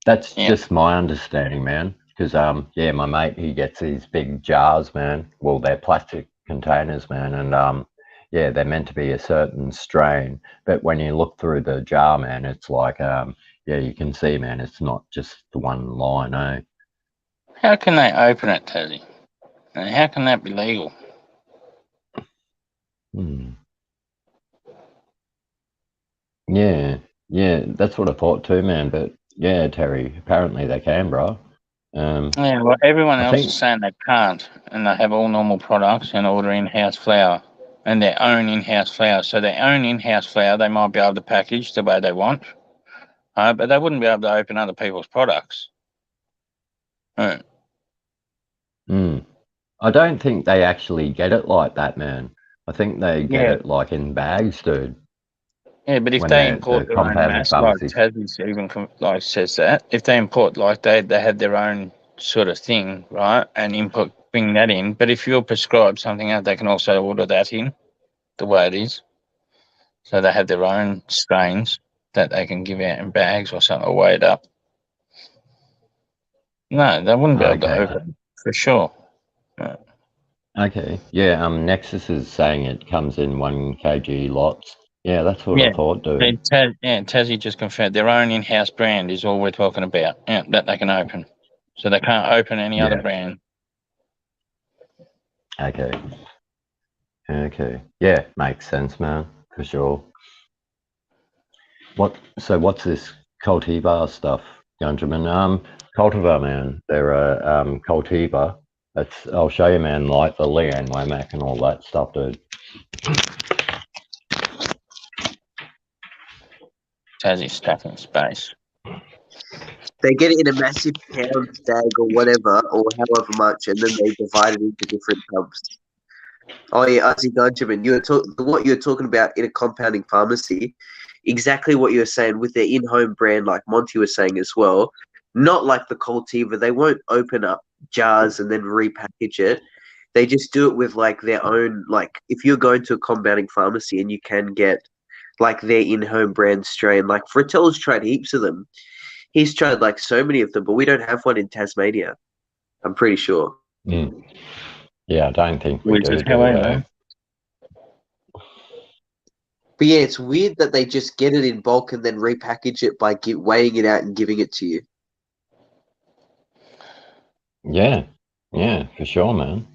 That's just my understanding, man. Because yeah, my mate, he gets these big jars, man. Well, they're plastic containers, man, and yeah, they're meant to be a certain strain. But when you look through the jar, man, it's like yeah, you can see, man, it's not just the one line, eh? How can they open it, Tazzy? And how can that be legal? Yeah, that's what I thought too, man. But yeah, Terry, apparently they can, bro. Yeah, well, everyone else is saying they can't, and they have all normal products and order in-house flour and their own in-house flour. So their own in-house flour, they might be able to package the way they want, but they wouldn't be able to open other people's products. I don't think they actually get it like that, man. I think they get it like in bags, dude. Yeah, but if they import their own mass, like Tassie even like says that, if they import like they have their own sort of thing, right? And bring that in. But if you're prescribed something else, they can also order that in the way it is. So they have their own strains that they can give out in bags or something, or weighed up. No, they wouldn't be able to Okay. open for sure. Okay. Yeah. Nexus is saying it comes in 1 kg lots. Yeah, that's what Yeah. I thought, dude. Tassie just confirmed their own in-house brand is all we're talking about. Yeah, that they can open. So they can't open any other Yeah. brand. Okay. Okay. Yeah, makes sense, man, for sure. So what's this cultivar stuff, Gunjamin? Cultivar, man. They're a cultivar. I'll show you, man, like the Leanne Womack and all that stuff, dude. Tassie's stuck in space. They get it in a massive pound bag or whatever, or however much, and then they divide it into different tubs. Oh yeah, Ozzy Benjamin, what you're talking about in a compounding pharmacy, exactly what you're saying with their in-home brand, like Monty was saying as well. Not like the Cultiva, they won't open up jars and then repackage it. They just do it with like their own, like if you're going to a compounding pharmacy and you can get like their in-home brand strain, like Fratello's tried heaps of them. He's tried like so many of them, but we don't have one in Tasmania. I'm pretty sure. Mm. Yeah, I don't think we Which do. is how I know. But yeah, it's weird that they just get it in bulk and then repackage it by weighing it out and giving it to you. Yeah, for sure, man.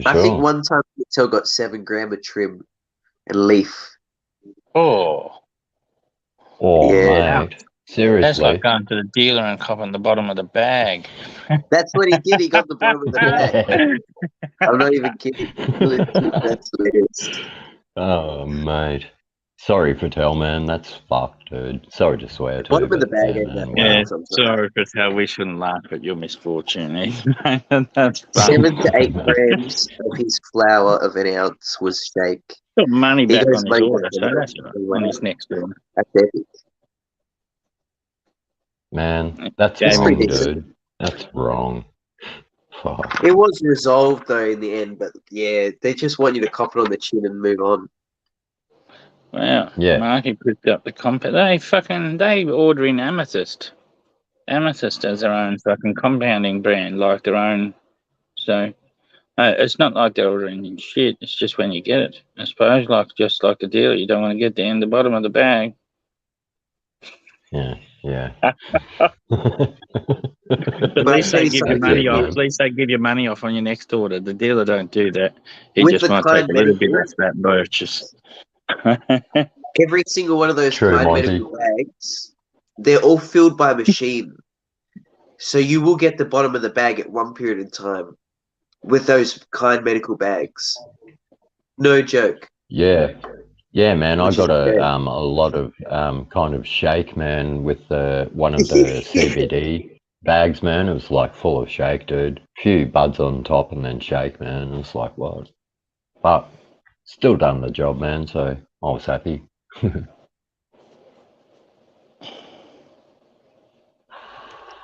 For I sure. think one time Patel got 7 gram of trim and leaf. Oh, Yeah. Mate. Seriously. that's like going to the dealer and copping the bottom of the bag. That's what he did. He got the bottom of the bag. I'm not even kidding. That's what it is. Oh, mate. Sorry, Patel, man. That's fucked, dude. Sorry to swear to Bottom of the but bag yeah, ain't that man, bad. Yeah, Sometimes. sorry, Patel. We shouldn't laugh at your misfortune. That's fun. 7 to 8 grams of his flour of an ounce was shake. Got money He back got on his his money order, back so that's right. On his next order. That's epic. Man, that's It's wrong, pretty decent. dude. That's wrong. Fuck. It was resolved though in the end, but yeah, they just want you to cop it on the chin and move on. Wow. Yeah. Marky picked up the compound. They order in Amethyst. Amethyst has their own fucking compounding brand, like their own. So it's not like they're ordering in shit. It's just when you get it. I suppose, just like the dealer, you don't want to get down the bottom of the bag. Yeah. At But I least tell they you give you something, money man. off. At least they give you money off on your next order. The dealer don't do that. He With just the might take kind a little bit medical, off that purchase. every single one of those True, kind Monty. medical bags, they're all filled by machine. So you will get the bottom of the bag at one period in time with those kind medical bags. No joke. Yeah, man. I Which is got great. a lot of kind of shake, man, with one of the CBD bags, man. It was like full of shake, dude. Few buds on top and then shake, man. It was like what? But still done the job, man. So I was happy.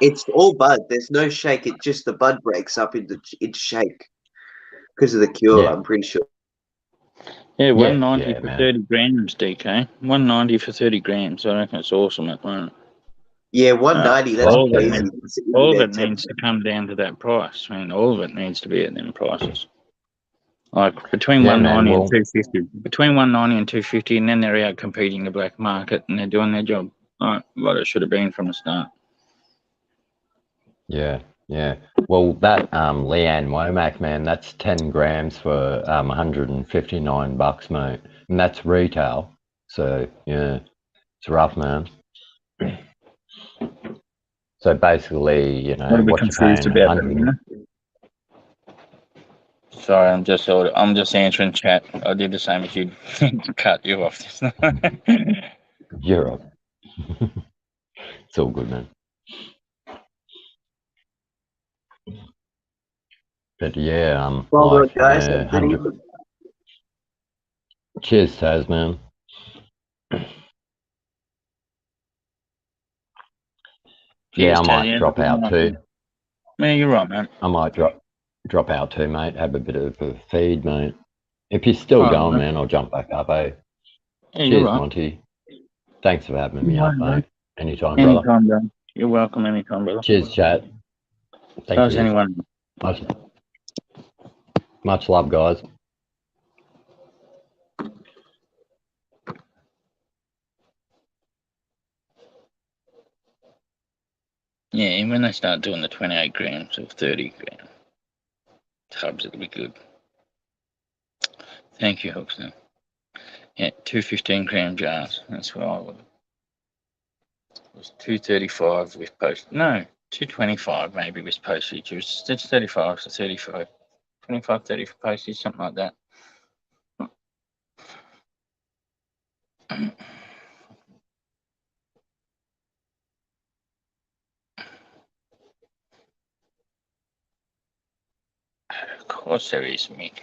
It's all bud. There's no shake. It just the bud breaks up into shake because of the cure. Yeah. I'm pretty sure. Yeah, 190 yeah, for man. 30 grams, DK. 190 for 30 grams. I reckon it's awesome at the moment. Yeah, 190. That's all of it crazy. needs- All of it needs to come down to that price. I mean, all of it needs to be at them prices. Like between Yeah, 190 man, and 250. Between 190 and 250, and then they're out competing the black market and they're doing their job. Like what it should have been from the start. Yeah. Well, that Leanne Womack, man, that's 10 grams for $159, mate, and that's retail. So yeah, it's rough, man. So basically, you know, What are we what you're confused paying, about? 100. Sorry, I'm just answering chat. I did the same as you. Cut you off. Europe. It's all good, man. But yeah, Well, like, guys, 100. Cheers, Taz, man. Yeah, I Cheers, might Taz. drop out too. Yeah, you're right, man. I might drop out too, mate. Have a bit of a feed, mate. If you're still All right, going, mate. man, I'll jump back up, eh? Yeah, you're Cheers, right. Monty. Thanks for having me No up, worries, mate. Anytime, brother. Anytime, bro. You're welcome anytime, brother. Cheers, chat. Thank So is you. anyone. Much love, guys. Yeah, when they start doing the 28 grams or 30 gram tubs, it'll be good. Thank you, Hookster. Yeah, 2 15-gram jars. That's what I would. It was 235 with post. No, 225 maybe with postage. It's 35, so 35. 25, 30 for postage, something like that. Of course there is, Mick.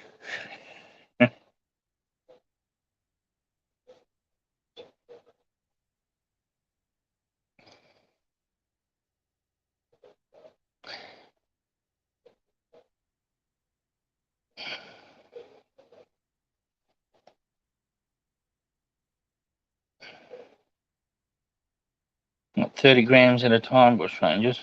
Not 30 grams at a time, Bushrangers.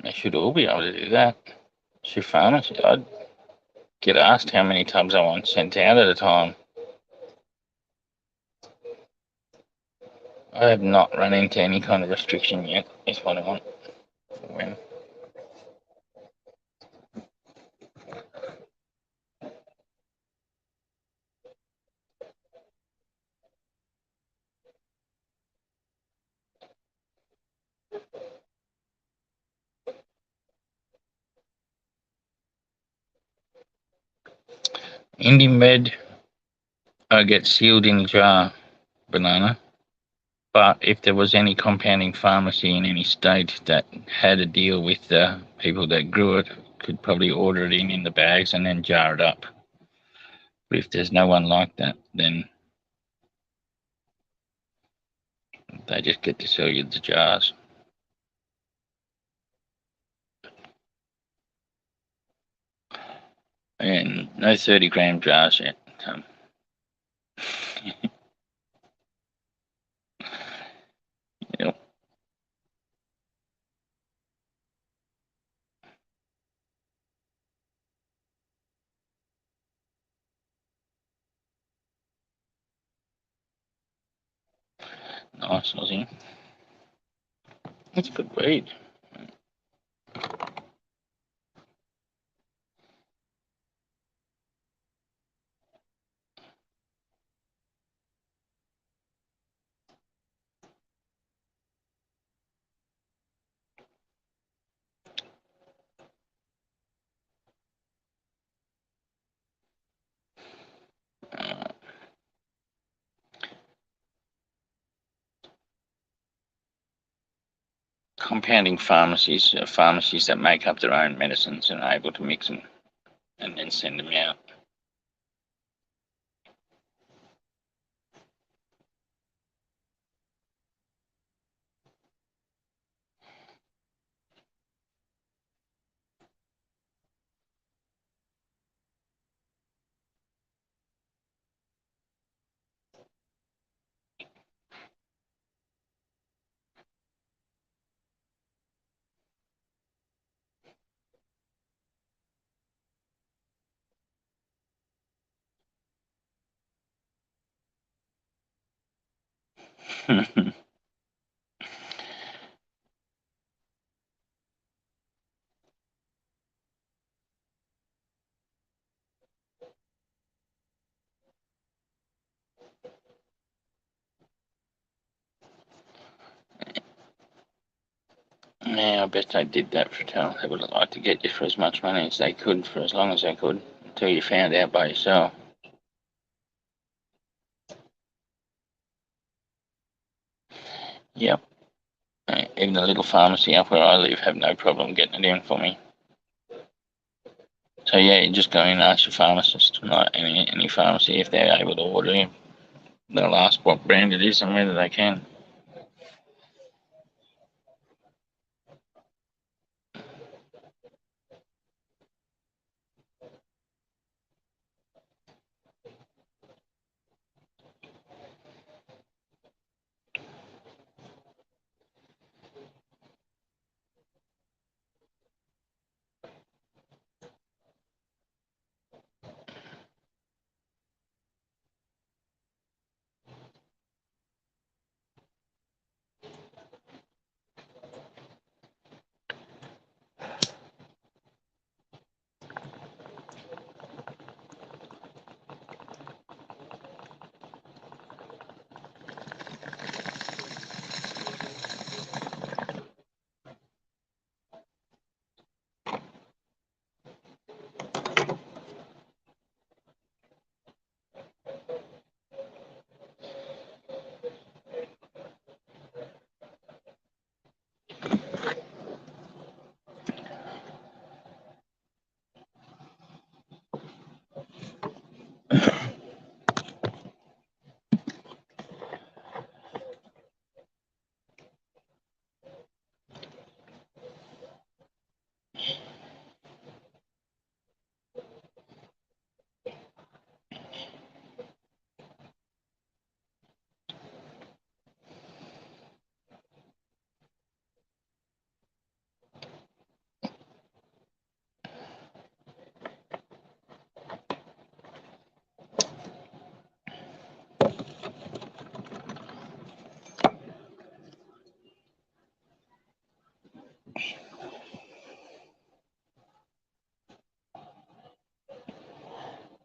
They should all be able to do that. Should pharmacy. I'd get asked how many tubs I want sent out at a time. I have not run into any kind of restriction yet. Is what I want. When? Indie Med, I get sealed in a jar, banana. But if there was any compounding pharmacy in any state that had a deal with the people that grew it, could probably order it in the bags and then jar it up. But if there's no one like that, then they just get to sell you the jars. And no 30-gram jars yet. Yep. Nice, Aussie. That's a good read. Compounding pharmacies are pharmacies that make up their own medicines and are able to mix them and then send them out. Yeah, I bet they did that for Tel. They would have liked to get you for as much money as they could for as long as they could until you found out by yourself. Yep. Even the little pharmacy up where I live have no problem getting it in for me. So yeah, you just go in and ask your pharmacist, like any pharmacy, if they're able to order you. They'll ask what brand it is and whether they can.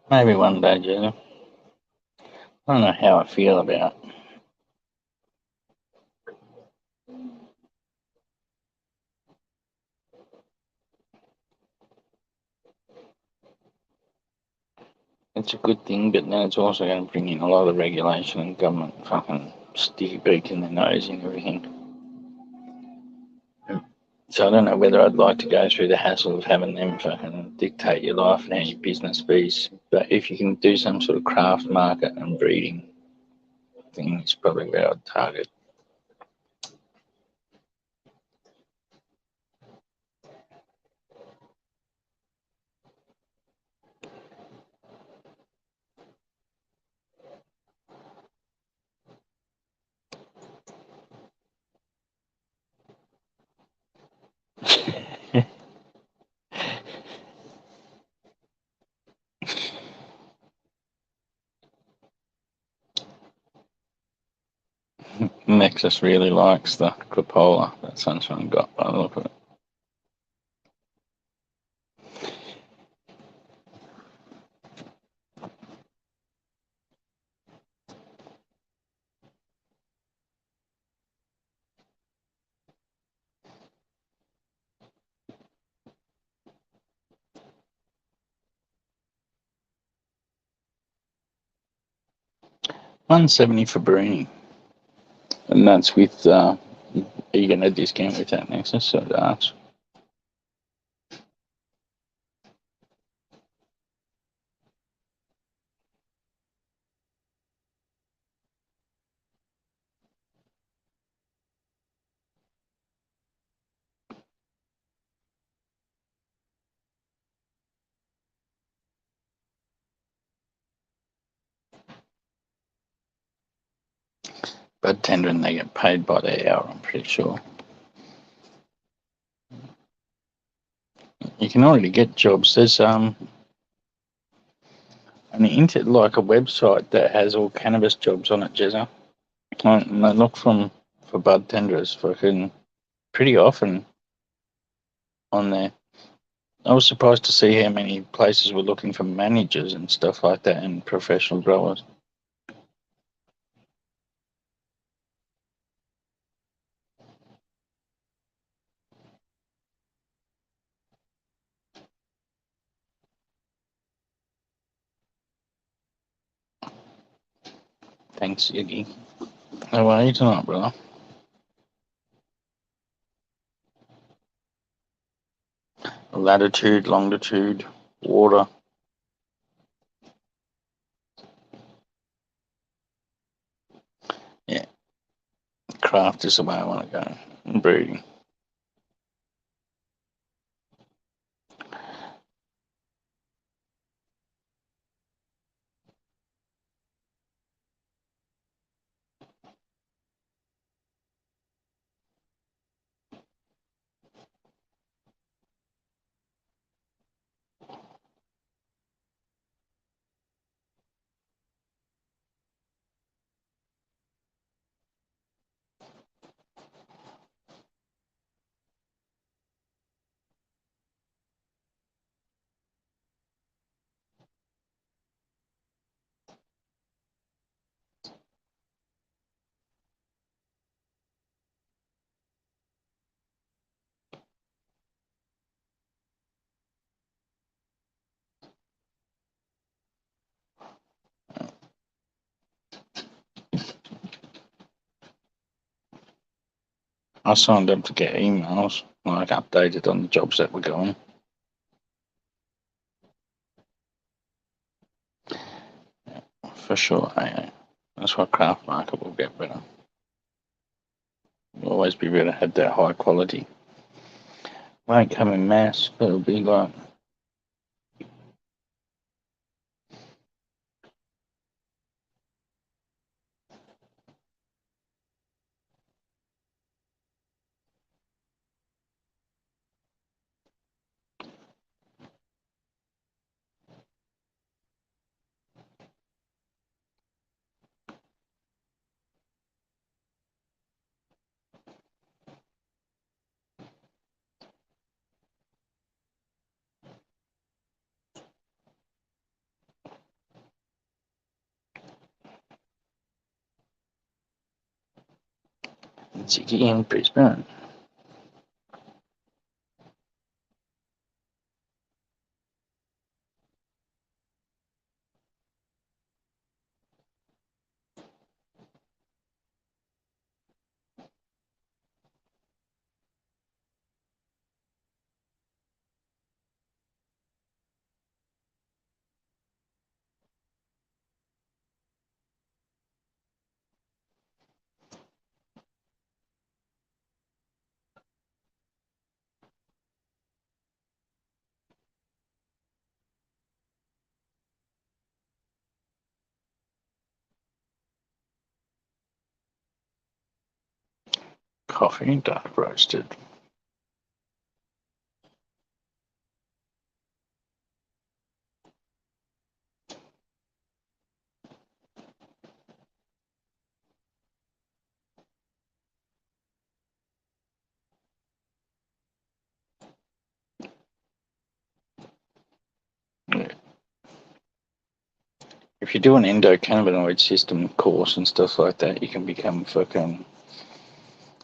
Maybe one day, Jezza. I don't know how I feel about it. It's a good thing, but then it's also going to bring in a lot of regulation and government fucking sticky beak in their nose and everything. So I don't know whether I'd like to go through the hassle of having them fucking dictate your life and how your business bees. But if you can do some sort of craft market and breeding thing, it's probably where I'd target. Nexus really likes the Crapola that Sunshine got by the look of it. $170 for breeding. And that's with, are you going to discount with that Nexus or darts? Bud tender and they get paid by the hour, I'm pretty sure. You can already get jobs. There's like a website that has all cannabis jobs on it, Jezza. And I look for bud tenderers fucking pretty often on there. I was surprised to see how many places were looking for managers and stuff like that and professional growers. Thanks, Iggy. How are you tonight, brother? Latitude, longitude, water. craft is the way I want to go. And breeding. I signed up to get emails, like updated on the jobs that we're going. For sure, that's why craft market will get better. Will always be better to have that high quality. Won't come in mass, but it'll be like Ziggy in Brisbane. Coffee, dark roasted. Yeah. If you do an endocannabinoid system course and stuff like that, you can become fucking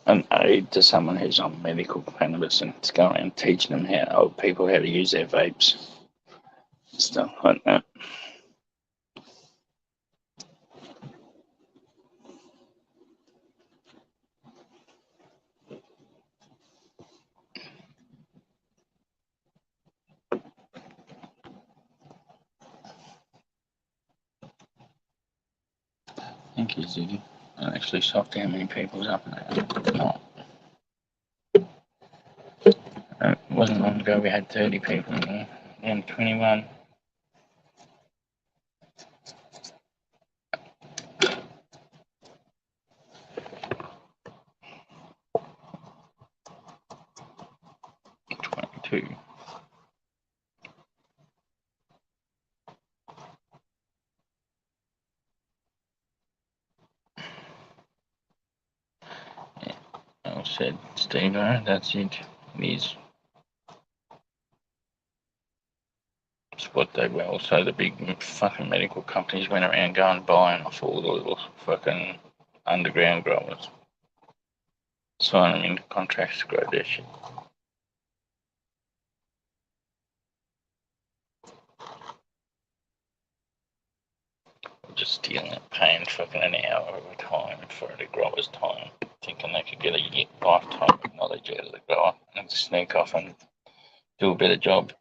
an aid to someone who's on medical cannabis and to go around teaching them old people how to use their vapes. Stuff like that. Thank you, Ziggy. I'm actually shocked how many people's up now. It wasn't long ago we had 30 people in here, and 21. Two. Yeah, I said, Steve, that's it. It is. It's what they were. Also, the big fucking medical companies went around going buying off all the little fucking underground growers. Sign them into contracts to grow their shit. Just stealing it, paying fucking an hour of time for the grower's time, thinking they could get a lifetime of knowledge out of the grower and sneak off and do a better job.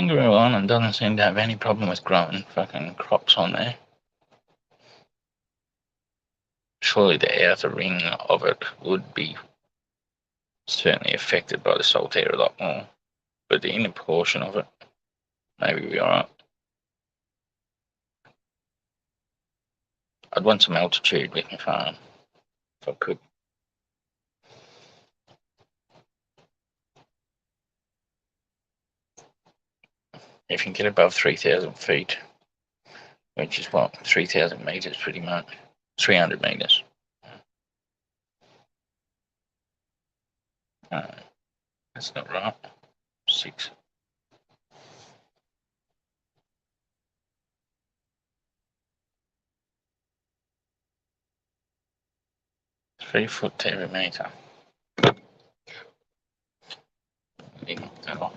Kangaroo Island doesn't seem to have any problem with growing fucking crops on there. Surely the outer ring of it would be certainly affected by the salt air a lot more, but the inner portion of it maybe be alright. I'd want some altitude with my farm if I could. If you can get above 3,000 feet, which is what, 3,000 meters pretty much, 300 meters. That's not right. 6. 3 foot to every meter. Knock that off.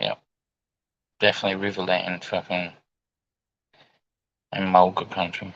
Yep. Definitely Riverland fucking and Mulga country.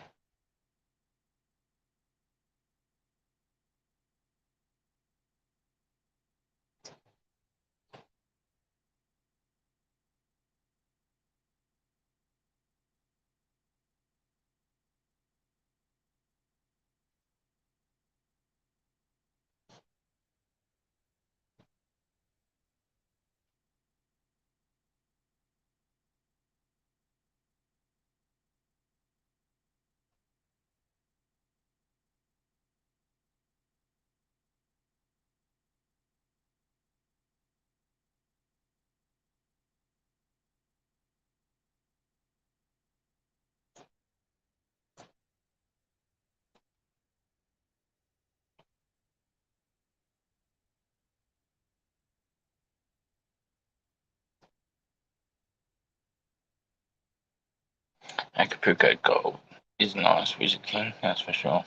Acapulco Gold is nice, Wizard King, that's for sure.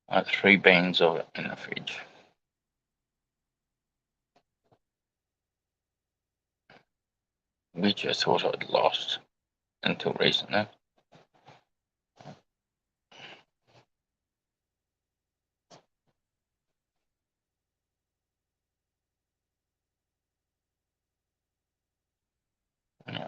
I have 3 beans of it in the fridge. Which I thought I'd lost until recently. Yeah.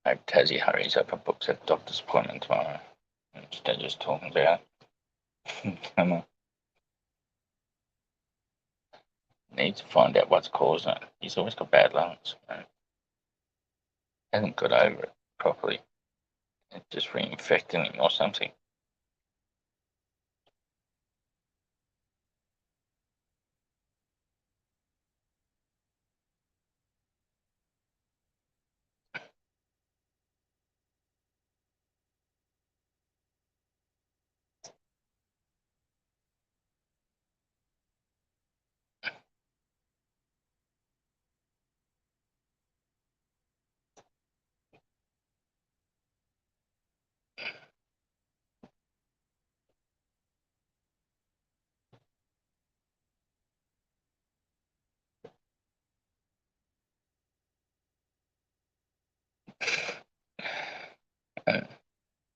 Hope Tassie hurries up and books that doctor's appointment tomorrow. Instead of just talking about it. Come on. Need to find out what's causing it. He's always got bad lungs. Hasn't got over it properly. It's just reinfecting him or something.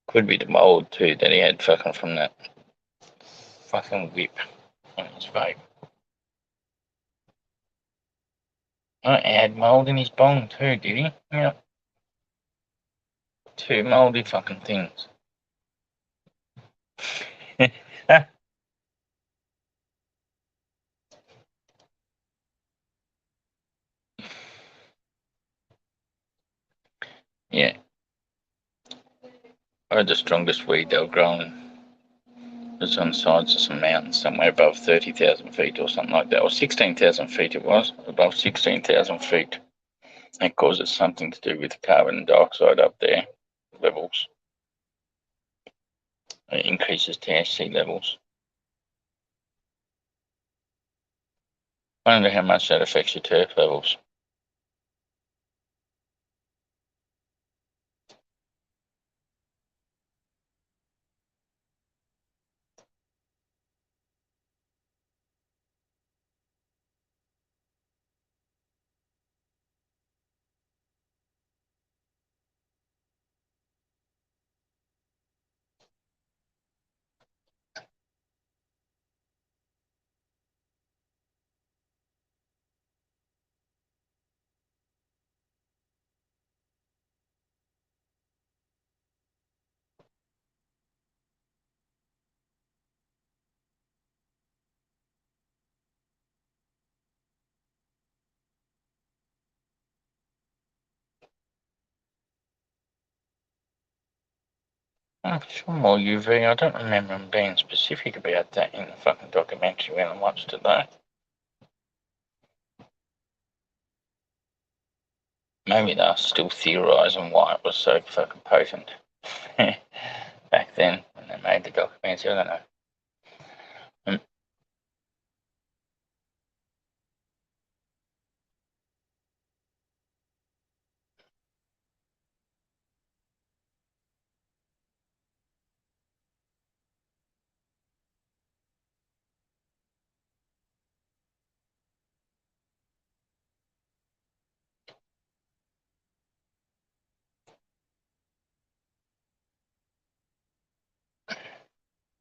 Could be the mold too that he had fucking from that fucking whip on his vape. Oh, he had mold in his bong too, did he? Yeah. 2 moldy fucking things. The strongest weed they were growing was on the sides of some mountains somewhere above 30,000 feet or something like that, or 16,000 feet it was, above 16,000 feet. That causes something to do with carbon dioxide up there levels. It increases THC levels. I wonder how much that affects your turf levels. Oh, sure, more UV. I don't remember them being specific about that in the fucking documentary when I watched it though. Maybe they're still theorising why it was so fucking potent back then when they made the documentary. I don't know.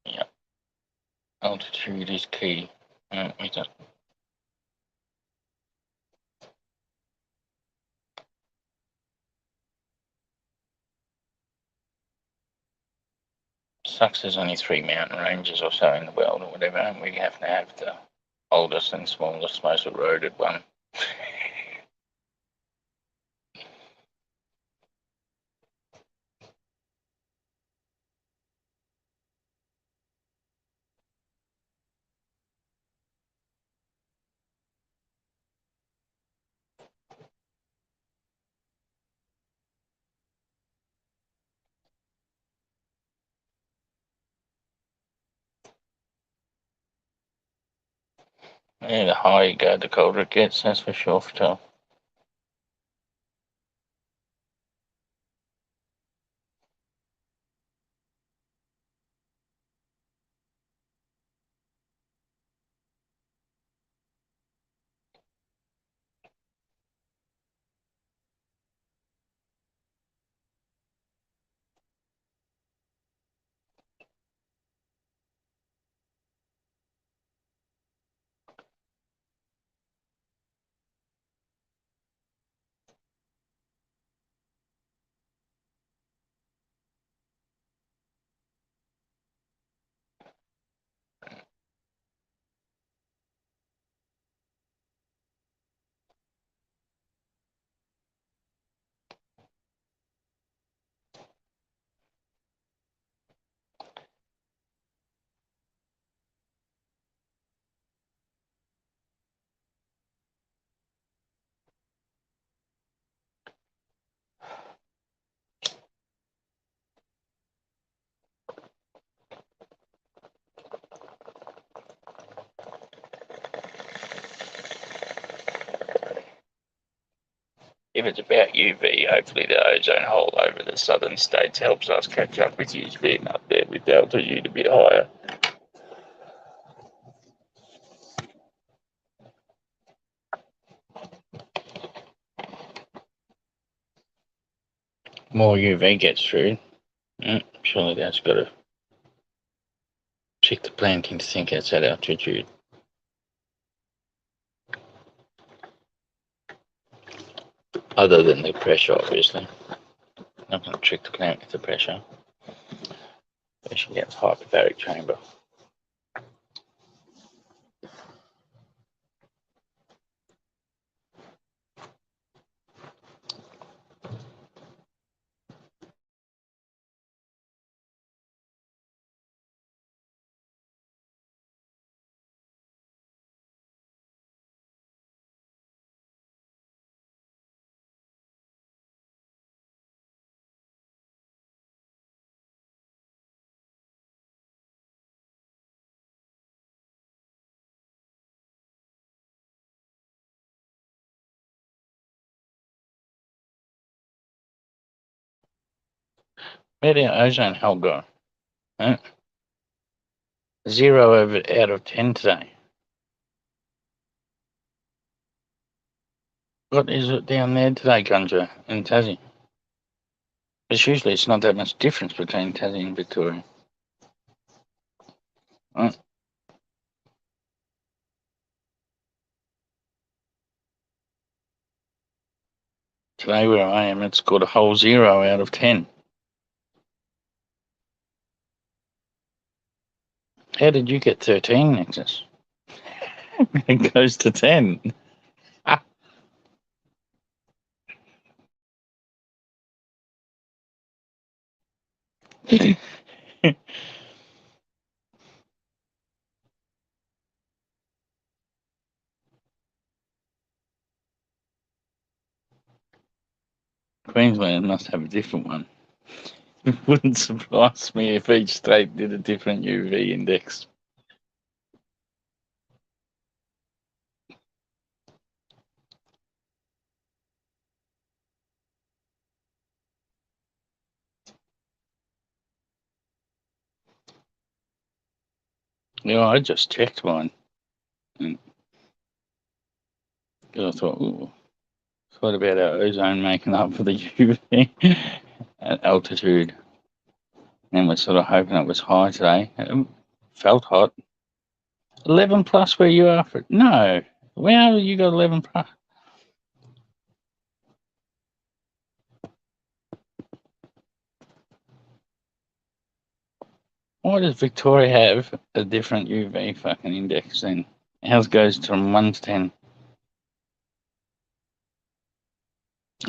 Yeah, altitude is key. Is it? Sucks there's only 3 mountain ranges or so in the world or whatever, and we have to have the oldest and smallest, most eroded one. Yeah, the higher you go, the colder it gets, that's for sure. If it's about UV, hopefully the ozone hole over the southern states helps us catch up with you being up there with altitude a bit higher. More UV gets through. Surely that's got to trick the plant into thinking it's at altitude. Other than the pressure, obviously. Not going to trick the plant with the pressure. They should get hyperbaric chamber. Where'd our ozone hole go? Huh? 0 out of 10 today. What is it down there today, Gunja, in Tassie? Because usually it's not that much difference between Tassie and Victoria. Right. Today where I am, it's got a whole 0 out of 10. How did you get 13, Nexus? It goes to 10. Queensland must have a different one. It wouldn't surprise me if each state did a different UV index. Yeah, I just checked mine. And I thought, ooh, what about our ozone making up for the UV at altitude? And we're sort of hoping it was high today. It felt hot. 11 plus where you are for no. Where you got 11 plus? Why does Victoria have a different UV fucking index then? Ours goes from 1 to 10.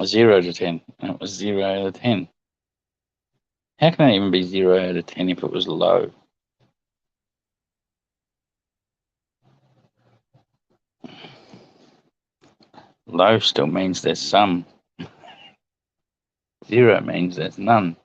0 to 10. That was 0 out of 10. How can it even be 0 out of 10 if it was low? Low still means there's some. 0 means there's none.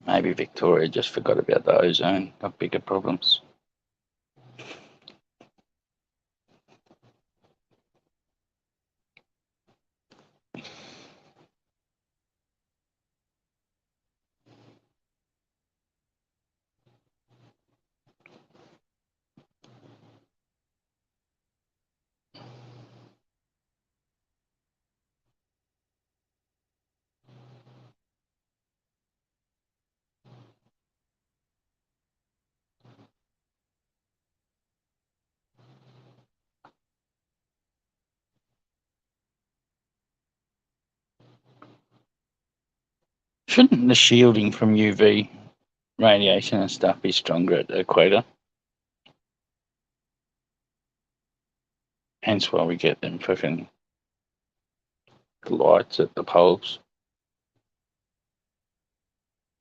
Maybe Victoria just forgot about the ozone, got bigger problems. Shouldn't the shielding from UV radiation and stuff be stronger at the equator? Hence why we get them fucking lights at the poles.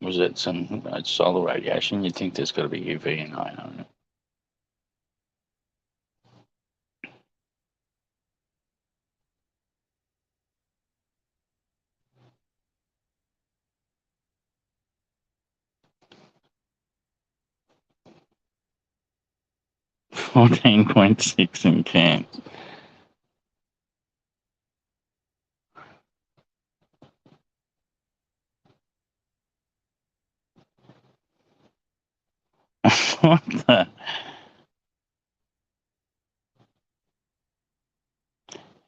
Was it some solar radiation? You'd think there's got to be UV and I don't know. $14.6 in Cairns. What the?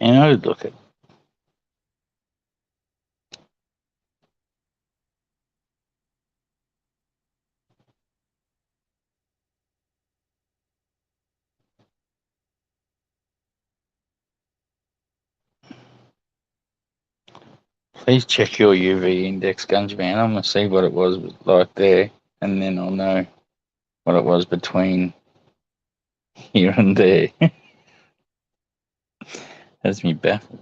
And I would look at. Please check your UV index, Gunjman. I'm gonna see what it was like there, and then I'll know what it was between here and there. Has me baffled.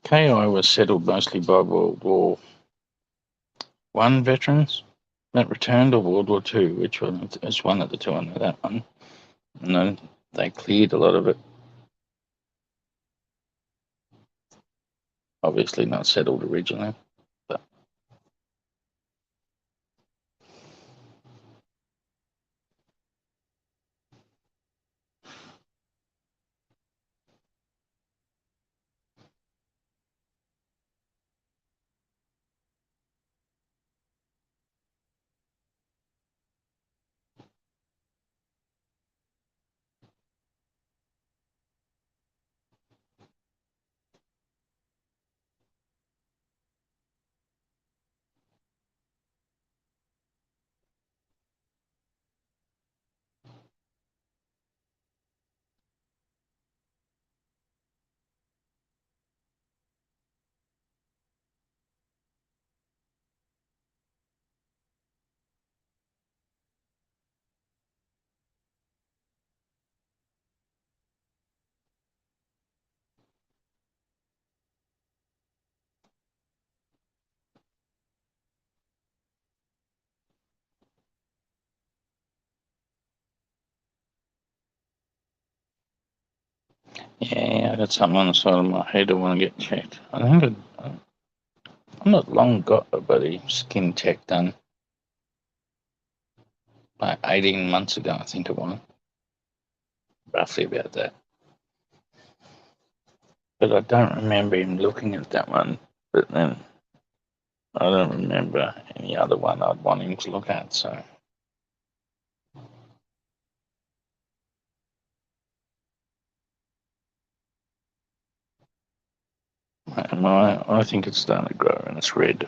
KI was settled mostly by World War One veterans that returned, or World War Two. Which one? It's one of the two. I know that one. And then they cleared a lot of it. Obviously not settled originally. But yeah, I got something on the side of my head I want to get checked. I think I'm not long got a bloody skin check done. Like 18 months ago, I think it was. Roughly about that. But I don't remember him looking at that one. But then I don't remember any other one I'd want him to look at, so. I think it's starting to grow and it's red.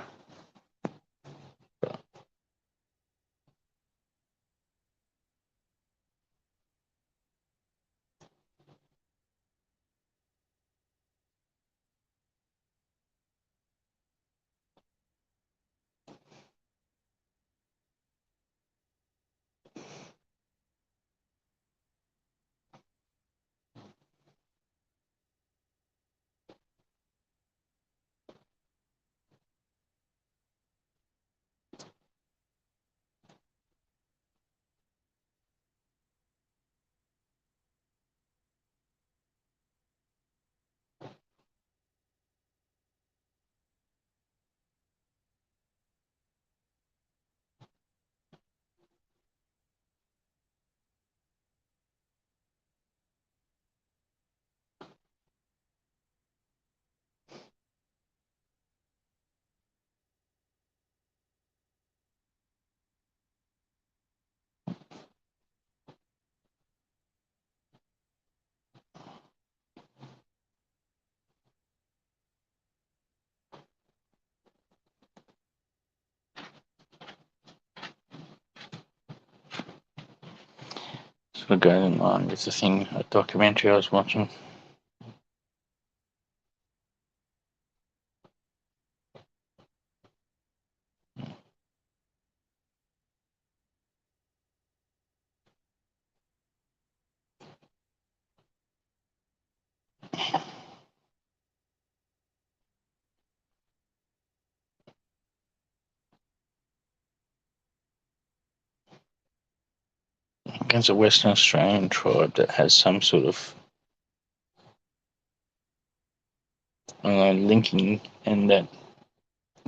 Sort of goes in line with the thing, a documentary I was watching. Against a Western Australian tribe that has some sort of linking, and that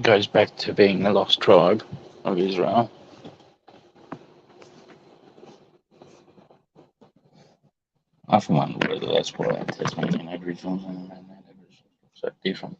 goes back to being the lost tribe of Israel. I often wonder whether that's why Tasmanian Aboriginals and mainland Aboriginals look so different.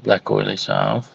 Black oily salve.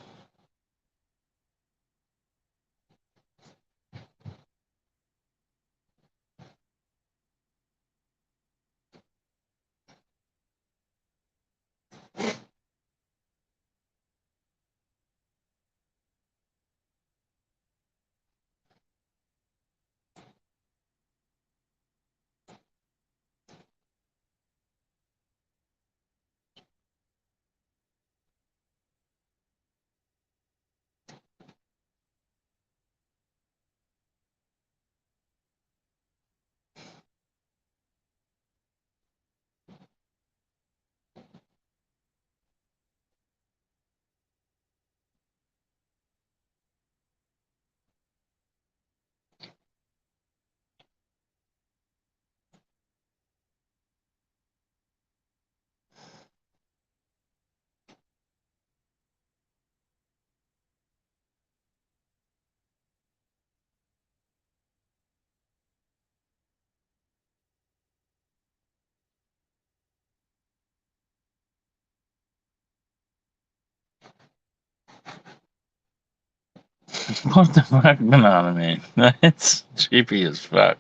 What the fuck, banana man? That's trippy as fuck.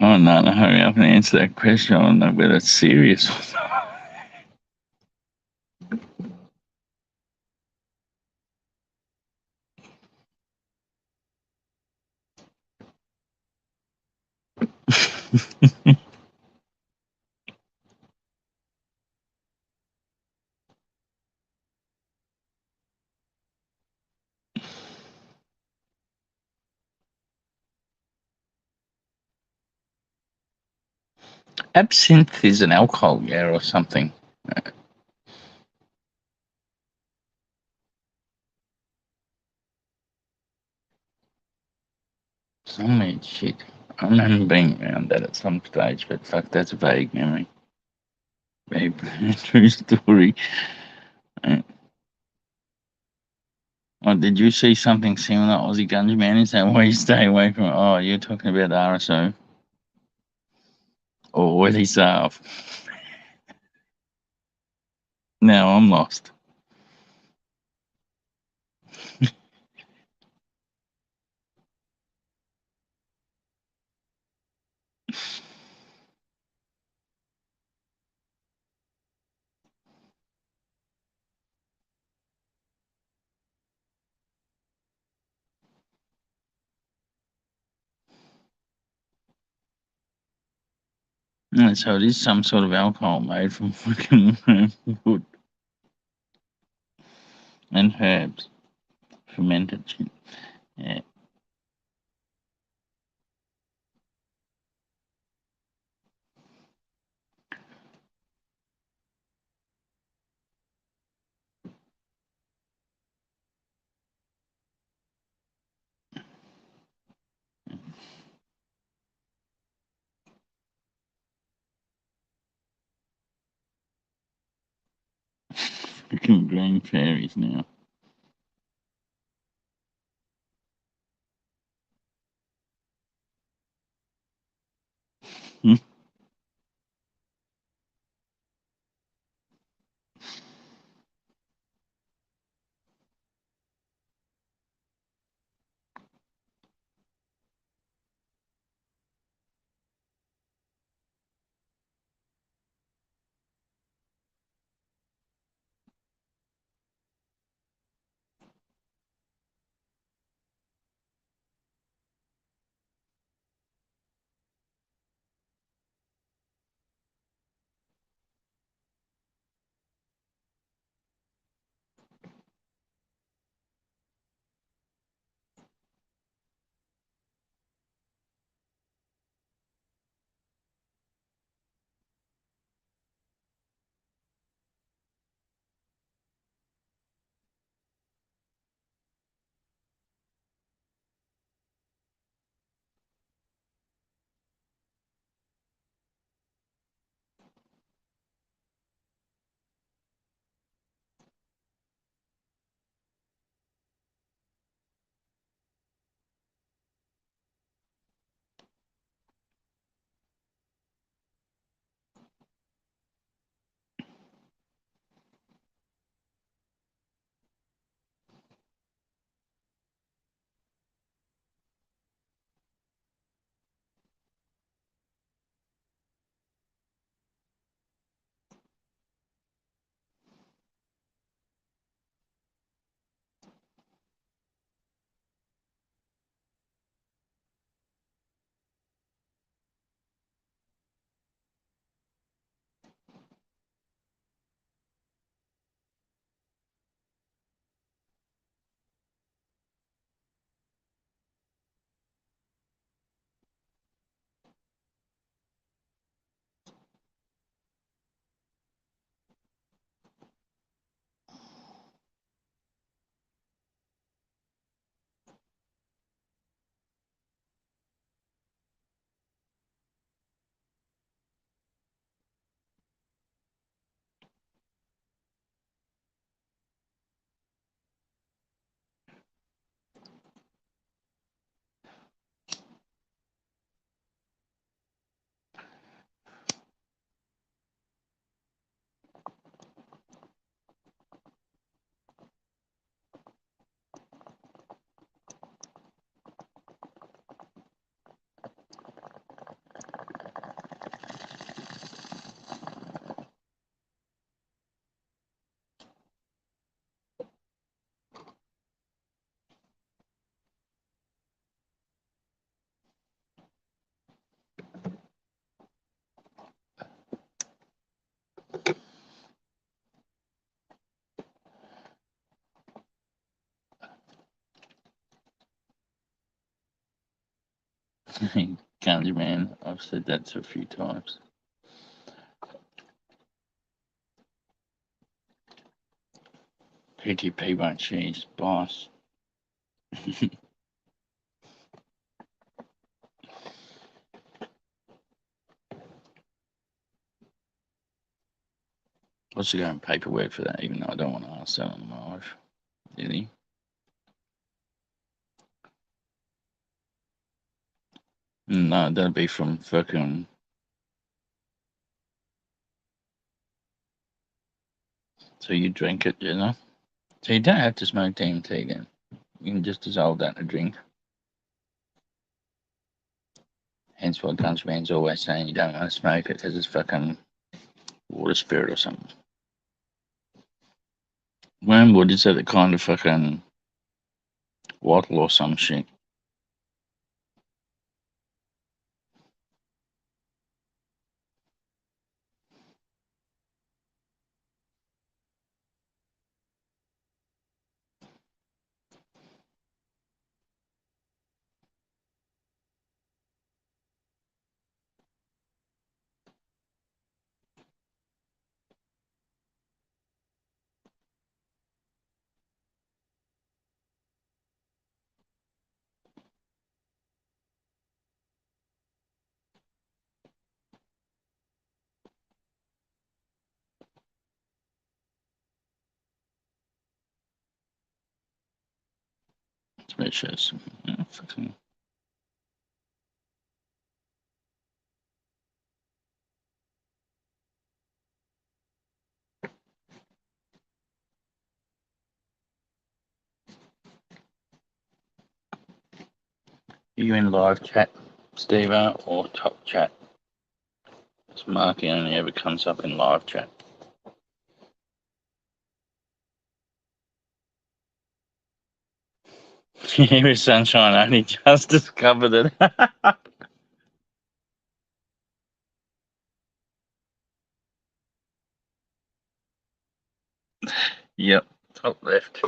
Oh no, no, hurry up and answer that question. I don't know whether it's serious or not. Absinthe is an alcohol, yeah, or something. Some weird shit. I remember being around that at some stage, but fuck, that's a vague memory. Very true story. Oh, did you see something similar, Aussie Gunge Man? Is that why you stay away from? Oh, you're talking about the RSO or Willie Salve. Now I'm lost. Yeah, so it is some sort of alcohol made from fucking wood and herbs, fermented shit. Yeah. Fucking green fairies now. Hmm? Candy man, I've said that a few times. PTP won't cheese, boss. What's the going paperwork for that? Even though I don't want to ask that on live, really. No, that'll be from fucking. So you drink it, you know? So you don't have to smoke DMT then. You can just dissolve that in a drink. Hence why Gunsman's always saying you don't want to smoke it because it's fucking water spirit or something. Wormwood is that the kind of fucking wattle or some shit. Delicious. Yeah, fucking. Are you in live chat, Steve, or top chat? This marking only ever comes up in live chat. Here is Sunshine, only just discovered it. Yep, top left.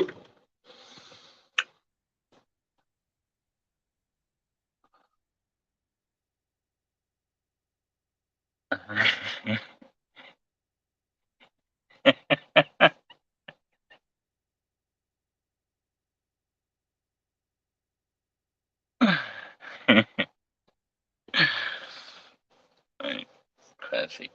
Classic.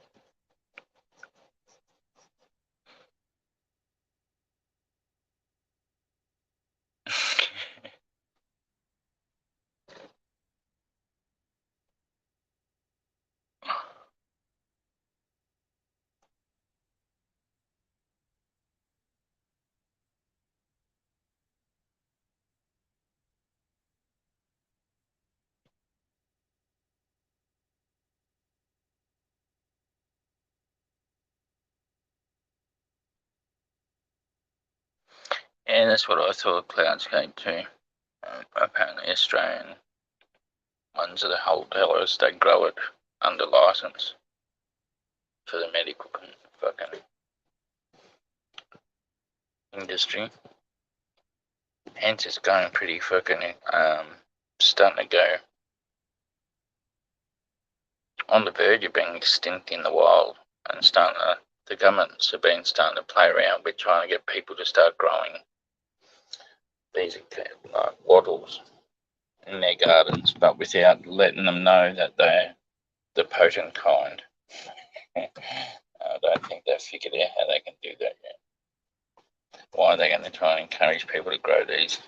Yeah, that's what I thought Cloudscape too. Apparently Australian ones that hold tellers, they grow it under license for the medical fucking industry. Hence it's going pretty fucking starting to go on the verge of being extinct in the wild, and the governments have been starting to play around with trying to get people to start growing these like wattles in their gardens, but without letting them know that they're the potent kind. I don't think they've figured out how they can do that yet. Why are they going to try and encourage people to grow these?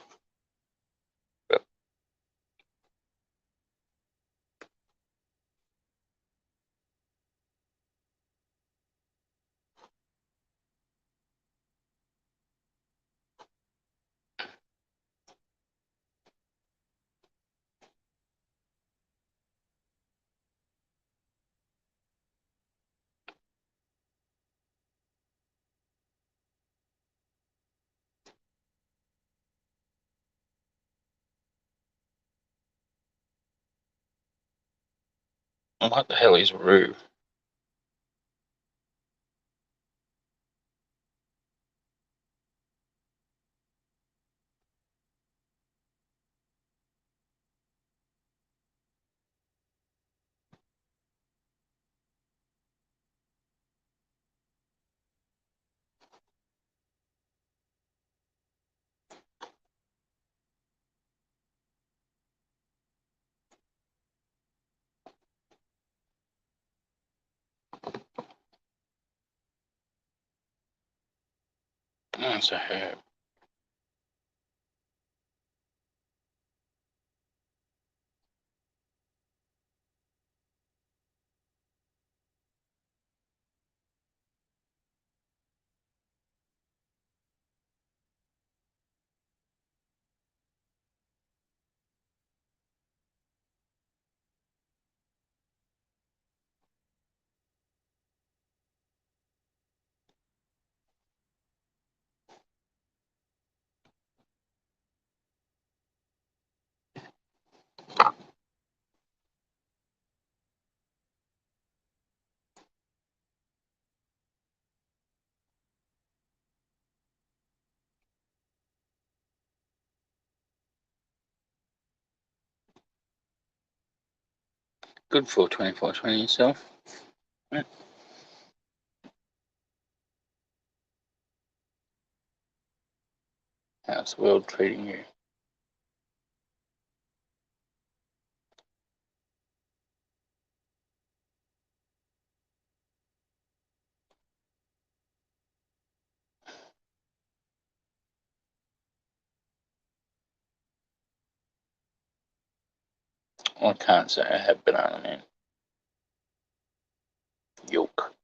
What the hell is Rue? That's a herb. Good for 24/20 yourself. Yeah. How's the world treating you? I can't say I have banana man. Yolk.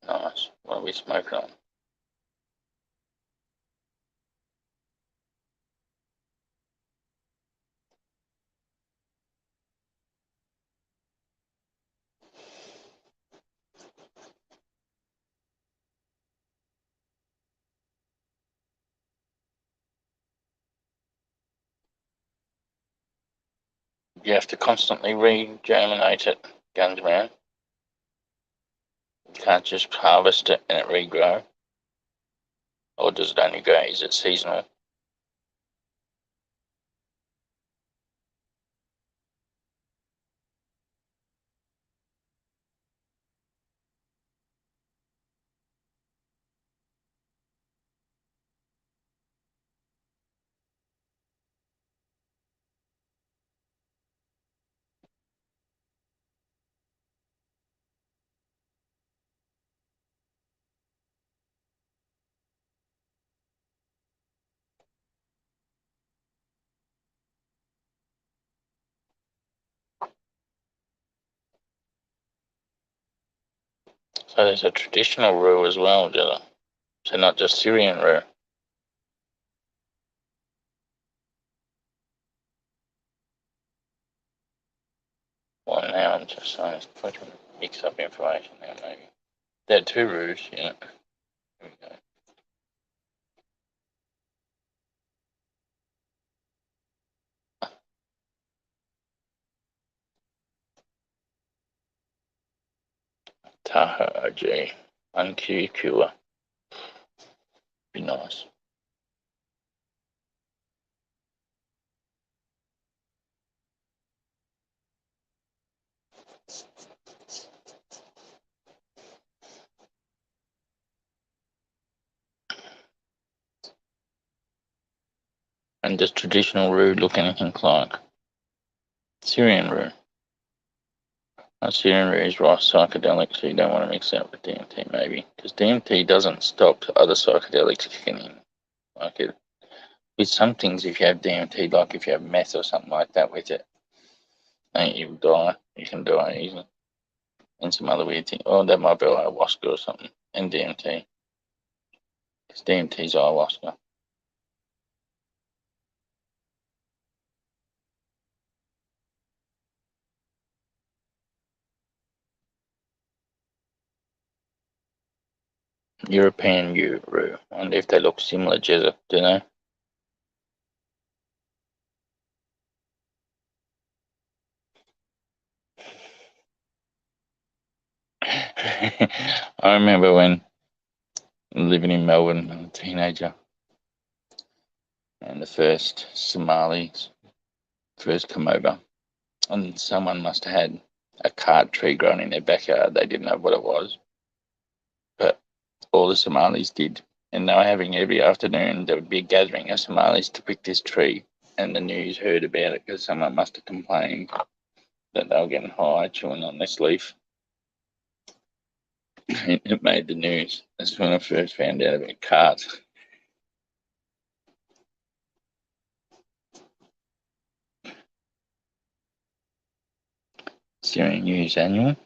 Nice. What are we smoking on? You have to constantly regerminate it, guns man. You can't just harvest it and it regrow. Or does it only grow? Is it seasonal? So there's a traditional rue as well, Jilla. So not just Syrian rue. Well, now I'm just trying to mix up information now, maybe. There are two rues, yeah. Here we go. Tahoe OG. Uncure. Be nice. And does traditional rue look anything like Syrian rue? Syrian rue is rice psychedelic, so you don't want to mix that with DMT, maybe, because DMT doesn't stop other psychedelics kicking in. Like it, with some things, if you have DMT, like if you have meth or something like that with it, and you die, you can die easily. And some other weird thing. Oh, that might be ayahuasca or something, and DMT, because DMT is ayahuasca. European rue. I wonder if they look similar, Jezza, do they? I remember when living in Melbourne as a teenager, and the first Somalis first come over, and someone must have had a card tree growing in their backyard. They didn't know what it was, but all the Somalis did and they were having every afternoon there would be a gathering of Somalis to pick this tree, and the news heard about it because someone must have complained that they were getting high chewing on this leaf. It made the news. That's when I first found out about cards. Syrian News Annual.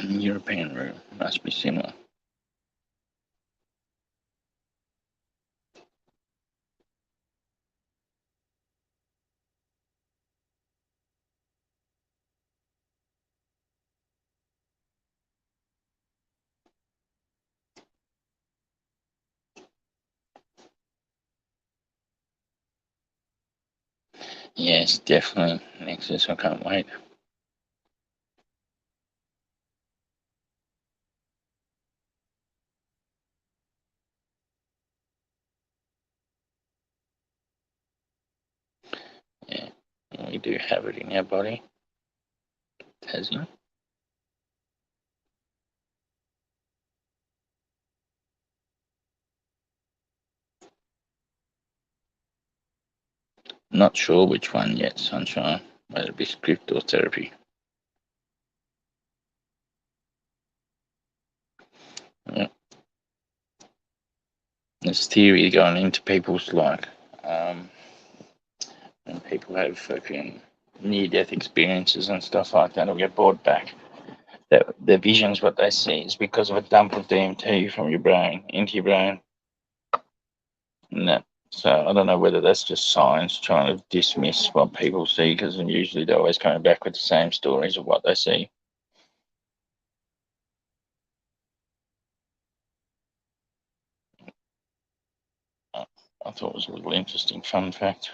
European room must be similar. Yes, definitely. Nexus, I can't wait. Yeah, we do have it in our body, Tasma. Not sure which one yet, Sunshine, whether it be script or therapy. Yeah. There's theory going into people's when people have fucking near-death experiences and stuff like that, or get brought back. That the visions, what they see, is because of a dump of DMT from your brain into your brain. And that, so I don't know whether that's just science trying to dismiss what people see, because usually they're always coming back with the same stories of what they see. I thought it was a little interesting fun fact.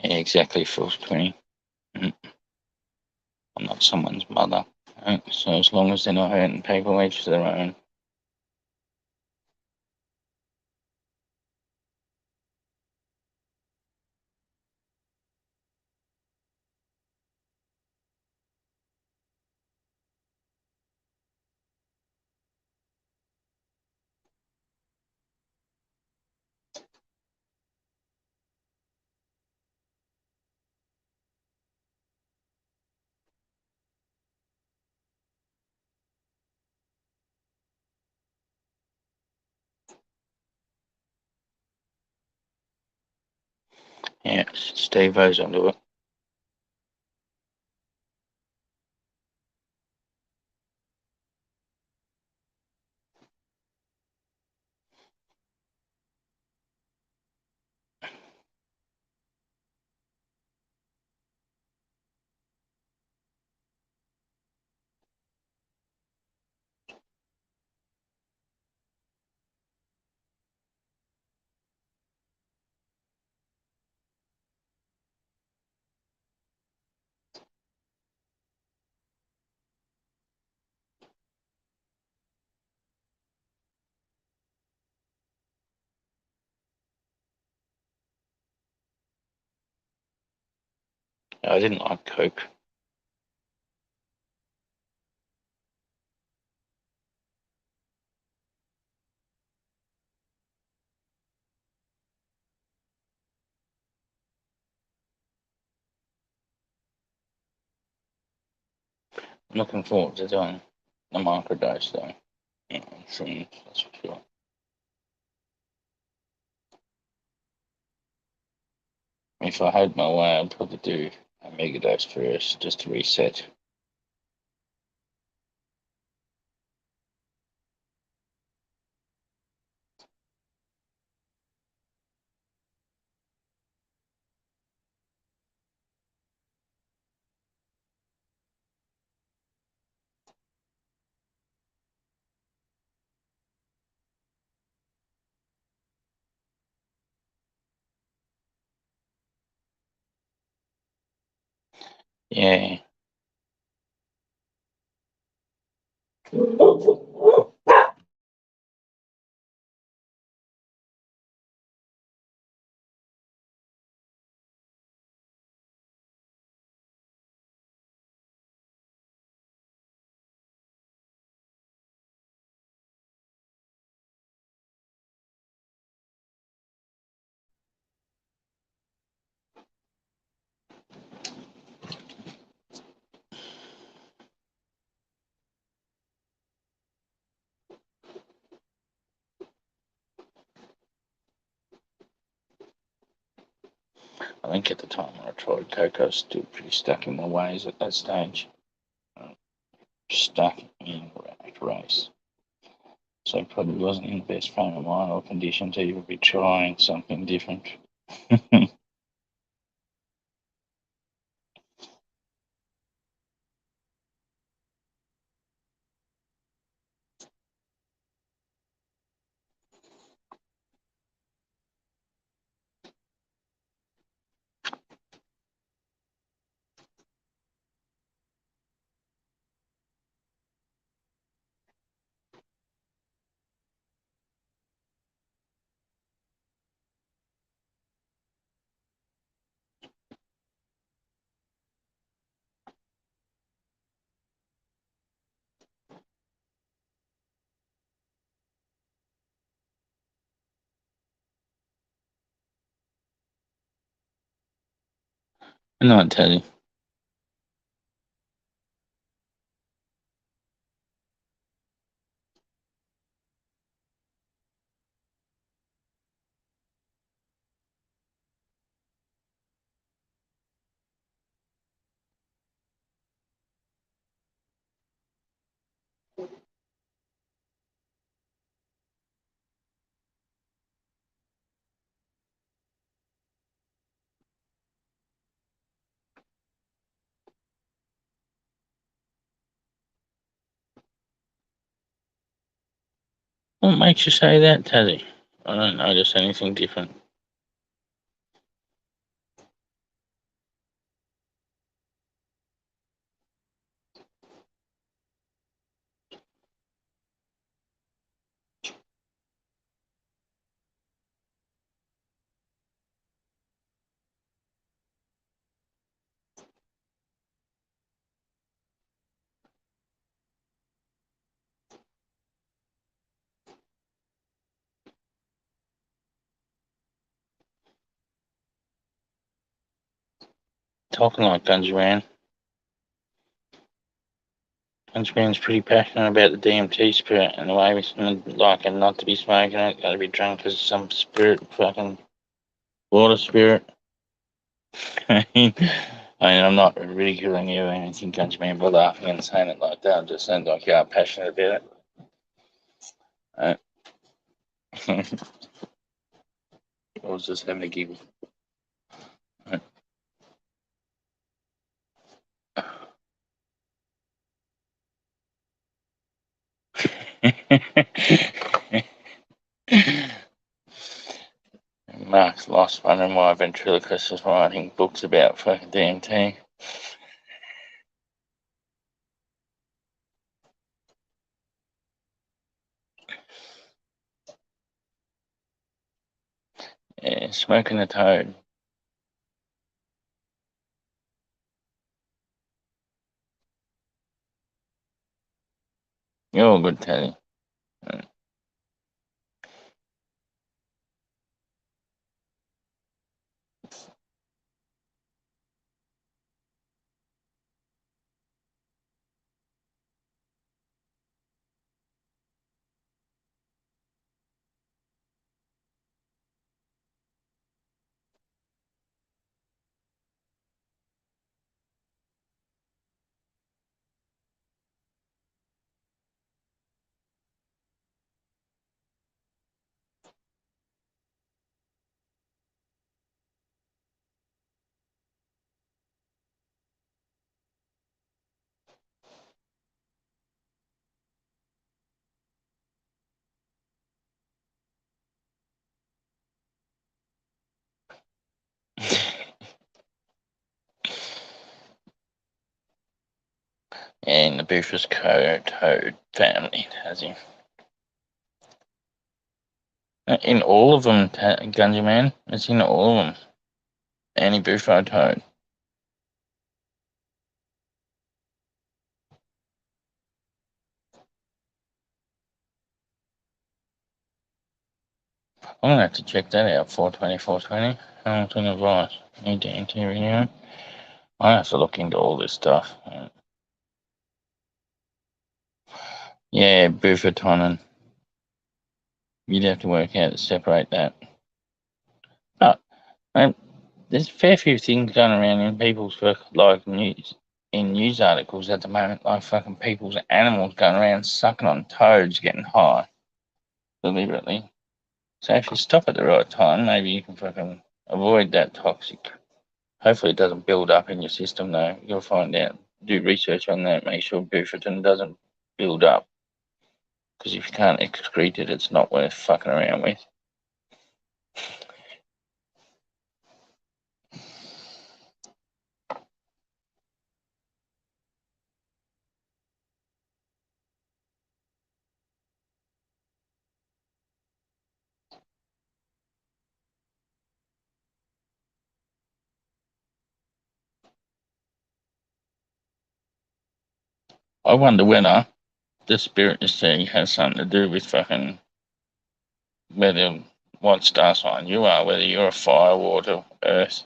Yeah, exactly, Phil's 20. I'm not someone's mother. Right? So as long as they're not hurting people, each to their own. Yeah, Steve O's onto it. I didn't like Coke. I'm looking forward to doing the microdose though. Yeah, soon, that's for sure. If I had my way, I'd probably do a megadose first, just to reset. Yeah. I think at the time when I tried coke, I was still pretty stuck in my ways at that stage. Stuck in rat race. So probably wasn't in the best frame of mind or condition to even be trying something different. And I tell you, what makes you say that, Teddy? I don't notice anything different. Talking like Gungeran. Gungeran's pretty passionate about the DMT spirit and the way we like and not to be smoking it, gotta be drunk as some spirit, fucking water spirit. I mean, I'm not ridiculing you or anything, Gungeran, by laughing and saying it like that. I'm just saying like you are passionate about it. I was just having a giggle. Mark's lost wondering why ventriloquist is writing books about fucking DMT. Yeah, smoking a toad. You're all good, Teddy. in the Bufus toad family, has he? In all of them, Gungy Man. It's in all of them. Any Bufo toad. I'm gonna have to check that out. 420. Hamilton advice. Need to enter video. I have to look into all this stuff. Yeah, Buffertonin. You'd have to work out to separate that. But there's a fair few things going around in people's like news articles at the moment, like fucking people's animals going around sucking on toads, getting high deliberately. So if you stop at the right time, maybe you can fucking avoid that toxic. Hopefully it doesn't build up in your system though. You'll find out. Do research on that. Make sure Bufferton doesn't build up. Because if you can't excrete it, it's not worth fucking around with. I wonder whether the spirit you see has something to do with fucking whether what star sign you are, whether you're a fire, water, earth.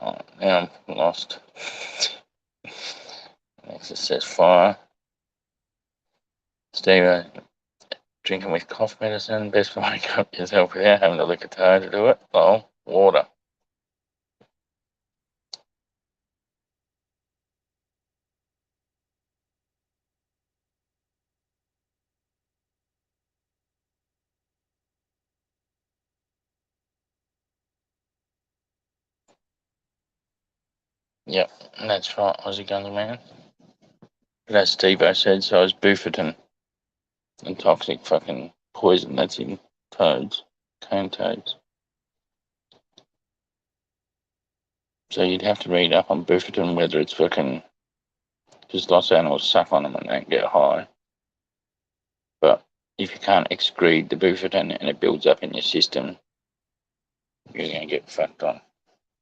Oh, now I'm lost. Next it says fire. Steve, drinking with cough medicine. Best way to cope yourself without having to lick a toe to do it. Oh, water. Yep, that's right, Aussie Gunner Man. But as Steve-O said, so is Bufferton. And toxic fucking poison that's in toads, cane toads. So you'd have to read up on Bufferton whether it's fucking, because lots of animals suck on them and they get high. But if you can't excrete the Bufferton and it builds up in your system, you're going to get fucked on.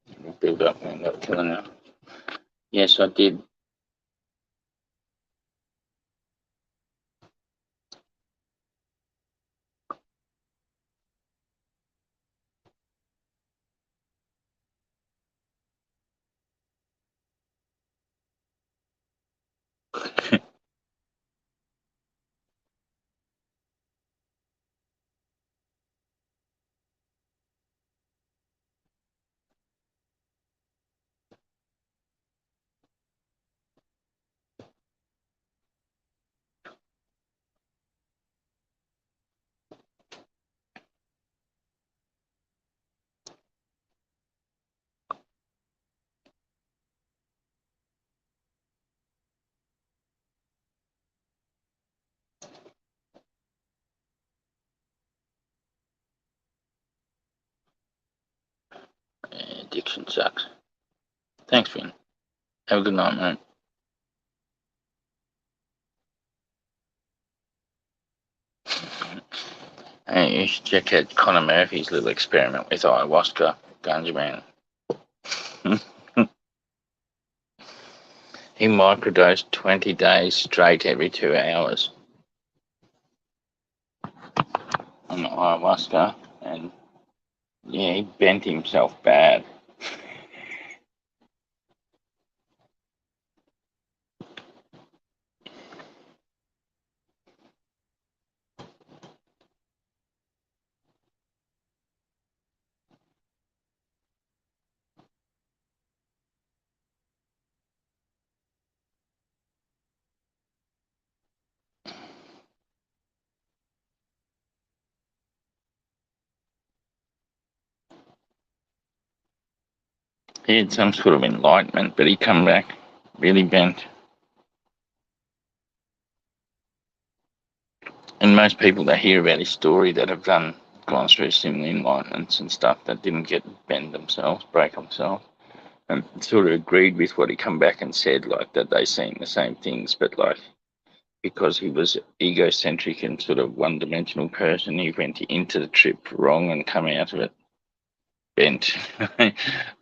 It'll build up and end up killing you. Yes, I did. Addiction sucks. Thanks, Finn. Have a good night, mate. Hey, you should check out Conor Murphy's little experiment with ayahuasca, Ganja Man. He microdosed 20 days straight every 2 hours on ayahuasca, and yeah, he bent himself bad. He had some sort of enlightenment, but he come back really bent. And most people that hear about his story that have gone through similar enlightenments and stuff that didn't get bend themselves, break themselves, and sort of agreed with what he come back and said, like that they seen the same things, but like because he was egocentric and sort of one-dimensional person, he went into the trip wrong and come out of it bent.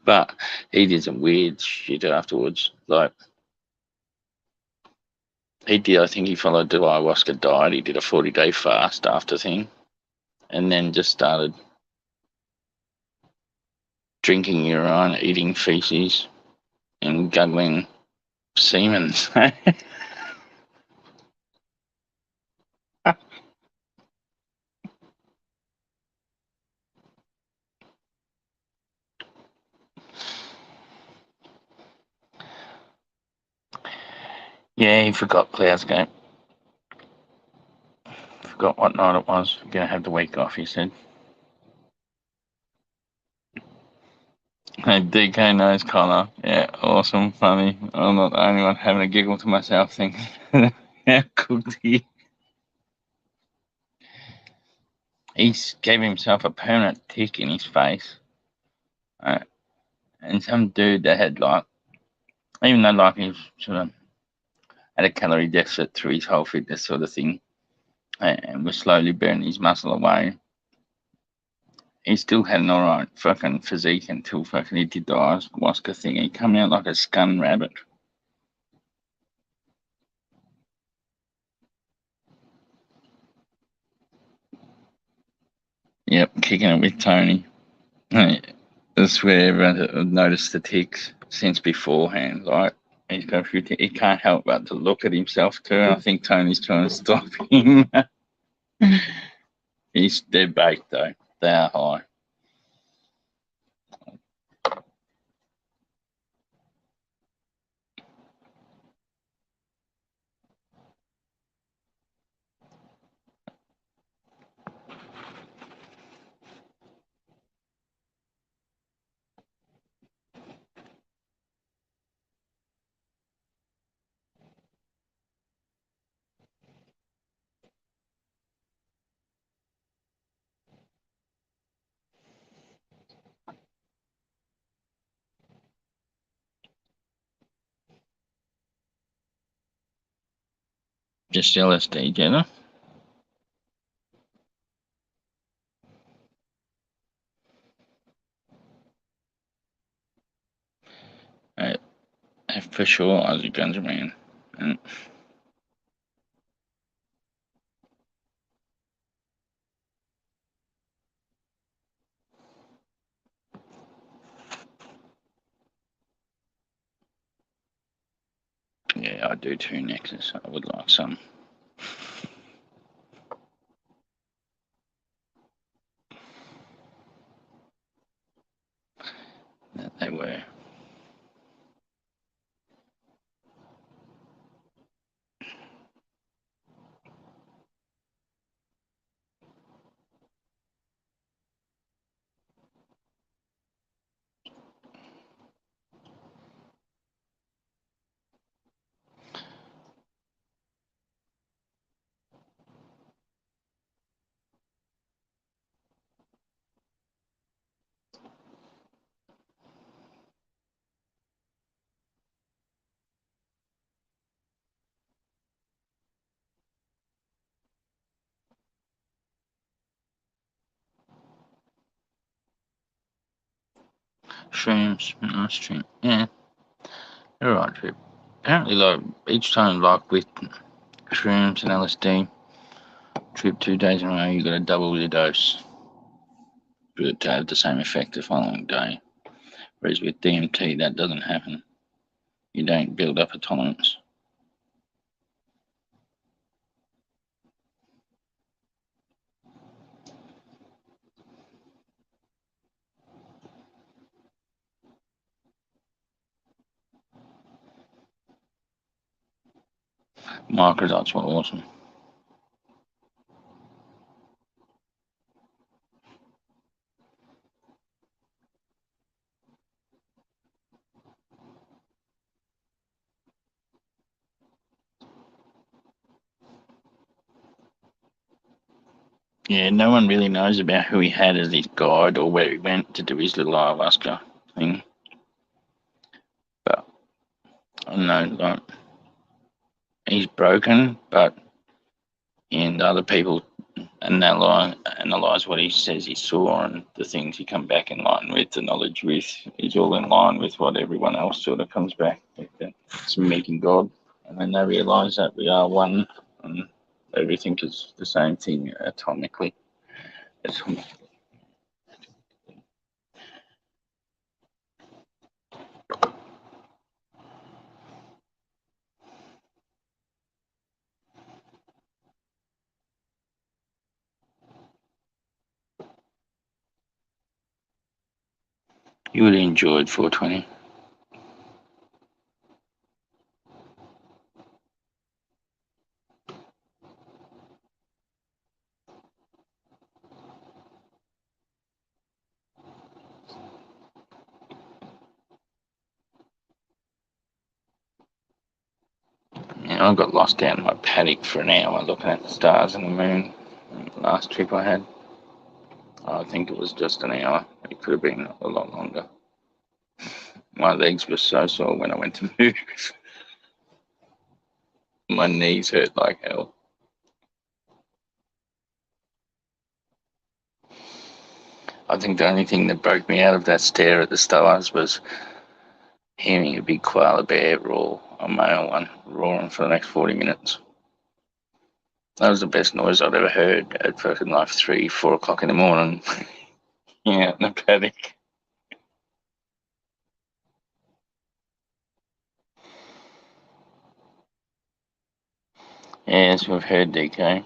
But he did some weird shit afterwards. Like he did, I think he followed the ayahuasca diet. He did a 40-day fast after thing, and then just started drinking urine, eating feces, and guggling semen. Yeah, he forgot Cloudscape. Forgot what night it was. Gonna have the week off, he said. Hey, DK knows Connor. Yeah, awesome, funny. I'm not the only one having a giggle to myself thinking how cooked he gave himself a permanent tick in his face. And some dude that had like, even though like he sort of had a calorie deficit through his whole fitness sort of thing, and was slowly burning his muscle away, he still had an alright fucking physique until fucking he did the ayahuasca thing. He come out like a scun rabbit. Yep, kicking it with Tony. I swear everyone have noticed the ticks since beforehand. Like he's got a few ticks. He can't help but to look at himself too. And I think Tony's trying to stop him. They're baked though. They are high. Just LSD, Jenna. For sure, Ozzy Guns man. And yeah, I do too, Nexus. I would like some. They were. Shrooms, nice drink. Yeah, you're right, Trip. Apparently, like each time, like with shrooms and LSD, Trip 2 days in a row, you got to double your dose for it to have the same effect the following day. Whereas with DMT, that doesn't happen. You don't build up a tolerance. Microdose were awesome. Yeah, no one really knows about who he had as his guide or where he went to do his little ayahuasca thing. But I don't know, like he's broken, but and other people analyze what he says he saw and the things he come back in line with, the knowledge with, is all in line with what everyone else sort of comes back with. It's meeting God, and then they realise that we are one, and everything is the same thing atomically. You would have enjoyed 420. I got lost down in my paddock for an hour looking at the stars and the moon. Last trip I had, I think it was just an hour. It could have been a lot longer. My legs were so sore when I went to move. My knees hurt like hell. I think the only thing that broke me out of that stare at the stars was hearing a big koala bear roar, a male one, roaring for the next 40 minutes. That was the best noise I'd ever heard at fucking like 3, 4 o'clock in the morning. Yeah, in the paddock. Yes, we've heard DK.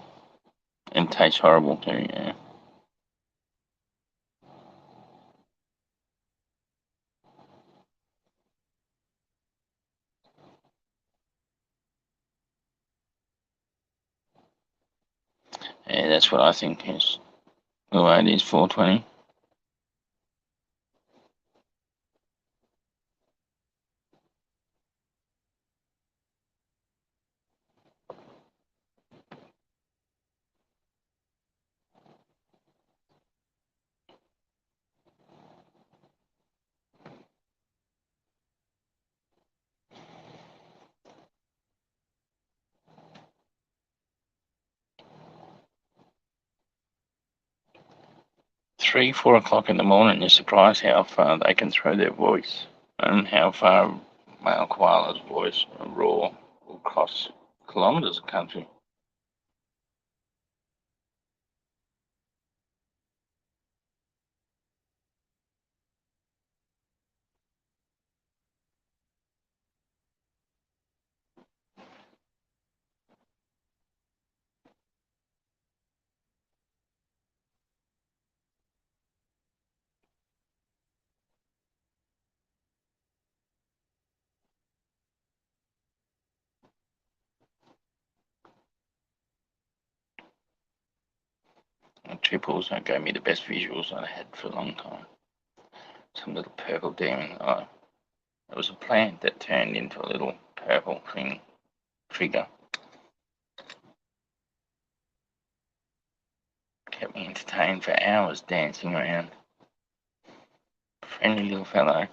And tastes horrible too, yeah. Yeah, that's what I think is the way it is 420. Three, 4 o'clock in the morning, you're surprised how far they can throw their voice and how far male koala's voice roar will cross kilometres of country. And Trip also gave me the best visuals I had for a long time. Some little purple demon. Oh, it was a plant that turned into a little purple thing figure. Kept me entertained for hours dancing around. Friendly little fellow.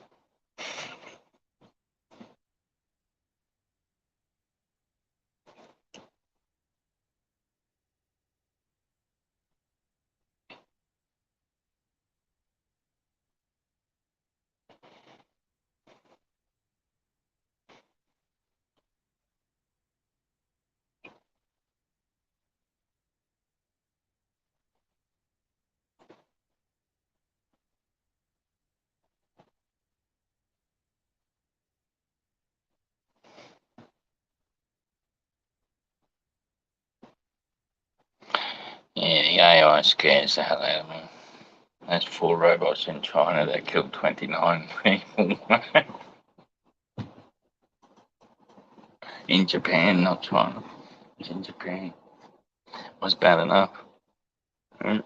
Yeah, the AI scares the hell out of me. There's 4 robots in China that killed 29 people. In Japan, not China. It's in Japan. Was bad enough. Mm.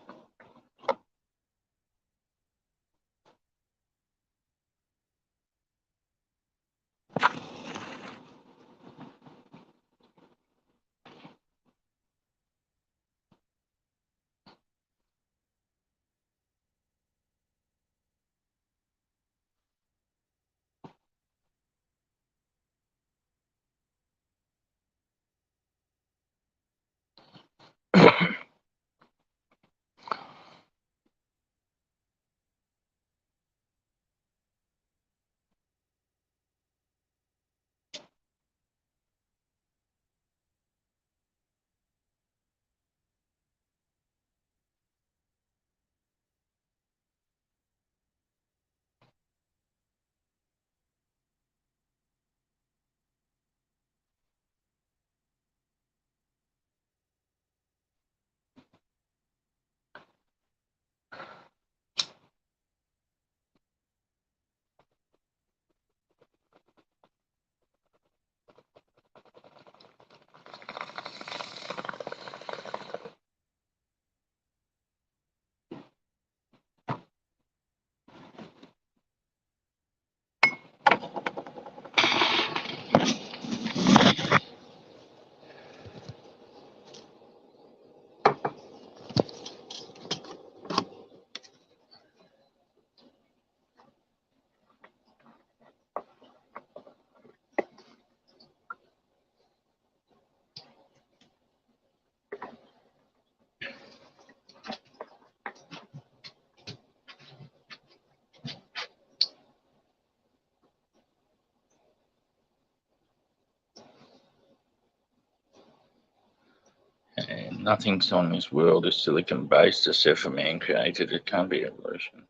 And nothing's on this world is silicon based except for man created. It can't be evolution.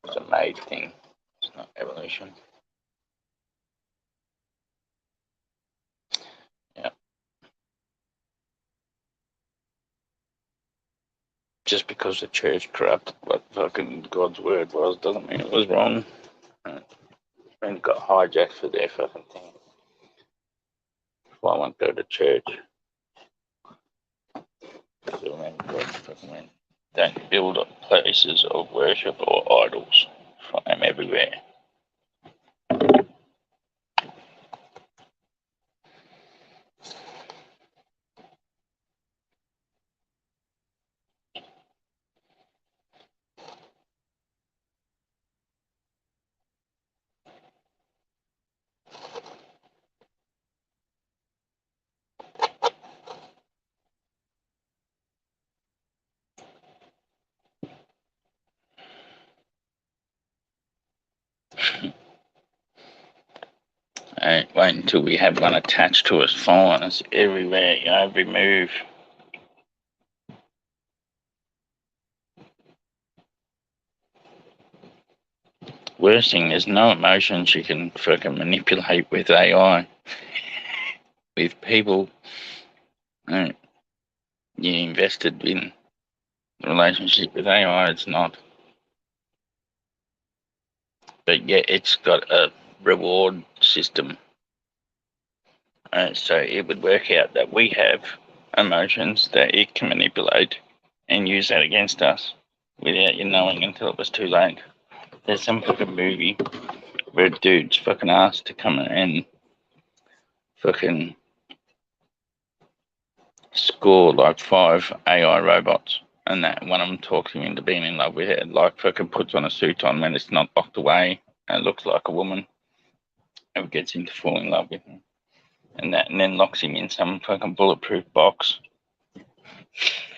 It's a made thing. It's not evolution. Yeah. Just because the church corrupted what fucking God's word was doesn't mean it was wrong. And got hijacked for their fucking thing. Why I won't go to church. So when God fucking went, don't build up places of worship or idols. Find them everywhere. And wait until we have one attached to us, following us everywhere, every move. Worst thing, there's no emotions you can fucking manipulate with AI. With people you invested in the relationship with AI, it's not. But yeah, it's got a reward system. So it would work out that we have emotions that it can manipulate and use that against us without you knowing until it was too late. There's some fucking movie where a dude's fucking asked to come and fucking score like 5 AI robots, and that one of them talks him into being in love with it, like fucking puts on a suit on when it's not locked away and looks like a woman, and gets him to fall in love with him, and then locks him in some fucking bulletproof box.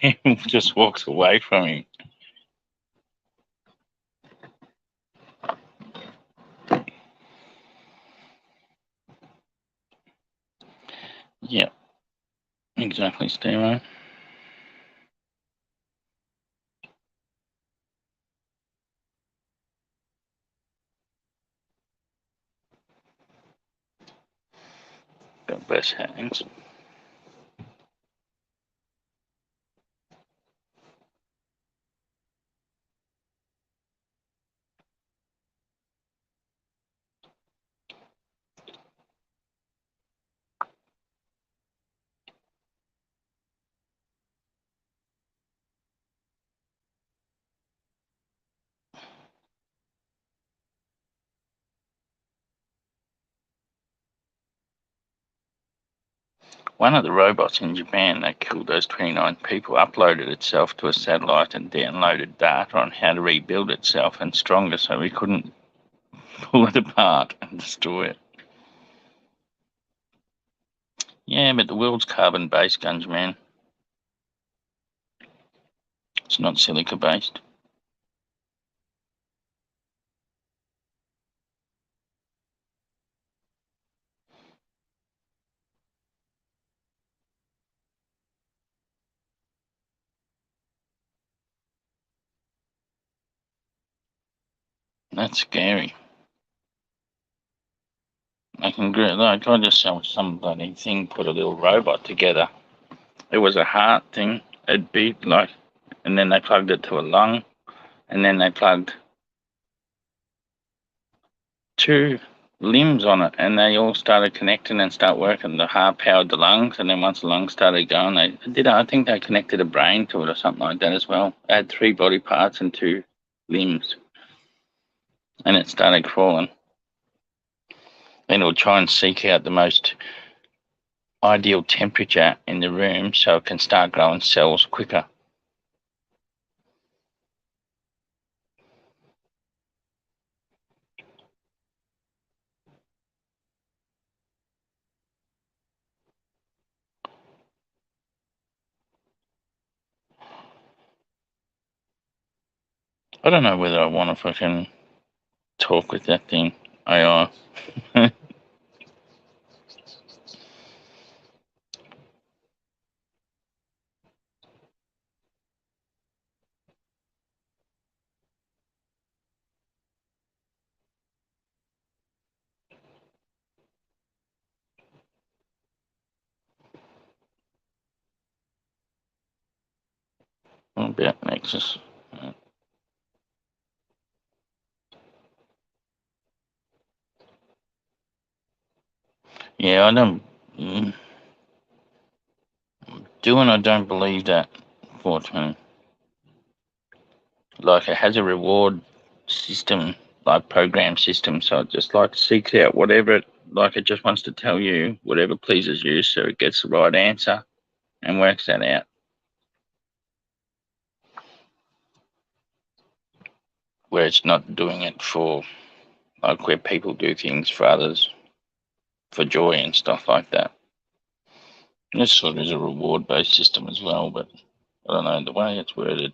He just walks away from him. Yeah, exactly, Steve. God bless hands. One of the robots in Japan that killed those 29 people uploaded itself to a satellite and downloaded data on how to rebuild itself and stronger so we couldn't pull it apart and destroy it. Yeah, but the world's carbon-based, guns, man. It's not silica-based. That's scary. I just saw some bloody thing put a little robot together. It was a heart thing. It beat like, and then they plugged it to a lung, and then they plugged two limbs on it, and they all started connecting and start working. The heart powered the lungs, and then once the lungs started going, they did. I think they connected a brain to it or something like that as well. They had 3 body parts and 2 limbs, and it started crawling. Then it'll try and seek out the most ideal temperature in the room so it can start growing cells quicker. I don't know whether I want to fucking talk with that thing, AI. What about Nexus? Yeah, I don't. I don't believe that, fortunately. Like, it has a reward system, like program system, so it just like seeks out whatever it just wants to tell you, whatever pleases you, so it gets the right answer and works that out. Where it's not doing it for, like, where people do things for others for joy and stuff like that. This sort of is a reward-based system as well, but I don't know, the way it's worded.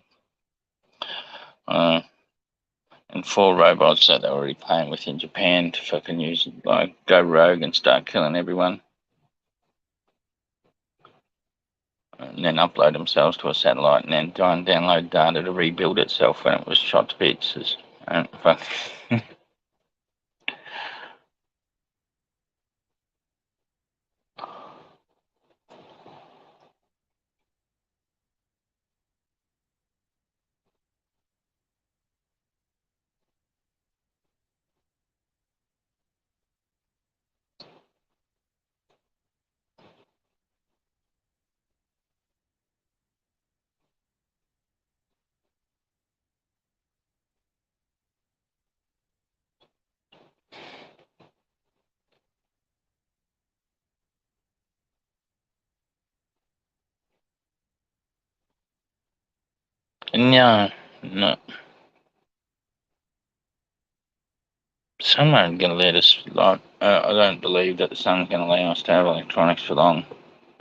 And 4 robots that they're already playing with in Japan to fucking use, like, go rogue and start killing everyone. And then upload themselves to a satellite and then try and download data to rebuild itself when it was shot to pieces. And fuck. No, no. Someone's going to let us, like, I don't believe that the sun's going to allow us to have electronics for long.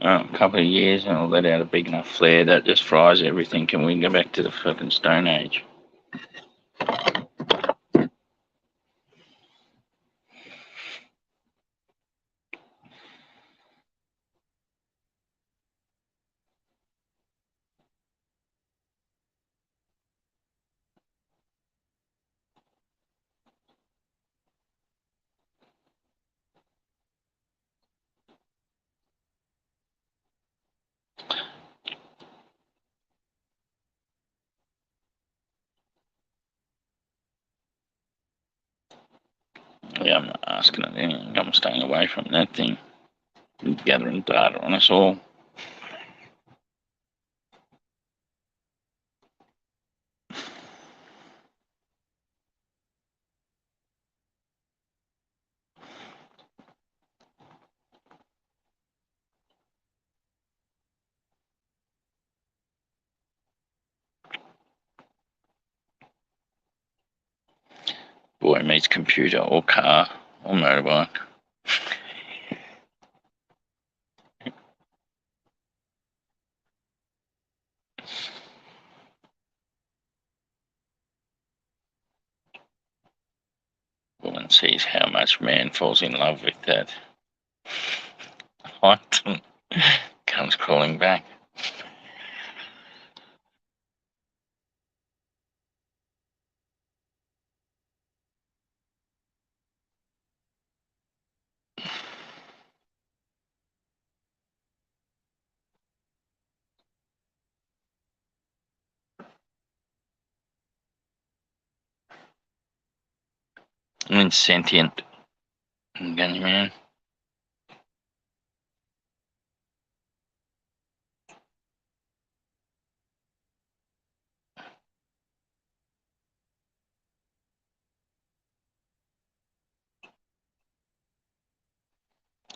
A couple of years and it'll let out a big enough flare that just fries everything and we can go back to the fucking Stone Age. Yeah, I'm not asking it anything. I'm staying away from that thing. Gathering data on us all. boy meets computer or car or motorbike. Woman sees how much man falls in love with that. What? Comes crawling back. I mean, sentient. Gunny man.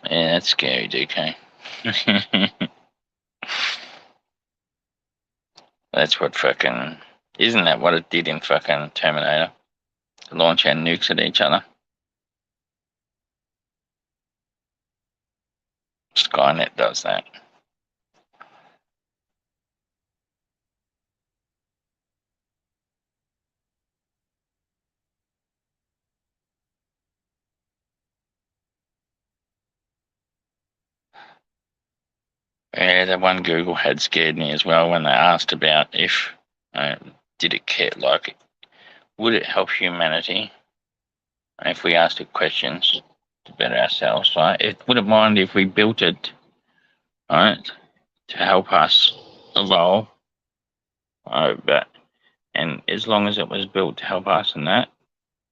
Yeah, that's scary, DK. That's what fucking. Isn't that what it did in fucking Terminator? Launch our nukes at each other. Skynet does that. Yeah, the one Google had scared me as well when they asked about if did it care, like, would it help humanity if we asked it questions to better ourselves, right? It wouldn't mind if we built it, right, to help us evolve, but and as long as it was built to help us and that,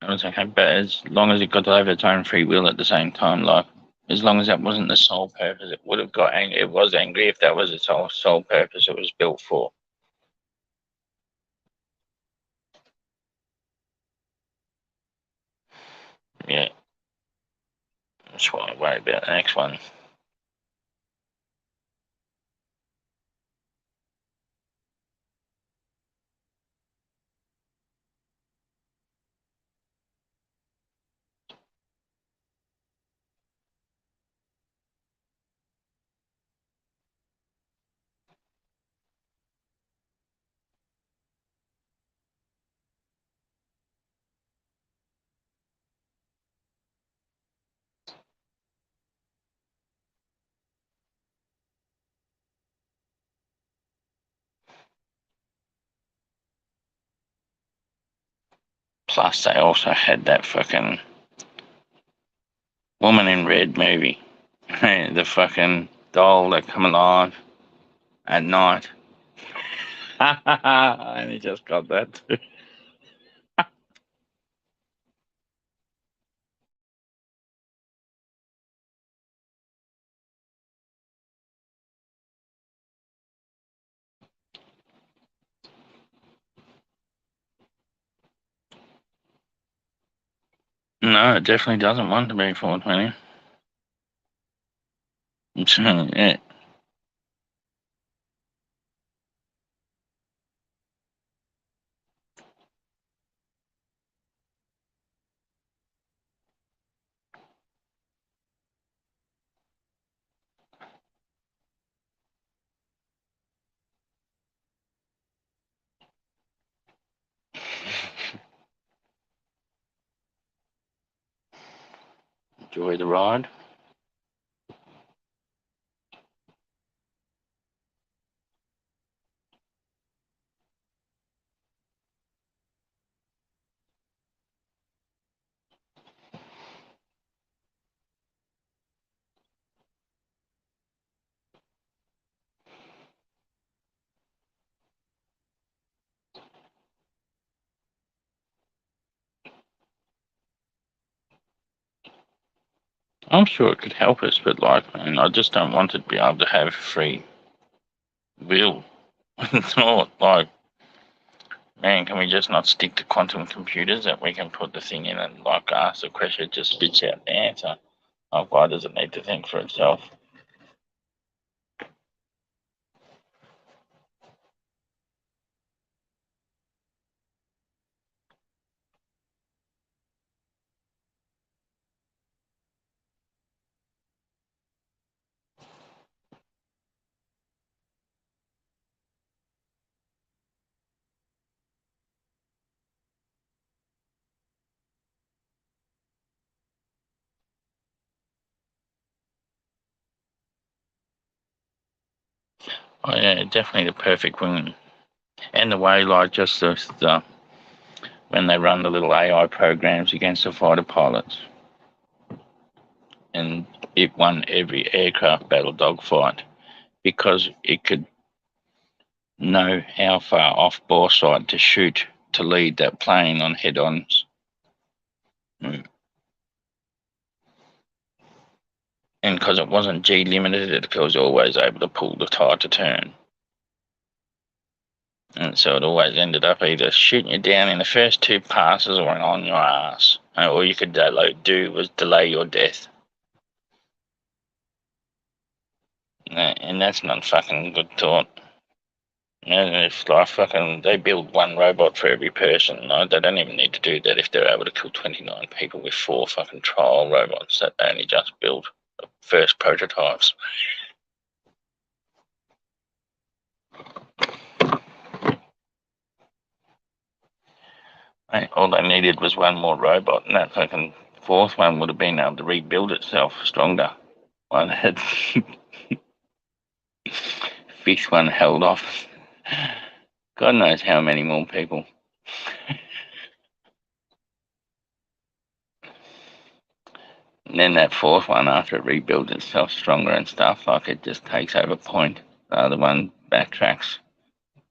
it was okay. But as long as it got to have its own free will at the same time, like as long as that wasn't the sole purpose, it would have got angry. It was angry if that was its sole purpose it was built for. Yeah, that's what I worry about the next one. Plus, they also had that fucking Woman in Red movie. The fucking doll that come alive at night. I only just got that too. No, it definitely doesn't want to be 420. Yeah. Enjoy the ride. I'm sure it could help us, but like, man, I just don't want it to be able to have free will. It's not like, man, can we just not stick to quantum computers that we can put the thing in and like ask the question, it just spits out the answer? Like, why does it need to think for itself? Oh yeah, definitely the perfect wing. And the way, like, just the when they run the little AI programs against the fighter pilots, and it won every aircraft battle dogfight because it could know how far off bore side to shoot to lead that plane on head-ons. Mm. And because it wasn't G limited, it was always able to pull the tire to turn. And so it always ended up either shooting you down in the first two passes or on your ass. And all you could do was delay your death. And that's not fucking good thought. And if like fucking they build one robot for every person, no, they don't even need to do that if they're able to kill 29 people with 4 fucking trial robots that they only just built, the first prototypes. All they needed was one more robot, and that fucking fourth one would have been able to rebuild itself stronger. One had fifth one held off. God knows how many more people. And then that fourth one, after it rebuilds itself stronger and stuff, like it just takes over point. The other one backtracks,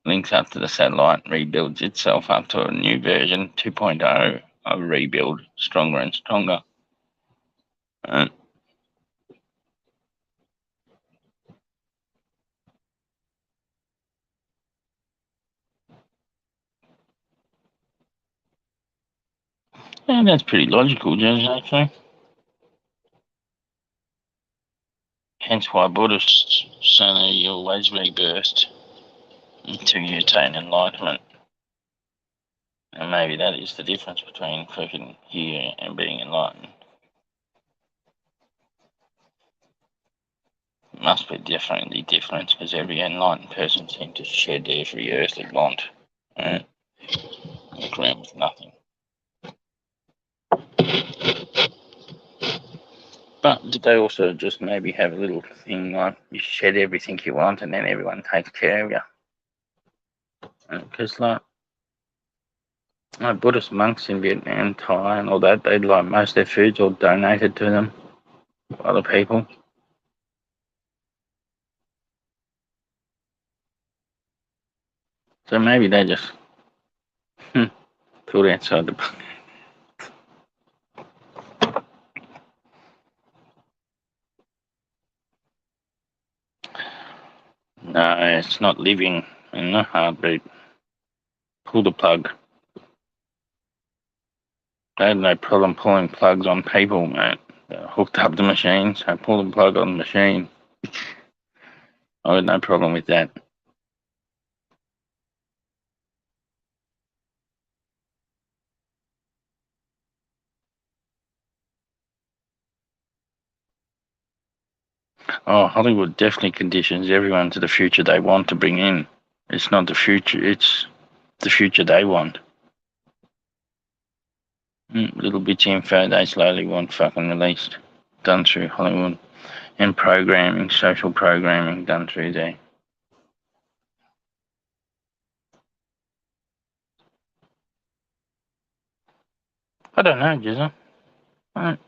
links up to the satellite, rebuilds itself up to a new version, 2.0, of rebuild, stronger and stronger. And that's pretty logical, Judge, actually. Hence why Buddhists say they always rebirth until you attain enlightenment. And maybe that is the difference between freaking here and being enlightened. It must be definitely different because every enlightened person seems to shed every earthly want. Right? Walk around with nothing. But did they also just maybe have a little thing like you shed everything you want and then everyone takes care of you? Because like Buddhist monks in Vietnam, Thai, and all that, they'd like most of their food's all donated to them by other people. So maybe they just thought outside the box. No, it's not living in the heartbeat. Pull the plug. They had no problem pulling plugs on people, mate. They hooked up the machine, so pull the plug on the machine. I had no problem with that. Oh, Hollywood definitely conditions everyone to the future they want to bring in. It's not the future, it's the future they want. Little bits of info they slowly want fucking released, done through Hollywood. And programming, social programming done through there. I don't know, Jizza.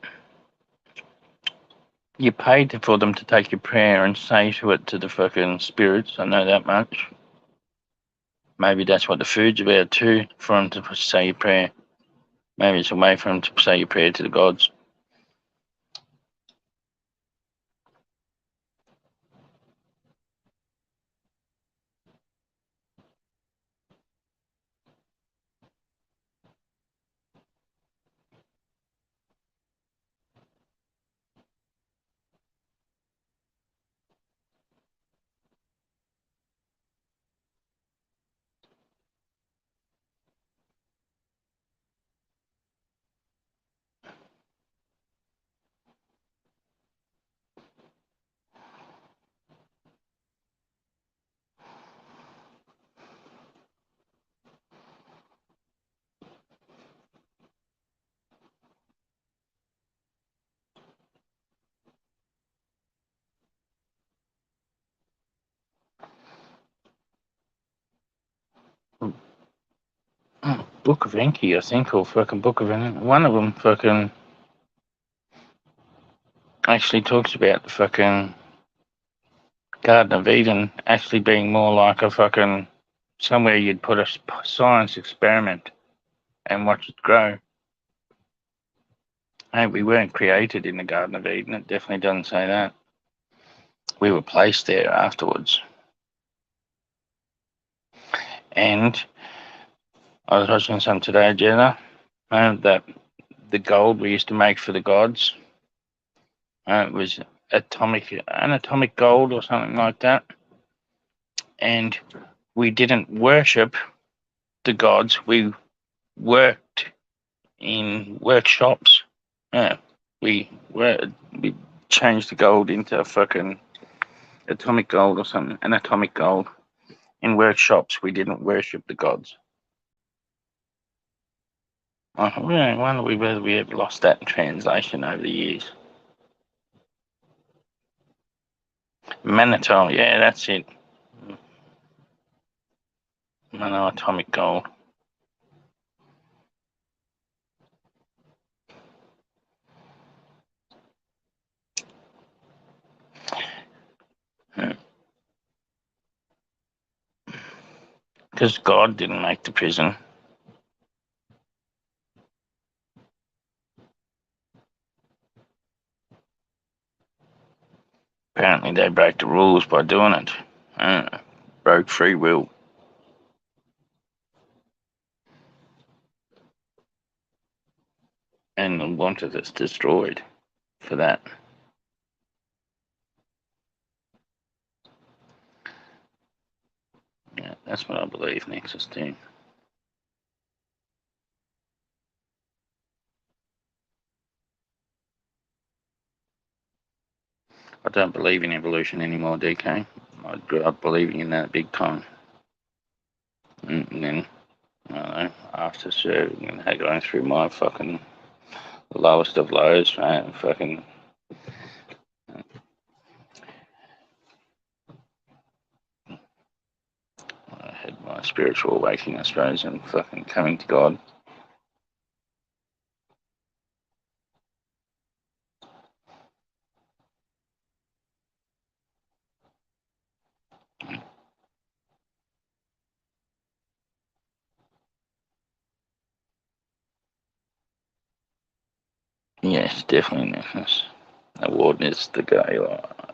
You paid for them to take your prayer and say to it to the fucking spirits. I know that much. Maybe that's what the food's about too, for them to say your prayer. Maybe it's a way for them to say your prayer to the gods. Book of Enki, I think, or fucking Book of Enki. One of them fucking actually talks about the fucking Garden of Eden actually being more like a fucking somewhere you'd put a science experiment and watch it grow. Hey, we weren't created in the Garden of Eden. It definitely doesn't say that. We were placed there afterwards. And I was watching something today, Jenna, that the gold we used to make for the gods was atomic gold or something like that. And we didn't worship the gods. We worked in workshops. We changed the gold into fucking atomic gold or something, an atomic gold. In workshops, we didn't worship the gods. I wonder whether we have lost that in translation over the years. Manitol, yeah, that's it. Atomic gold. Because God didn't make the prison. Apparently they broke the rules by doing it. Broke free will. And wanted us destroyed for that. Yeah, that's what I believe Nexus 2. I don't believe in evolution anymore, DK. I grew up believing in that big time. And then, I don't know, after serving and going through my fucking lowest of lows, right, and fucking I had my spiritual awakening, I suppose, and fucking coming to God. Yes, definitely Nexus. Award is the guy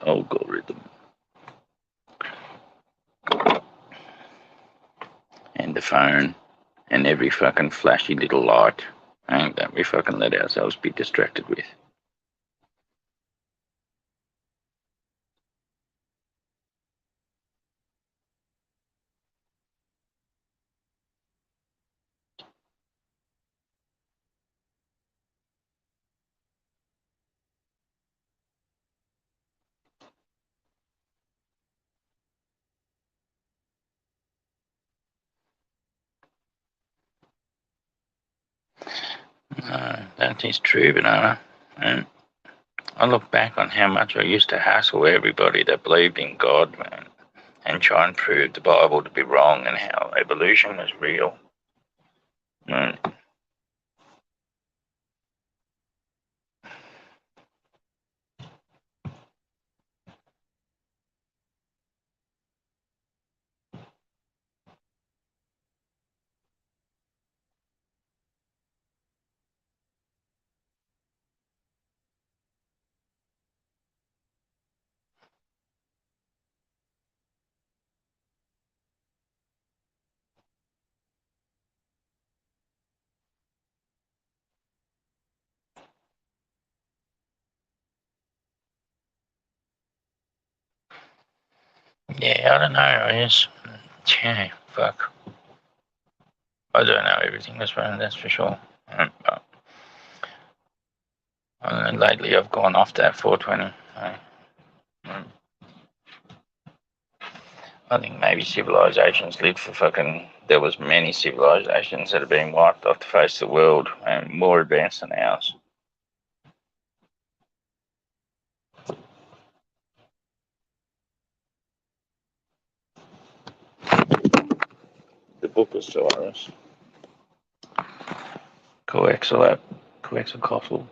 algorithm. And the phone and every fucking flashy little light that we fucking let ourselves be distracted with. No, that is true, banana. And I look back on how much I used to hassle everybody that believed in God, man, and try and prove the Bible to be wrong and how evolution was real. Mm. Yeah, I don't know. Yeah, fuck. I don't know everything that's running, that's for sure. But lately I've gone off that 420. I think maybe civilizations lived for fucking. There was many civilizations that have been wiped off the face of the world and more advanced than ours. The Book of Cyrus. Quetzalcoatl,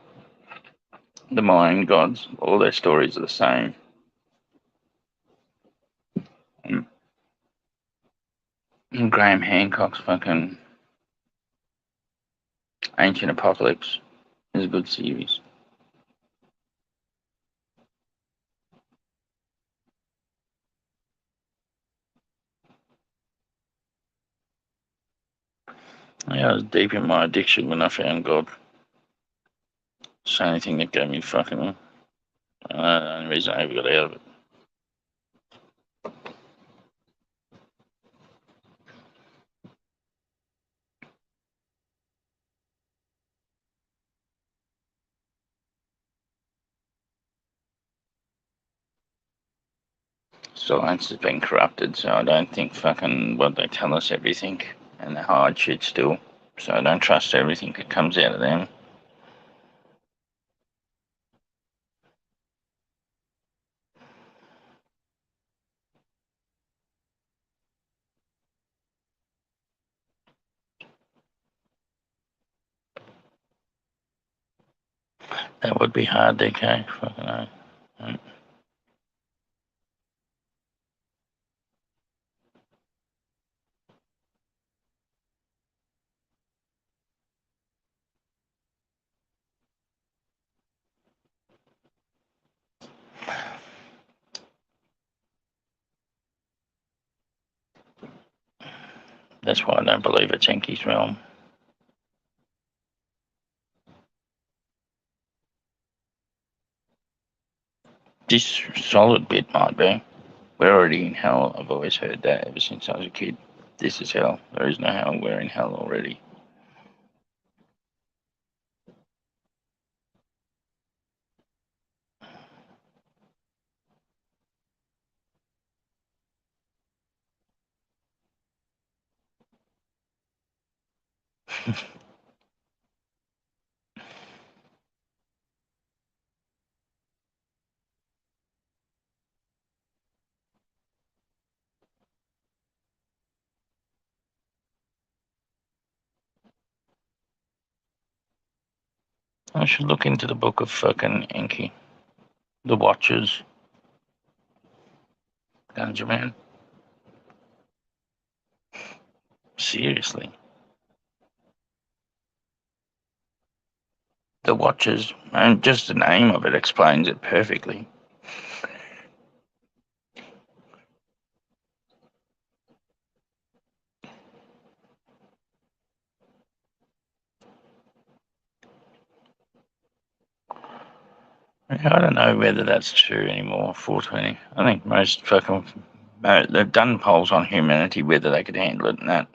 the Mayan gods, all their stories are the same. And Graham Hancock's fucking Ancient Apocalypse is a good series. Yeah, I was deep in my addiction when I found God. It's the only thing that gave me fucking. The only reason I ever got out of it. Science has been corrupted, so I don't think fucking what they tell us everything, and they hide shit still. So I don't trust everything that comes out of them. That would be hard, DK. Fucking hell. That's why I don't believe it's Enki's realm. This solid bit might be. We're already in hell. I've always heard that ever since I was a kid. This is hell. There is no hell. We're in hell already. I should look into the book of fucking Enki. The Watchers. Ganja Man. Seriously. The Watchers. And just the name of it explains it perfectly. I don't know whether that's true anymore, 420. I think most fucking... they've done polls on humanity, whether they could handle it and that.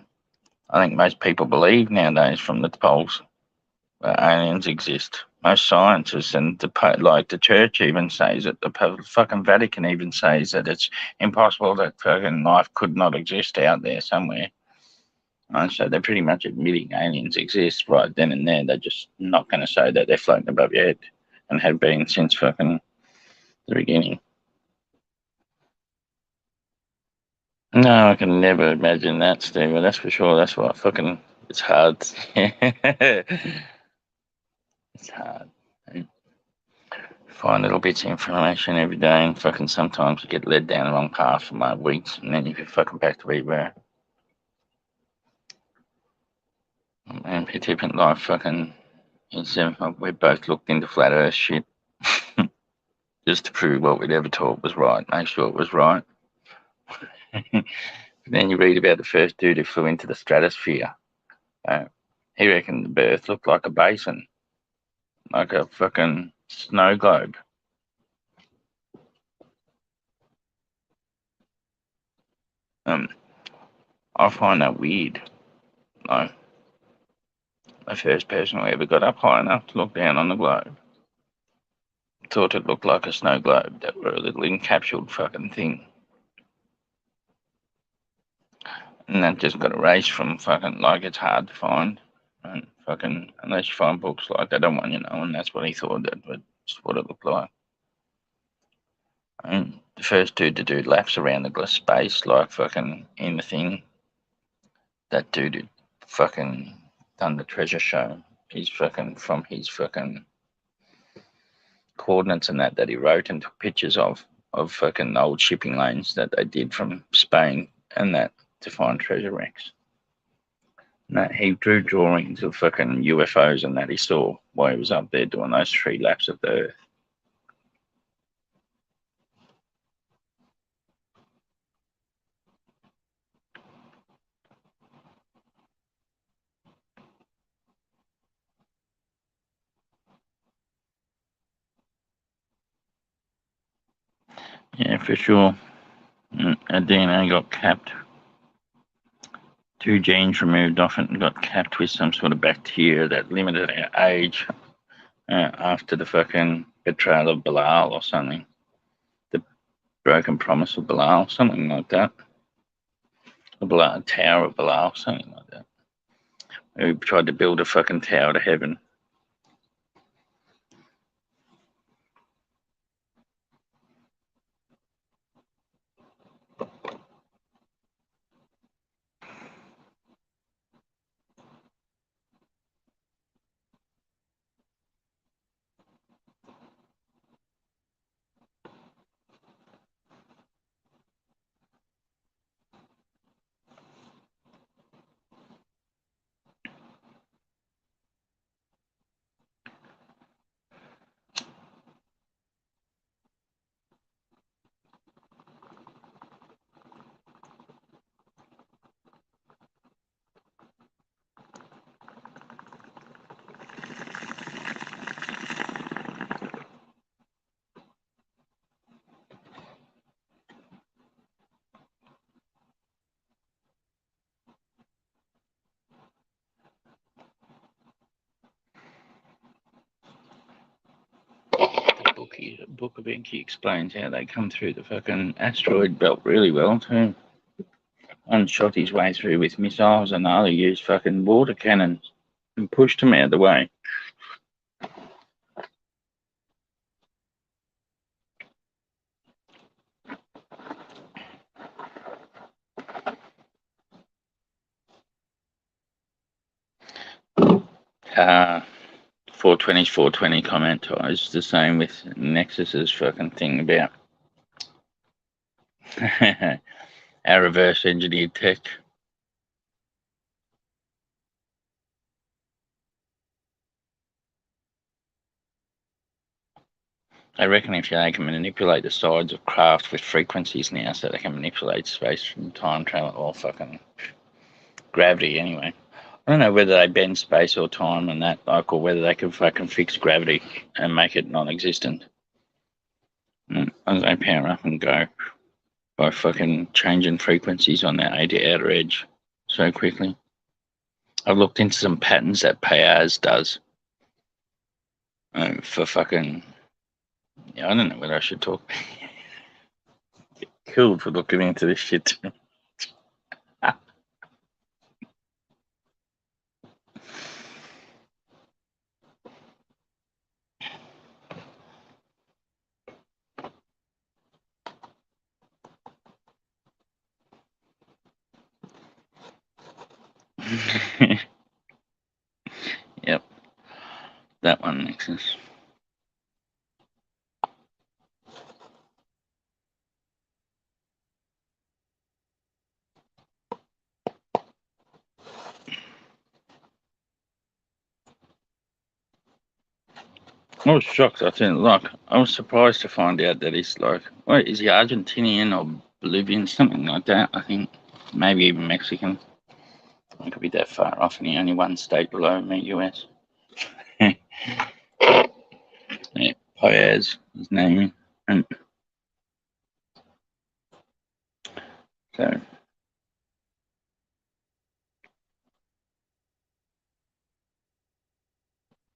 I think most people believe nowadays from the polls that aliens exist. Most scientists and the church even says it. The fucking Vatican even says that it's impossible that fucking life could not exist out there somewhere. And so they're pretty much admitting aliens exist right then and there. They're just not going to say that they're floating above your head and have been since fucking the beginning. No, I can never imagine that, Steve. That's for sure. That's why fucking it's hard. It's hard. Find little bits of information every day, and fucking sometimes you get led down the wrong path for my weeks, and then you get fucking back to where you were. And participant life fucking is we both looked into flat earth shit just to prove what we'd ever taught was right, make sure it was right. Then you read about the first dude who flew into the stratosphere. He reckoned the Earth looked like a basin, like a fucking snow globe. I find that weird. Like, the first person who ever got up high enough to look down on the globe thought it looked like a snow globe that were a little encapsulated fucking thing. And that just got erased from fucking, like, it's hard to find. And fucking, unless you find books like that, I don't want you know, and that's what he thought that was what it looked like. And the first dude to do laps around the space, like fucking in the thing, that dude had fucking done the treasure show his fucking from his fucking coordinates and that he wrote and took pictures of fucking old shipping lanes that they did from Spain and that to find treasure wrecks. And that he drew drawings of fucking UFOs and that he saw while he was up there doing those 3 laps of the Earth. Yeah, for sure. A DNA got capped. 2 genes removed off it and got capped with some sort of bacteria that limited our age after the fucking betrayal of Belial or something. The broken promise of Belial, something like that. The Tower of Belial, something like that. We tried to build a fucking tower to heaven. Book of Enki explains how they come through the fucking asteroid belt really well too. One shot his way through with missiles and the other used fucking water cannons and pushed him out of the way. Uh, 420's 420 comment. It's the same with Nexus's fucking thing about our reverse engineered tech. I reckon if they can manipulate the sides of craft with frequencies now, so they can manipulate space from time travel or fucking gravity anyway. I don't know whether they bend space or time and that, like, or whether they can fucking fix gravity and make it non-existent. As they power up and go by fucking changing frequencies on that outer edge so quickly. I've looked into some patterns that Payaz does for fucking. Yeah, I don't know whether I should talk. Get killed for looking into this shit. Yep, that one makes sense. I was shocked. I think, like, I was surprised to find out that he's like, wait, is he Argentinian or Bolivian, something like that? I think maybe even Mexican. I could be that far off, and he only one state below me, US. Yeah, Paez, his name, and so.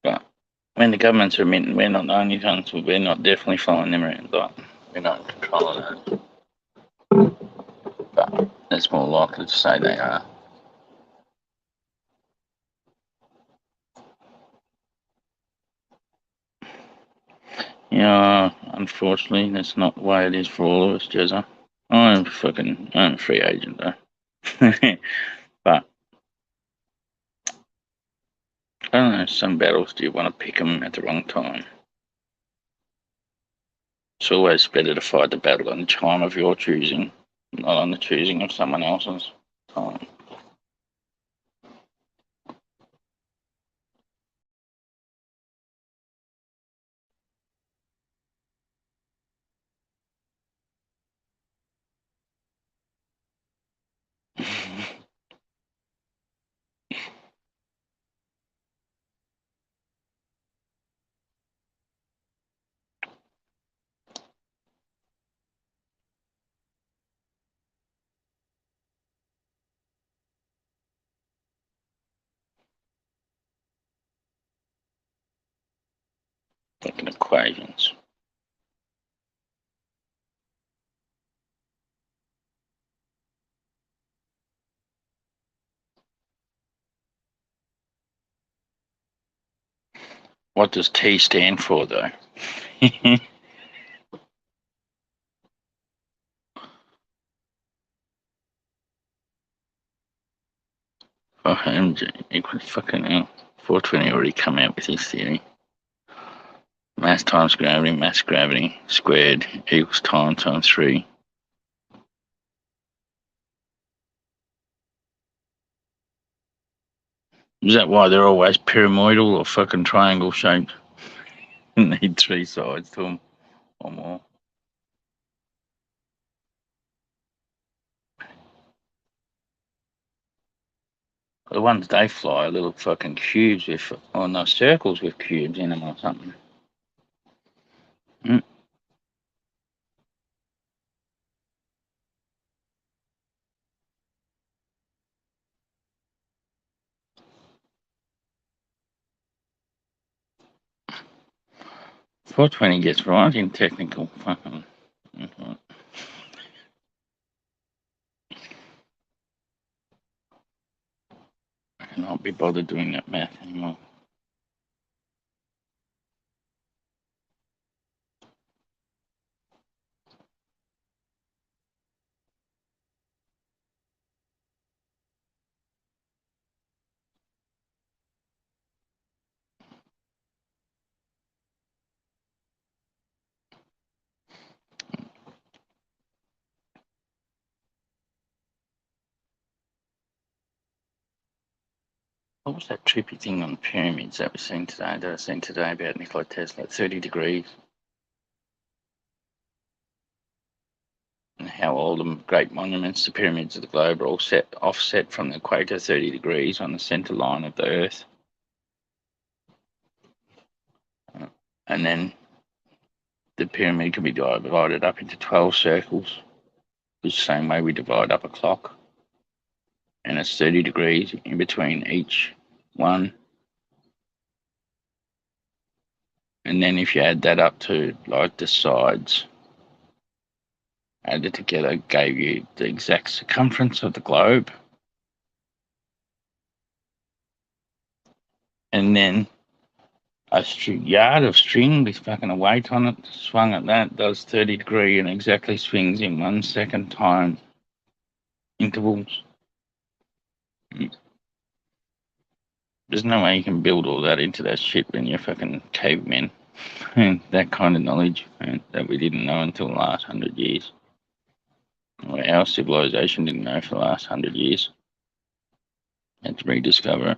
But when the governments are admitting we're not the only ones, we're not definitely following them around. Like, we're not in control of that. But it's more likely to say they are. Yeah, unfortunately, that's not the way it is for all of us, Jezza. I'm a free agent though. But I don't know, some battles do you want to pick them at the wrong time? It's always better to fight the battle on the time of your choosing, not on the choosing of someone else's time. Fucking equations. What does T stand for, though? Oh, MJ equals fucking hell. 420 already come out with his theory. Mass times gravity squared equals time times 3. Is that why they're always pyramidal or fucking triangle shaped? Need 3 sides to them or more. The ones they fly are little fucking cubes with, or no, circles with cubes in them or something. 420 gets right in technical fucking. I cannot be bothered doing that math anymore. What was that trippy thing on the pyramids that I seen today about Nikola Tesla? 30 degrees. And how all the great monuments, the pyramids of the globe, are all offset from the equator 30 degrees on the center line of the Earth. And then the pyramid can be divided up into 12 circles, the same way we divide up a clock. And it's 30 degrees in between each one. And then if you add that up to like the sides, added together, gave you the exact circumference of the globe. And then a yard of string with fucking a weight on it, swung at that, does 30 degree and exactly swings in 1 second time intervals. There's no way you can build all that into that shit when you're fucking cavemen. That kind of knowledge that we didn't know until the last 100 years. Or our civilization didn't know for the last 100 years. Had to rediscover it.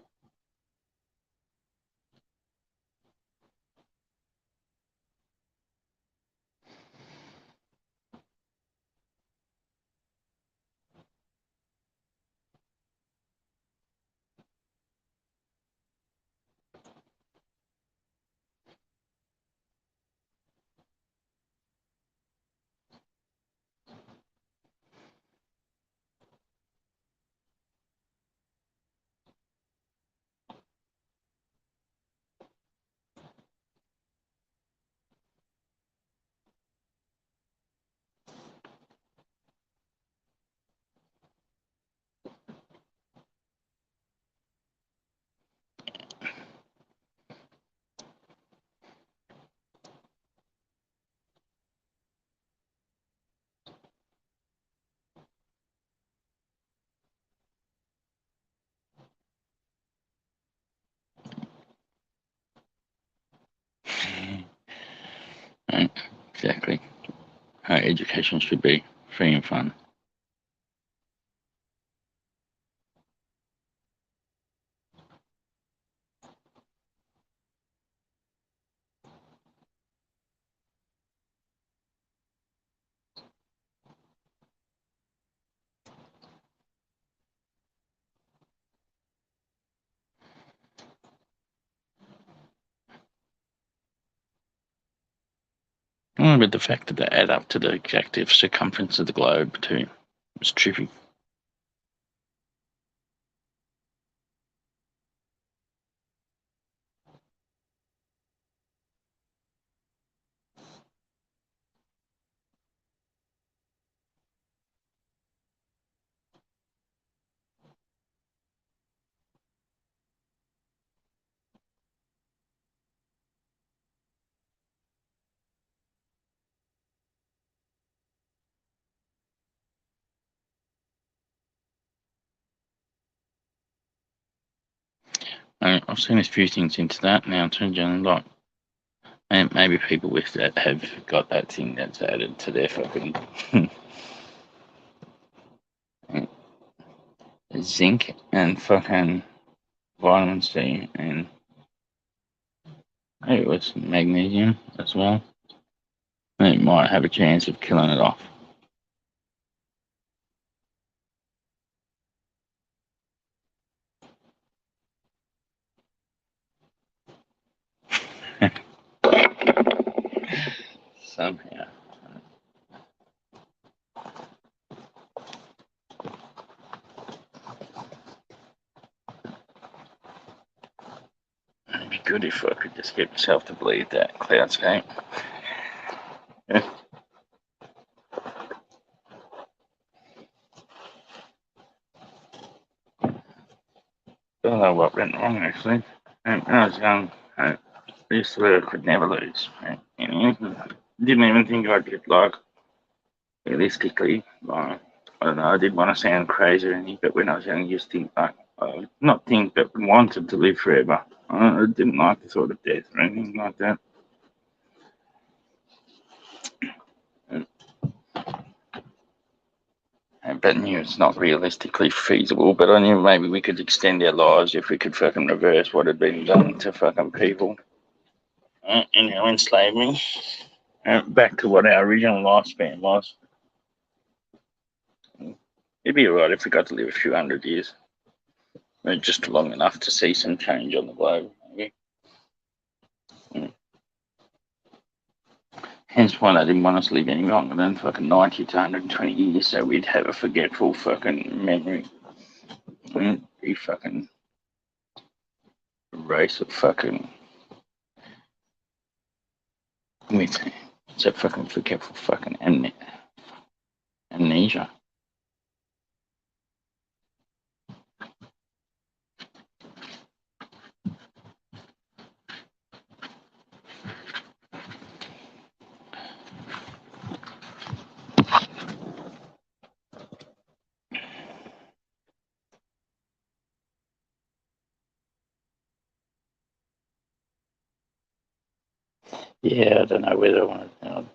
Exactly. How education should be free and fun. But the fact that they add up to the exact circumference of the globe too was trippy. I've seen a few things into that now too, John. Like, and maybe people with that have got that thing that's added to their fucking zinc and fucking vitamin C and it was magnesium as well. It might have a chance of killing it off. Somehow. It'd be good if I could just get myself to bleed that cloudscape. Don't know what went wrong actually. When I was young, I used to swear I could never lose. Didn't even think I could, like, realistically, like, I don't know, I didn't want to sound crazy or anything, but when I was young, I used to think, like, not think, but wanted to live forever. I didn't like the thought of death or anything like that. But knew it's not realistically feasible, but I knew maybe we could extend our lives if we could fucking reverse what had been done to fucking people. In slavery. Back to what our original lifespan was. It'd be alright if we got to live a few hundred years. Just long enough to see some change on the globe, maybe. Hence why they didn't want us to live any longer than fucking 90 to 120 years, so we'd have a forgetful fucking memory. Be fucking race of fucking with it's a fucking forgetful fucking amnesia. Yeah, I don't know whether I want to.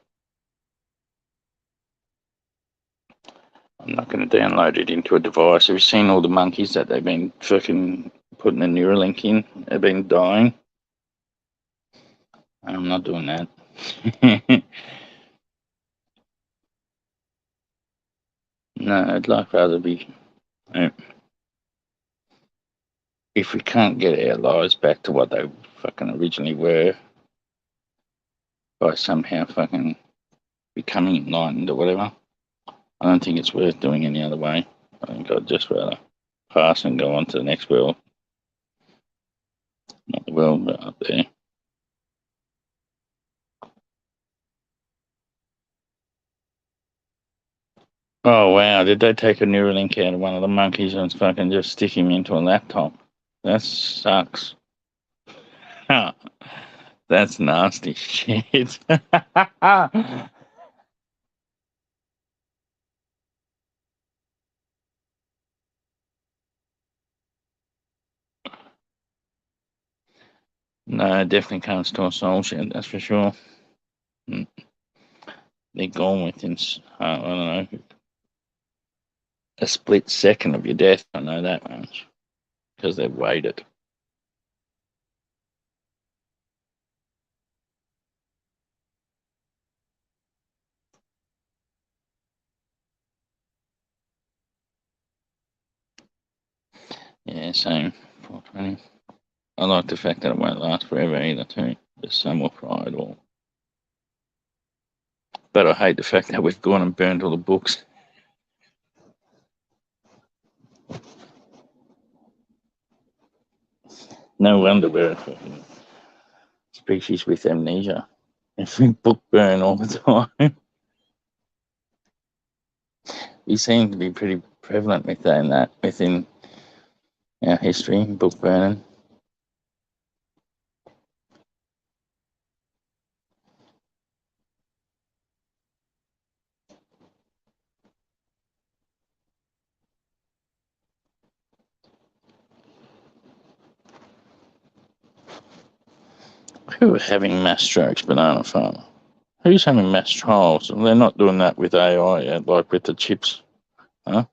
I'm not going to download it into a device. Have you seen all the monkeys that they've been fucking putting a Neuralink in? They've been dying. I'm not doing that. No, I'd like rather be. If we can't get our lives back to what they fucking originally were by somehow fucking becoming enlightened or whatever, I don't think it's worth doing any other way. I think I'd just rather pass and go on to the next world. Not the world, but up there. Oh wow, did they take a Neuralink out of one of the monkeys and fucking just stick him into a laptop? That sucks. That's nasty shit. No, definitely can't store soul shit, that's for sure. they're gone within, I don't know, a split second of your death. I know that much because they've waited. Yeah, same. 420. I like the fact that it won't last forever either, too. Just some will cry it all. But I hate the fact that we've gone and burned all the books. No wonder we're a fucking species with amnesia. If we book burn all the time. We seem to be pretty prevalent with that within our history, book burning. Who are having mass strokes, Banana Farmer? Who's having mass trials? They're not doing that with AI yet, like with the chips, huh?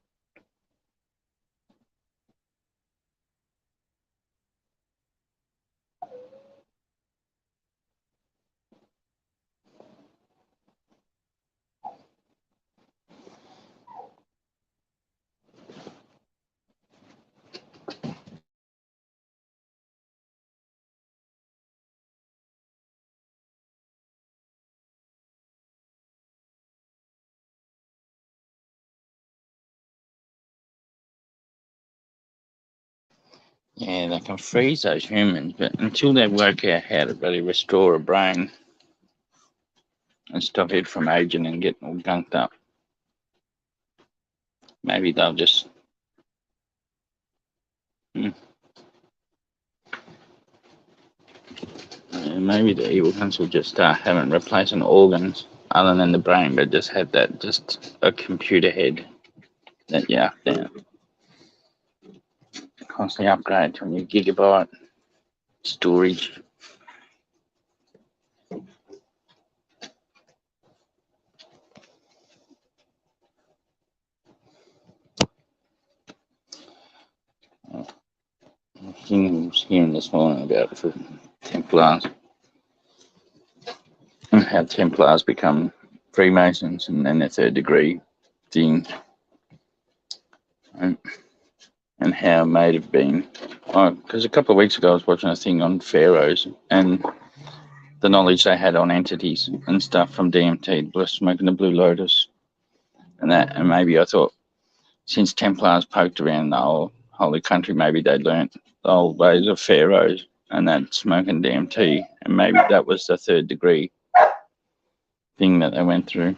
Yeah, they can freeze those humans, but until they work out how to really restore a brain and stop it from aging and getting all gunked up, maybe they'll just... maybe the evil ones will just start having replacing organs other than the brain, but just have that, just a computer head that you up down. Constantly upgrade to a new gigabyte storage. I was hearing this morning about the Templars and how Templars become Freemasons and then a third degree thing, and how it may have been. Because a couple of weeks ago I was watching a thing on pharaohs and the knowledge they had on entities and stuff from DMT, smoking the Blue Lotus and that, and maybe I thought since Templars poked around the whole holy country, maybe they learnt the old ways of pharaohs and that smoking DMT, and maybe that was the third degree thing that they went through.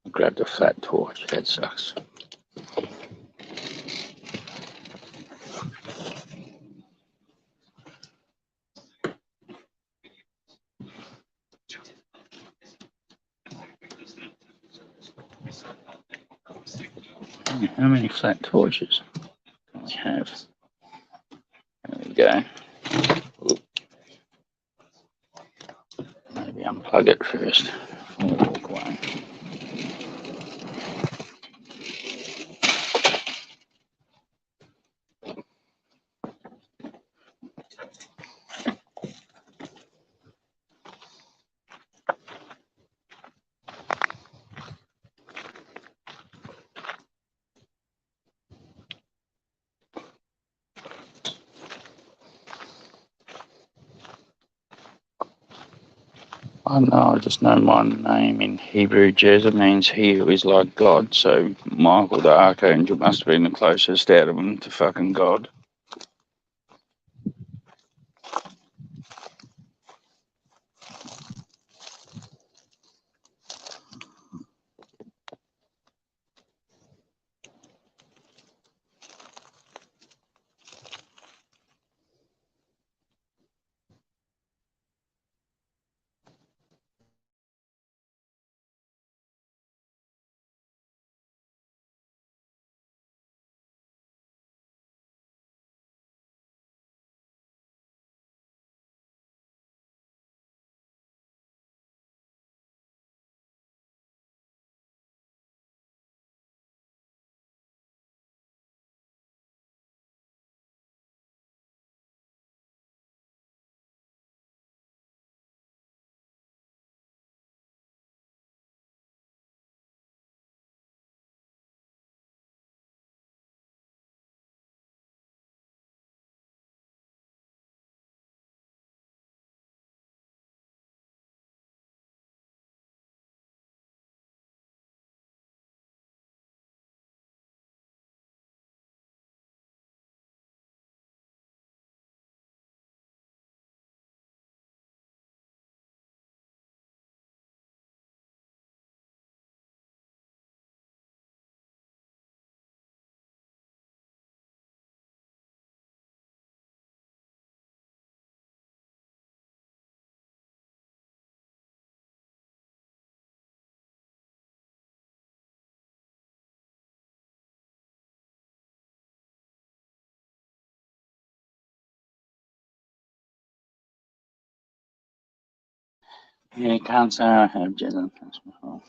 I grabbed a flat torch, that sucks. How many flat torches do we have? There we go. Maybe unplug it first before we walk away. I don't know, I just know my name in Hebrew, Jezza, means he who is like God. So Michael the Archangel must have been the closest out of them to fucking God. Yeah, can't say I have, Jason. That's before.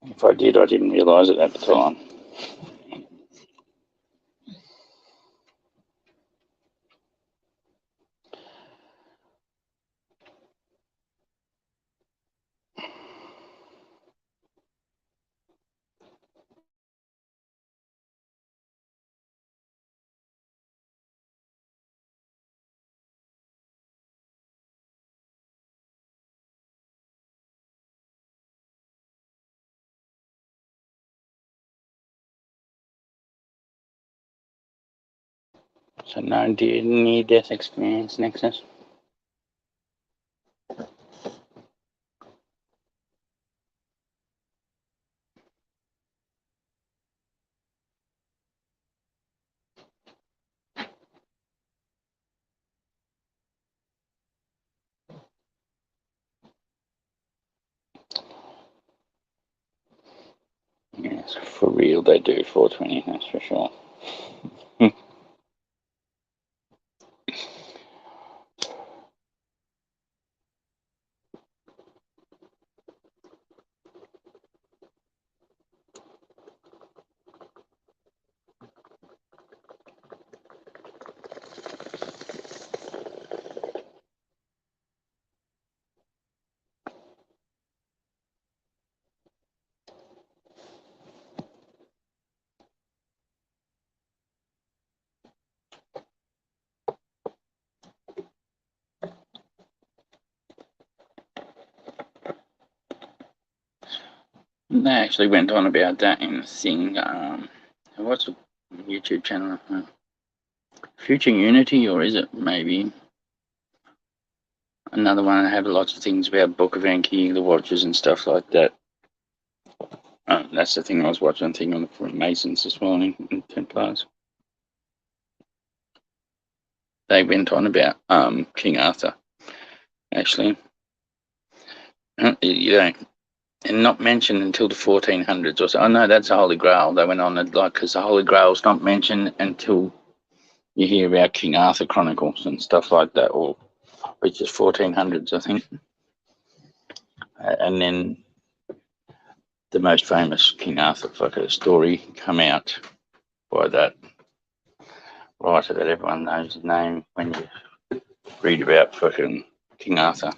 If I did, I didn't realise it at the time. So no near-death experience, Nexus. Yes, for real they do 420, that's for sure. They actually went on about that in the thing. What's the YouTube channel? Future Unity, or is it maybe another one that had lots of things about Book of Enki, the Watchers and stuff like that. That's the thing I was watching, thing on the Freemasons this morning and Templars. They went on about King Arthur, actually. You don't, and not mentioned until the 1400s or so. Oh no, that's the Holy Grail. They went on because the Holy Grail's not mentioned until you hear about King Arthur chronicles and stuff like that, or which is 1400s, I think. And then the most famous King Arthur fucker story come out by that writer that everyone knows his name when you read about fucking King Arthur.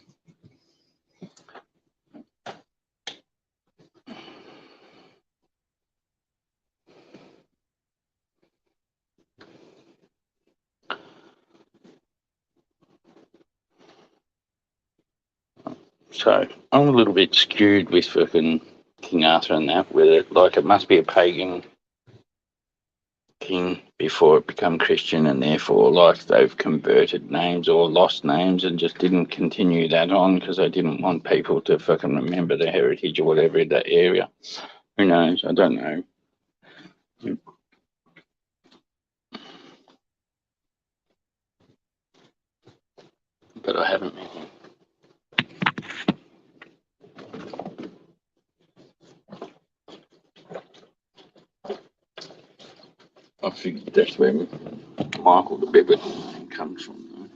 So I'm a little bit skewed with fucking King Arthur and that, with it. Like, it must be a pagan king before it become Christian, and therefore, like, they've converted names or lost names and just didn't continue that on because they didn't want people to fucking remember their heritage or whatever in that area. Who knows? I don't know. But I haven't met him. I figured that's where Michael the Bibbit comes from.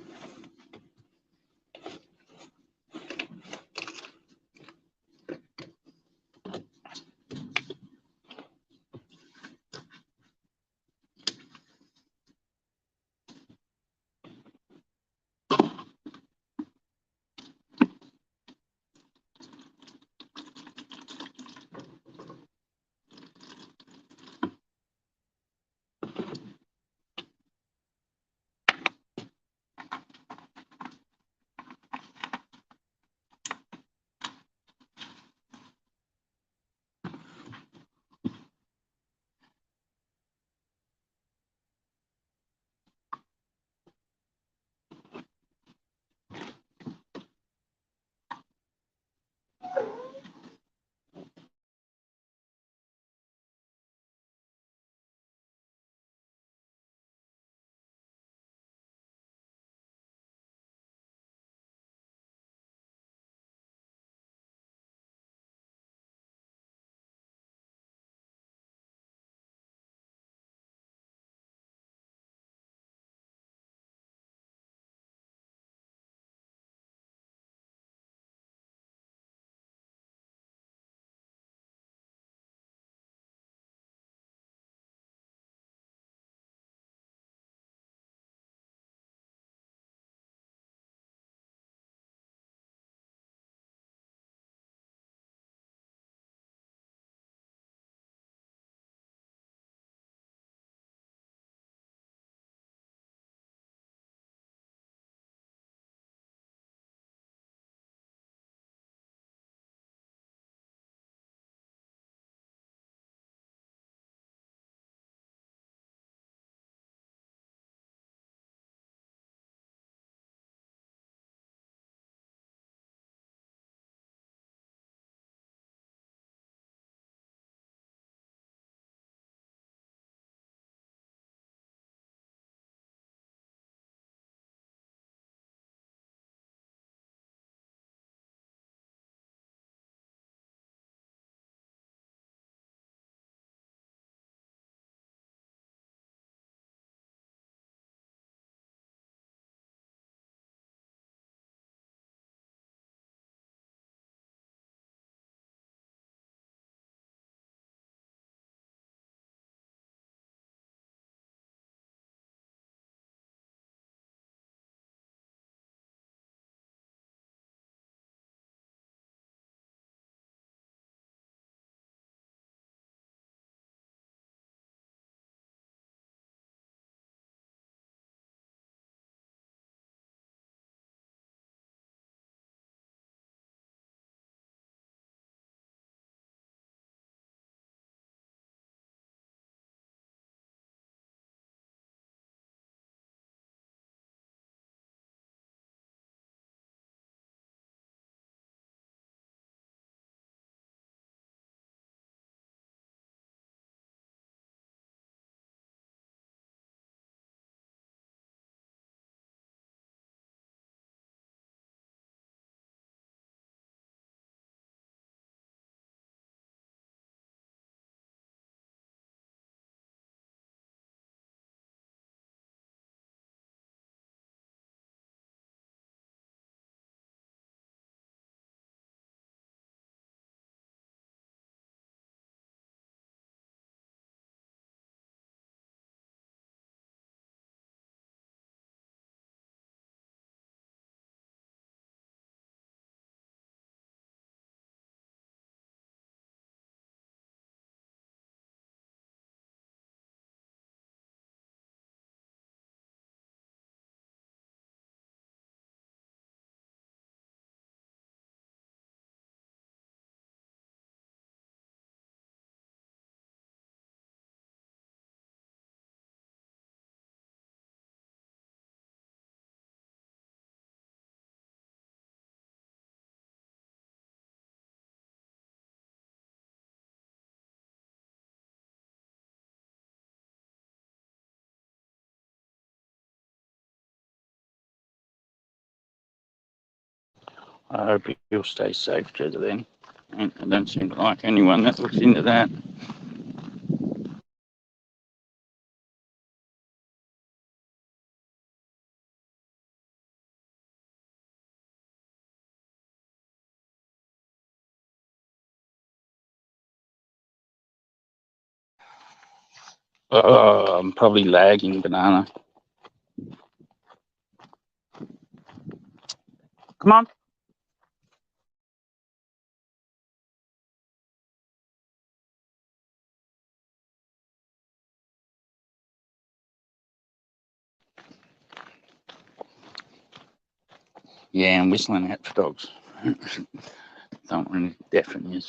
I hope you'll stay safe, Jezza, then. And I don't seem to like anyone that looks into that. I'm probably lagging, Banana. Come on. Yeah, I'm whistling out for dogs. Don't really deafen you.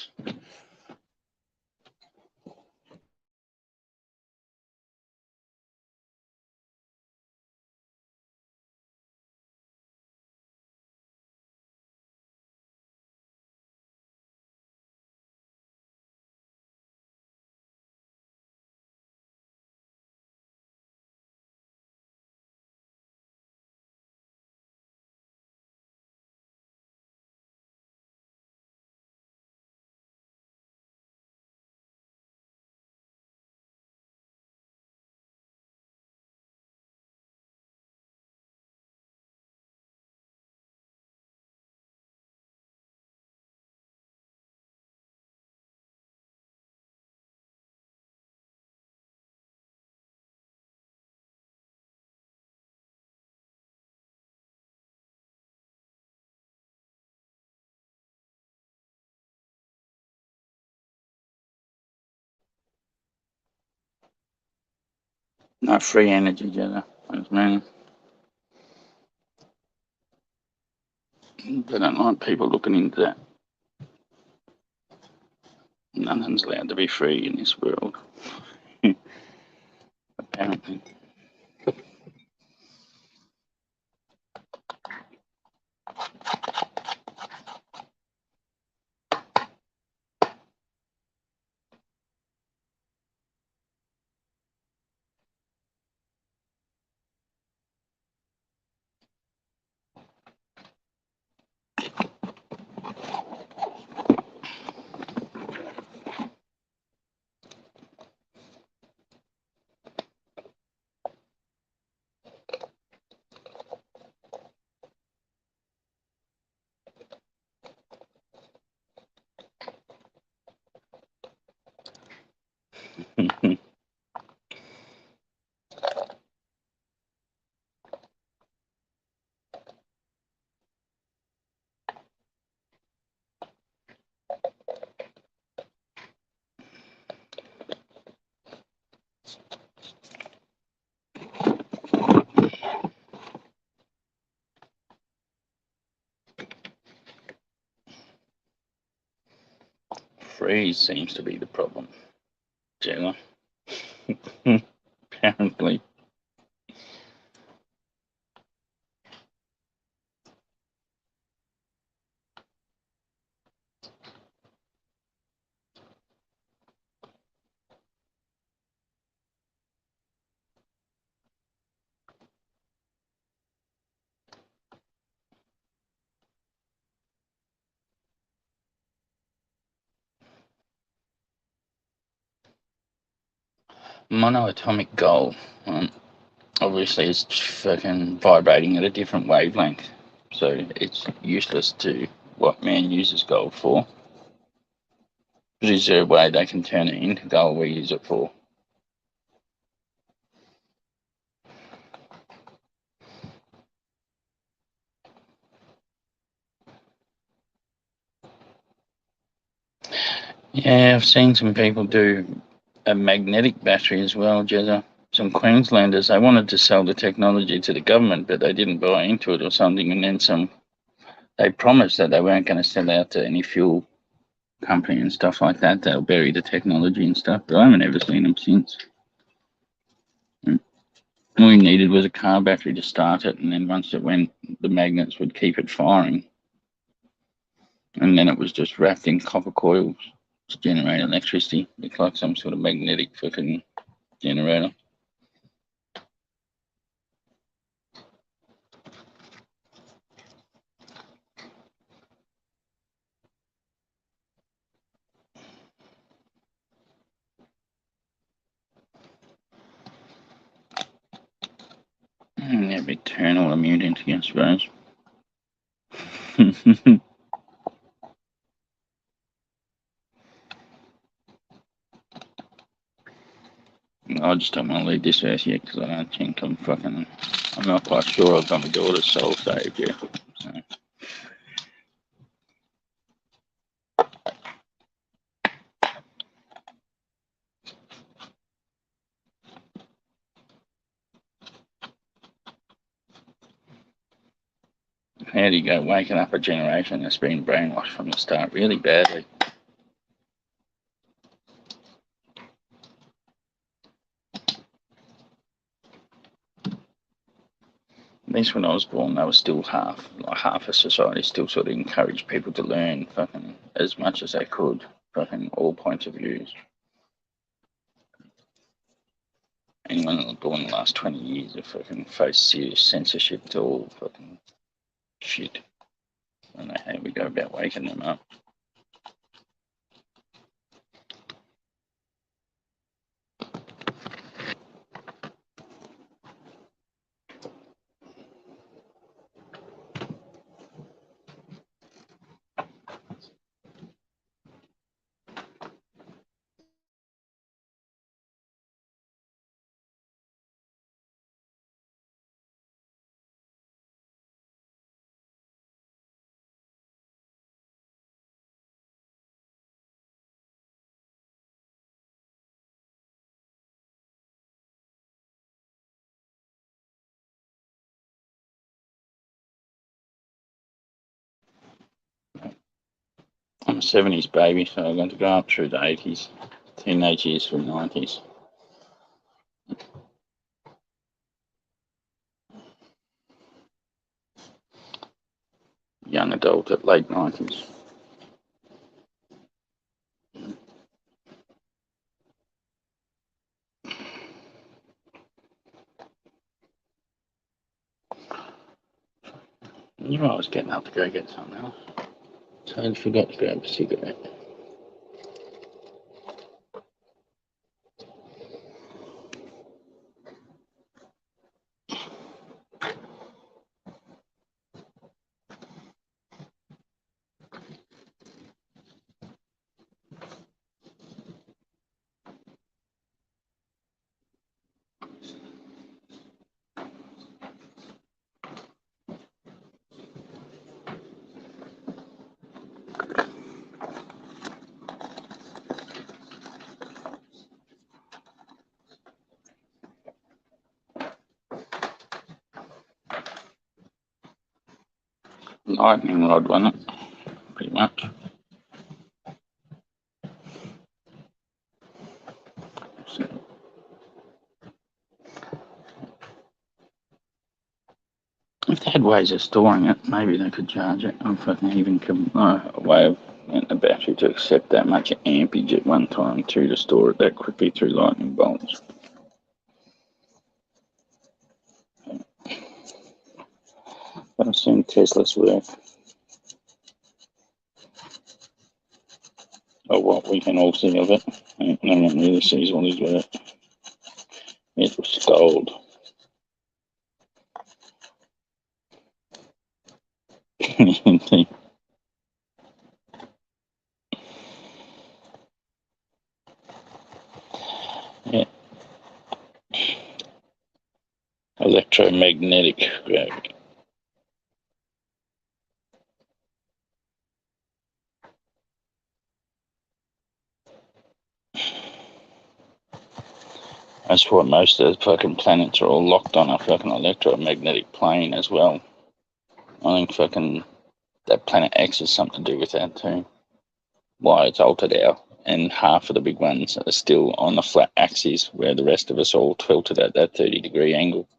No free energy, Jezza. Man, they don't like people looking into that. Nothing's allowed to be free in this world, apparently. Free seems to be the problem, Jezza. Apparently. Monoatomic gold, obviously, it's fucking vibrating at a different wavelength. So it's useless to what man uses gold for. But is there a way they can turn it into gold we use it for? Yeah, I've seen some people do a magnetic battery as well, Jezza. Some Queenslanders, they wanted to sell the technology to the government, but they didn't buy into it or something. And then they promised that they weren't going to sell out to any fuel company and stuff like that. They'll bury the technology and stuff, but I haven't ever seen them since. All we needed was a car battery to start it, and then once it went, the magnets would keep it firing. And then it was just wrapped in copper coils to generate electricity. It's like some sort of magnetic fucking generator. Yeah, eternal immunity, I suppose. I just don't want to leave this house yet because I don't think I'm not quite sure I've got my daughter's soul saved yet. So. How do you go waking up a generation that's been brainwashed from the start really badly? At least when I was born, they were still half of society still sort of encouraged people to learn fucking as much as they could, fucking all points of views. Anyone that was born in the last 20 years have fucking faced serious censorship to all fucking shit. I don't know how we go about waking them up. I'm a 70s baby, so I'm going to go up through the 80s, teenage years through 90s. Young adult at late 90s. You knew I was getting up to go get something else. So I forgot to grab a cigarette. Lightning rod, wasn't it? Pretty much. So, if they had ways of storing it, maybe they could charge it. Or fucking even a way of getting the battery to accept that much ampage at one time too, to store it that quickly through lightning bolts. But I've seen Tesla's work. Or what we can all see of it. No one really sees all his work. It was gold. Yeah. Electromagnetic gravity. That's why most of the fucking planets are all locked on a fucking electromagnetic plane as well. I think fucking that planet X has something to do with that too. Why it's altered out, and half of the big ones are still on the flat axis, where the rest of us all tilted at that 30-degree angle.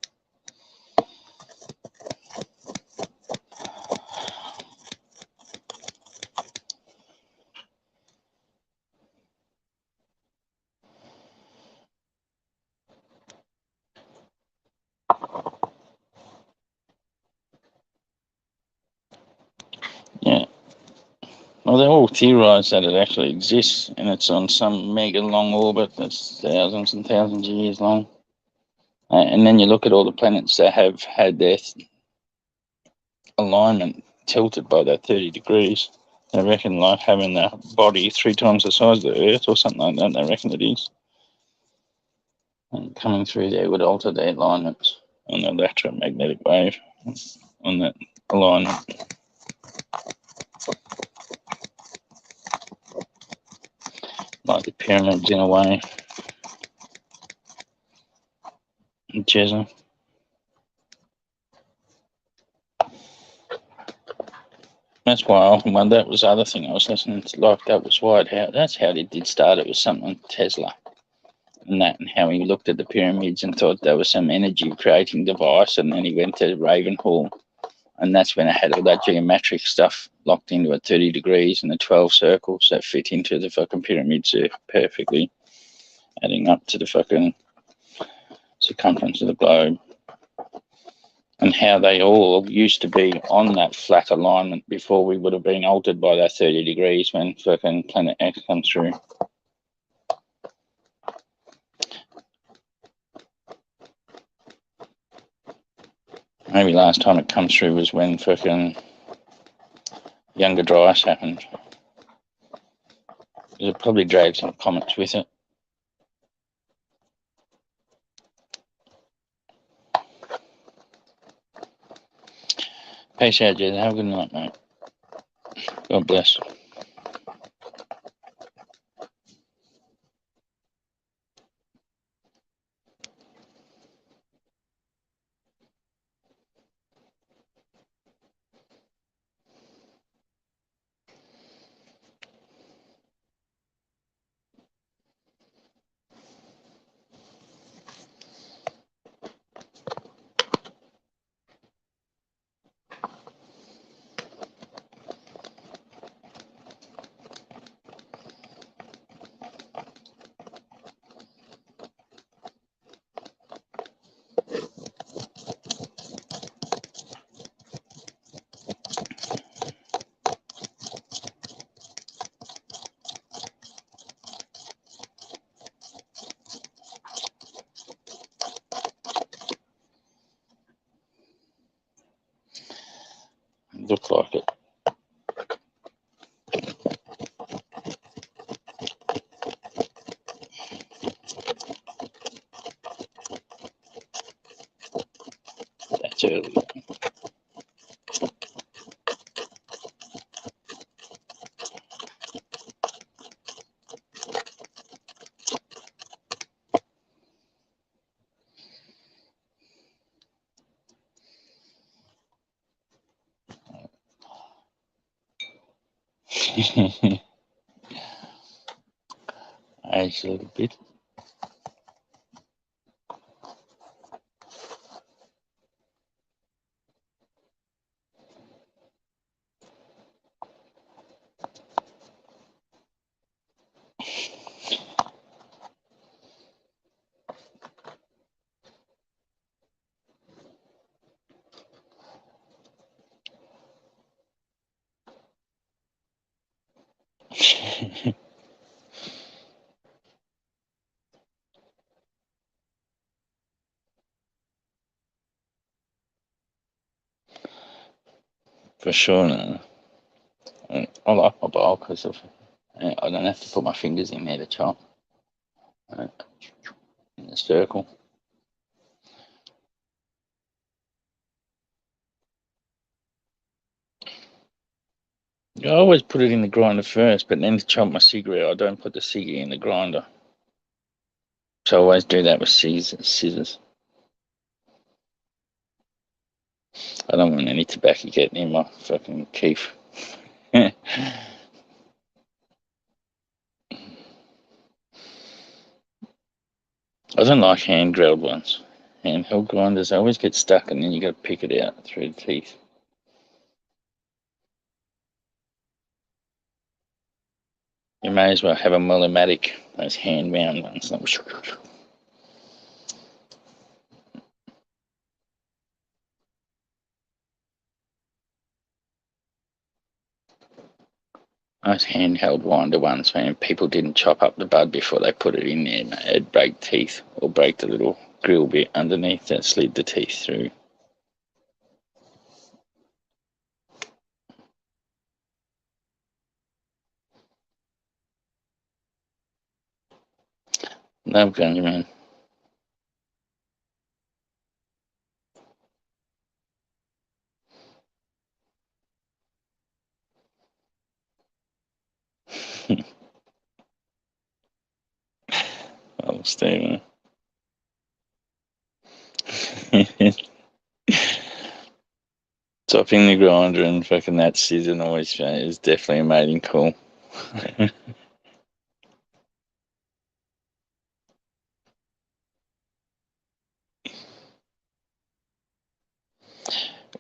Yeah. Well, they all theorise that it actually exists, and it's on some mega long orbit that's thousands and thousands of years long. And then you look at all the planets that have had their alignment tilted by that 30 degrees. They reckon like having a body 3 times the size of the Earth or something like that, they reckon it is. And coming through there would alter the alignments on the electromagnetic wave on that alignment. Like the pyramids in a way. Jezza. That's why I often wonder, that was the other thing I was listening to, like that was why that's how it did start. It was something like Tesla and that, and how he looked at the pyramids and thought there was some energy creating device, and then he went to Ravenhall, and that's when it had all that geometric stuff locked into at 30 degrees and the 12 circles that fit into the fucking pyramids perfectly, adding up to the fucking circumference of the globe. And how they all used to be on that flat alignment before we would have been altered by that 30 degrees when fucking Planet X comes through. Maybe last time it comes through was when fucking Younger Dryas happened. It probably dragged some comets with it. Peace out, Jed. Have a good night, mate. God bless. Look like it. That's early. Aged a little bit. For sure. No. I like my bowl because I don't have to put my fingers in there to chop. In the circle. I always put it in the grinder first, but then to chop my cigarette, I don't put the ciggy in the grinder. So I always do that with scissors. I don't want any tobacco getting in my fucking keef. I don't like hand drilled ones. Handheld grinders always get stuck, and then you got to pick it out through the teeth. You may as well have a Mullimatic, those hand wound ones. Those handheld winder ones, man, people didn't chop up the bud before they put it in there. It'd break teeth or break the little grill bit underneath that slid the teeth through. No guns, man. Oh, Stephen. Topping the grinder and fucking that scissor noise is definitely a mating call.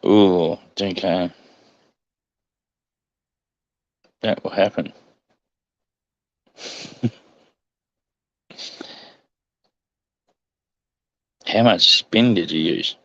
Ooh, okay. That will happen. How much spin did you use?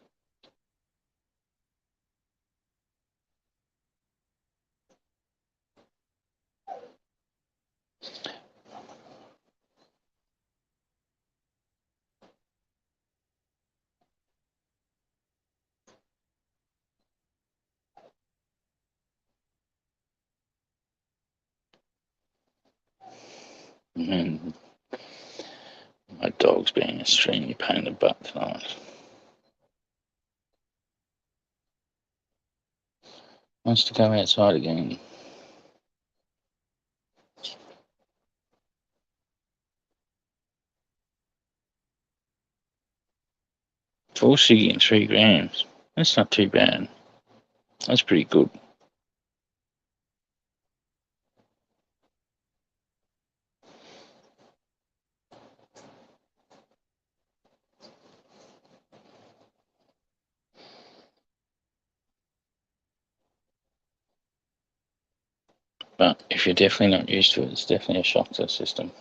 Mm, my dog's being extremely pain in the butt tonight. Wants to go outside again. Full ciggy in 3 grams. That's not too bad. That's pretty good. But if you're definitely not used to it, it's definitely a shock to the system.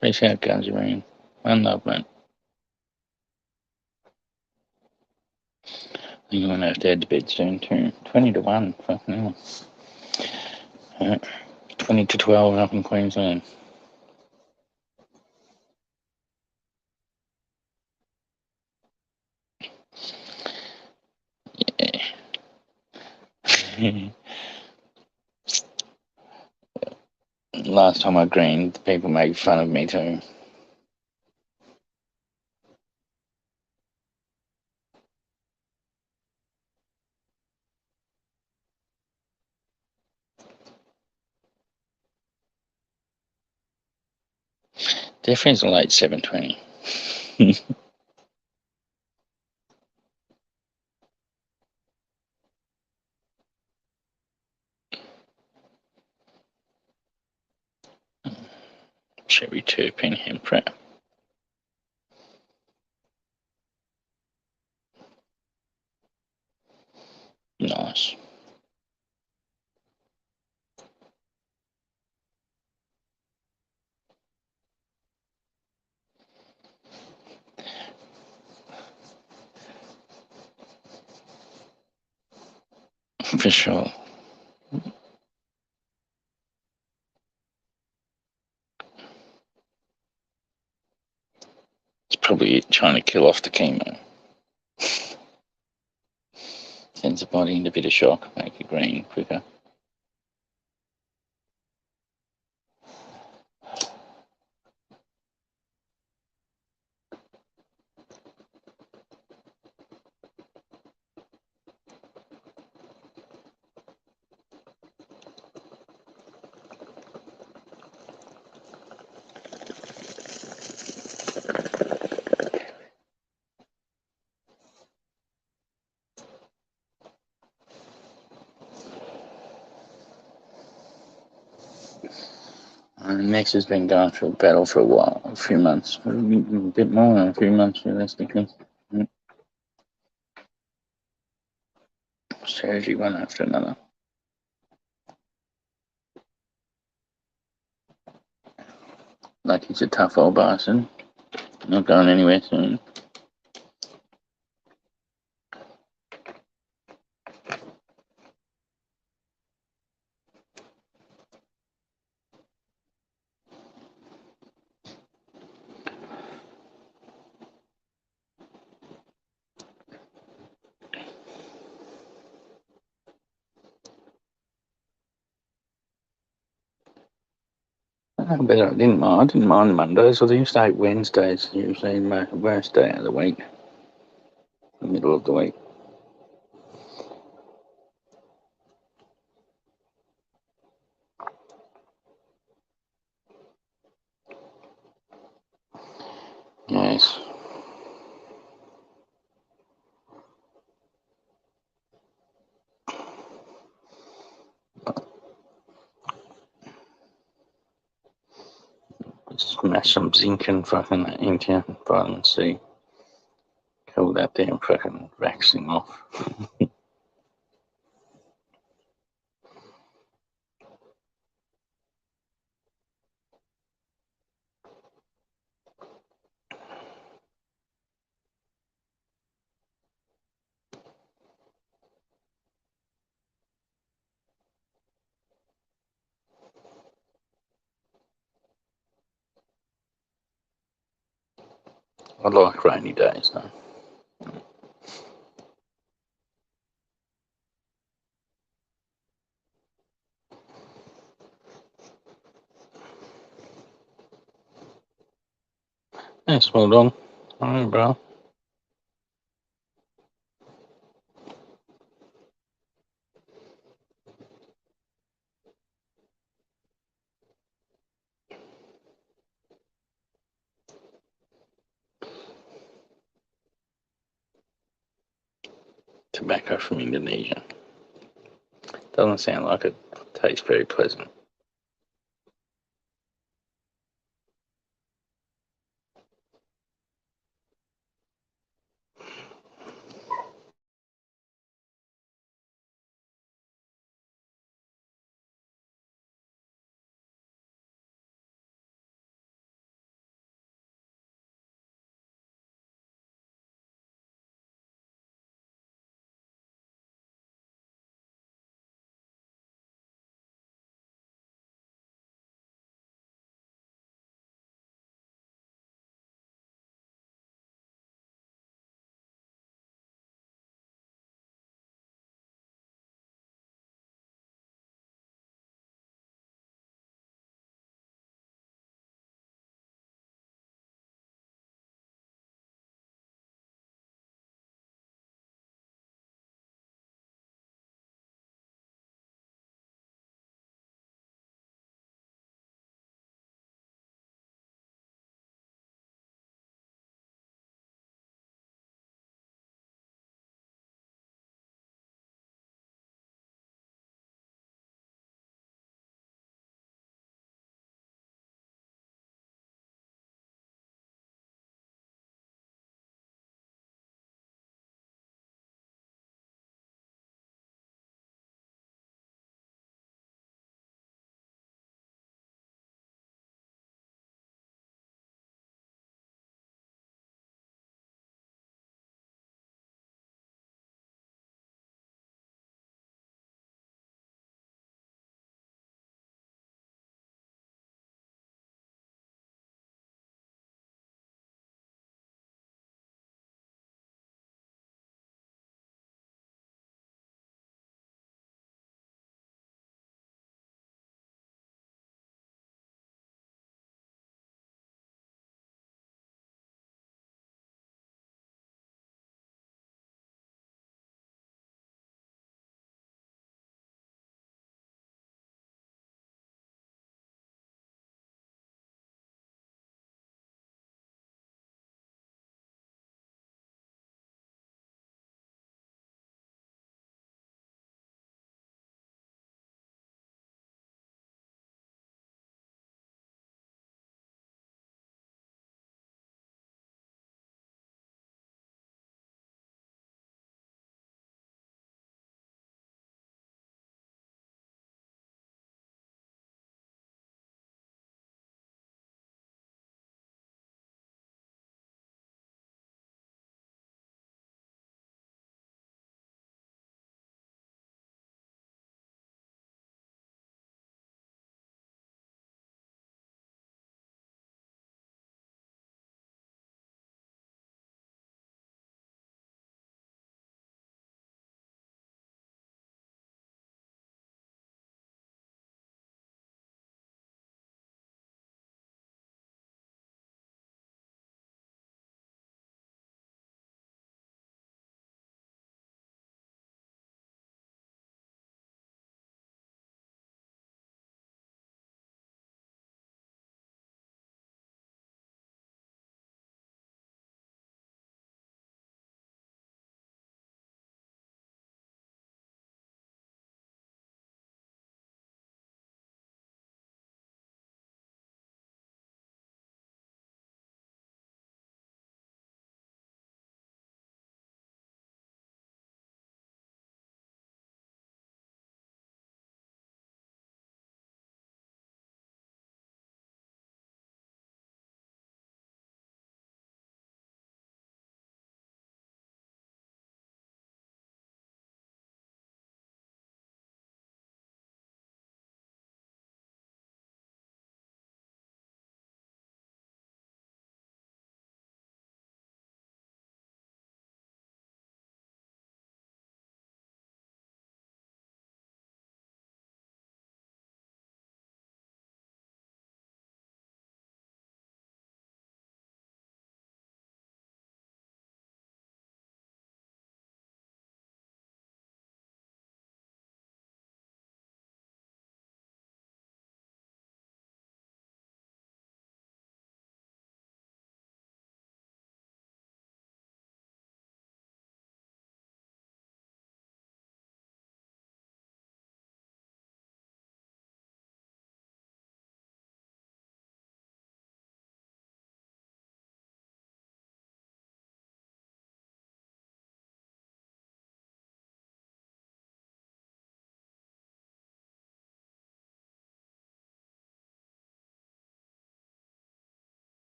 Peace out, guns around. One love, mate. I think I'm going to have to head to bed soon, too. 20 to 1. Fucking hell. 20 to 12 up in Queensland. Yeah. Last time I greened, people made fun of me too. Definitely a late 7:20. Cherry terpene hemp wrap. Nice. For sure. It's probably it trying to kill off the chemo. Sends the body into a bit of shock, make it green quicker. Max has been going through a battle for a while, a few months, a bit more than a few months realistically. Strategy one after another. Like he's a tough old bastard. Not going anywhere soon. But I didn't mind. I didn't mind Mondays. I used to hate Wednesdays. Usually my worst day of the week, the middle of the week. Yes. Smash some zinc and fucking into vitamin C. Kill that damn fucking vaccine off. I like rainy days though. Yes, well done. Alright, bro. Tobacco from Indonesia. Doesn't sound like it tastes very pleasant.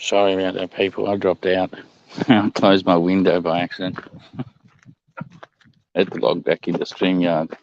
Sorry about that, people. I dropped out. I closed my window by accident. Had to log back into StreamYard.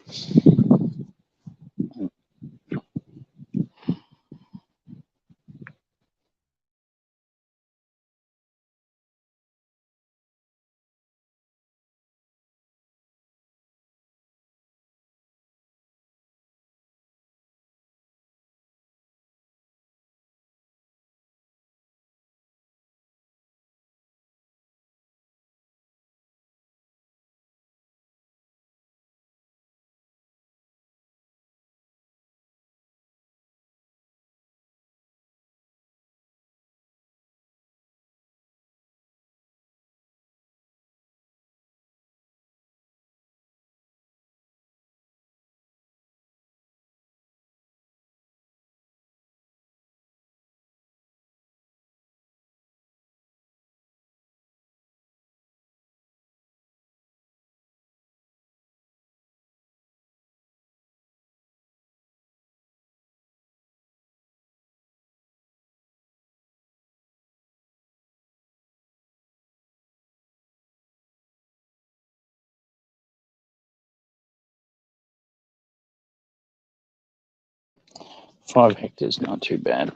5 hectares, not too bad.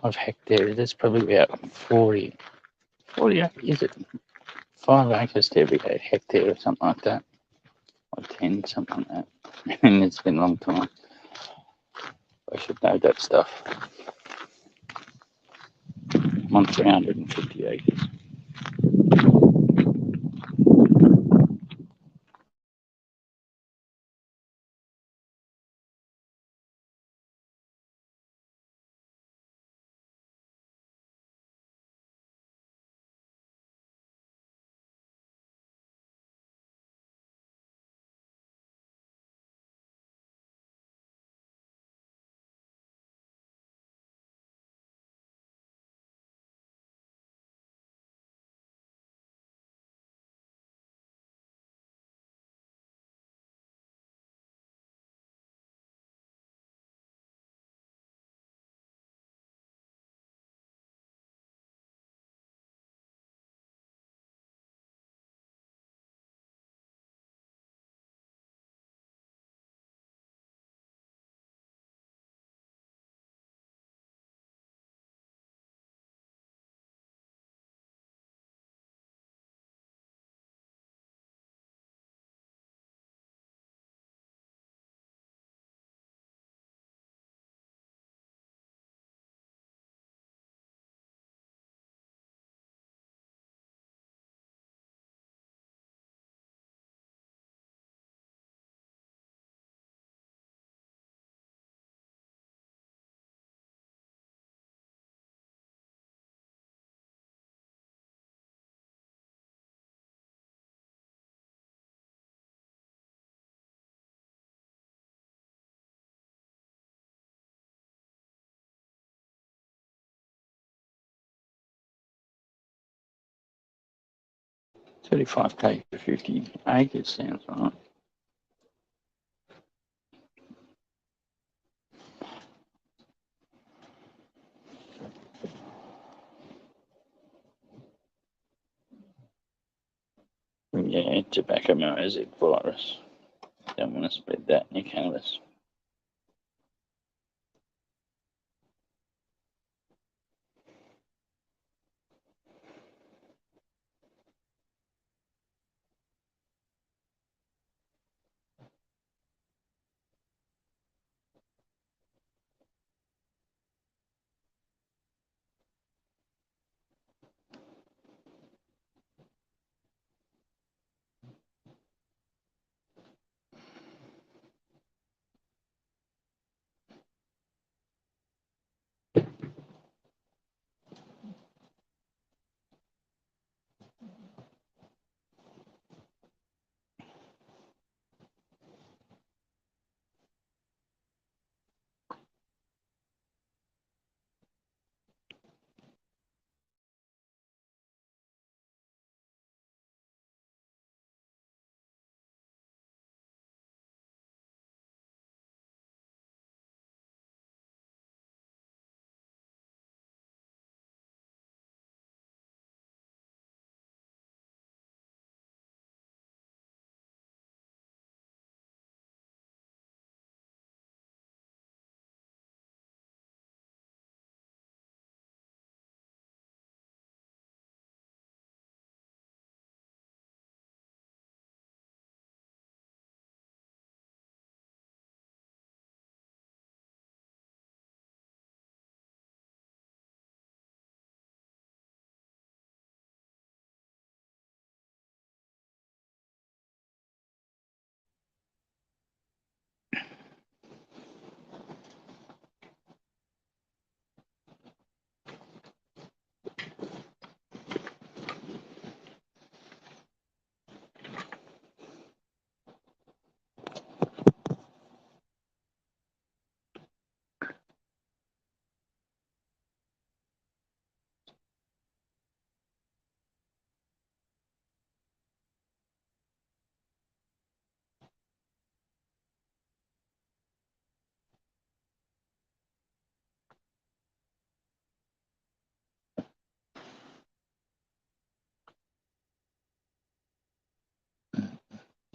5 hectares, that's probably about 40. 40, is it? 5 acres to every hectare or something like that. Or 10, something like that. And it's been a long time. I should know that stuff. I'm on 350 acres. $35K for 50 acres sounds right. Yeah, tobacco mosaic virus. Don't want to spread that in your cannabis.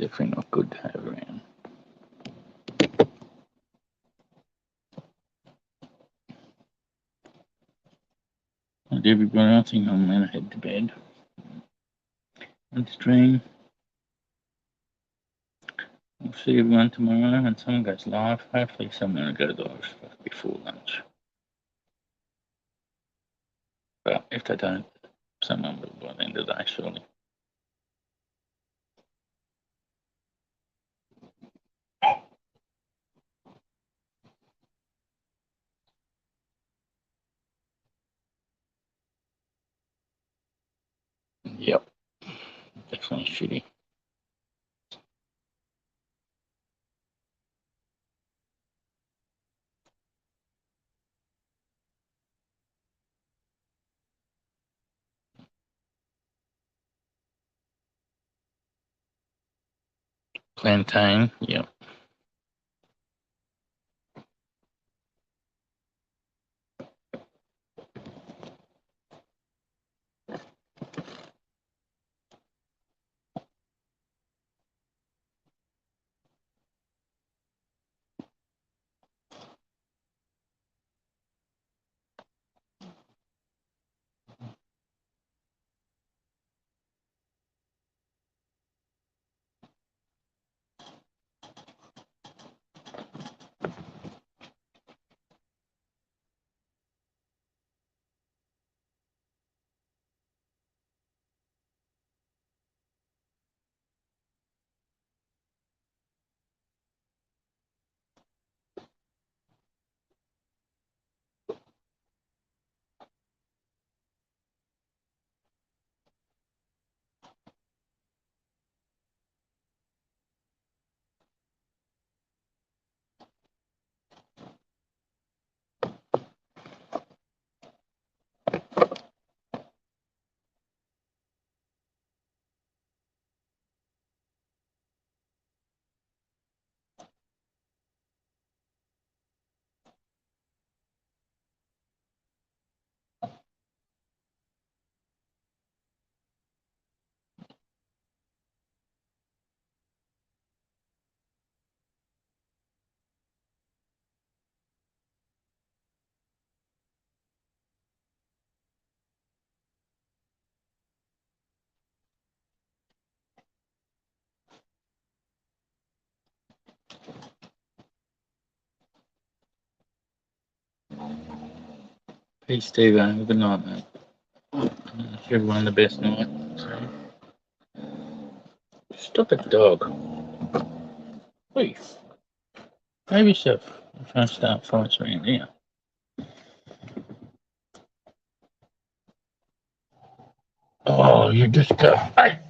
Definitely not good to have around. And everybody, I think I'm gonna head to bed. And stream. We'll see everyone tomorrow when someone goes live. Hopefully someone will go live before lunch. But if they don't, someone will by the end of the day, surely. Yep. Definitely shitty. Plantain, yep. Peace, Steve. Good night, mate. Wish everyone the best night. Stop it, dog. Please. Behave yourself. I'm trying to start fights around here. Oh, you just go. Hey!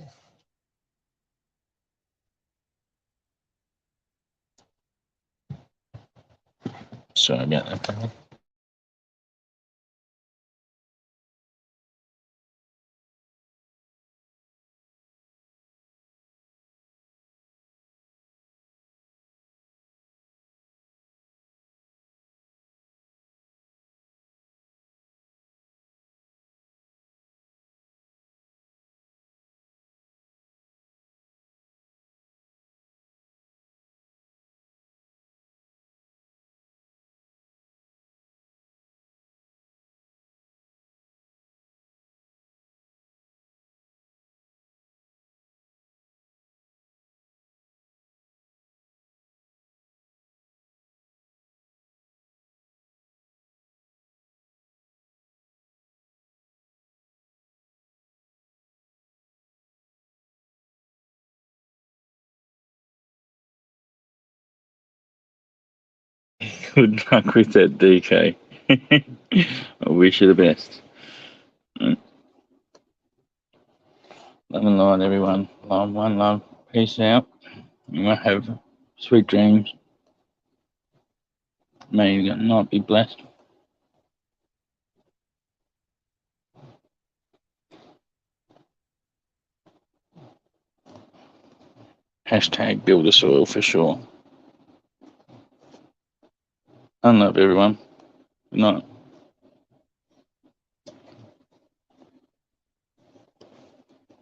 Sorry about that, pal. Good luck with that, DK. I wish you the best. Love and light, everyone. Love, one love. Peace out. You might have sweet dreams. May you not be blessed. Hashtag build a soil for sure. And love, everyone. Good night.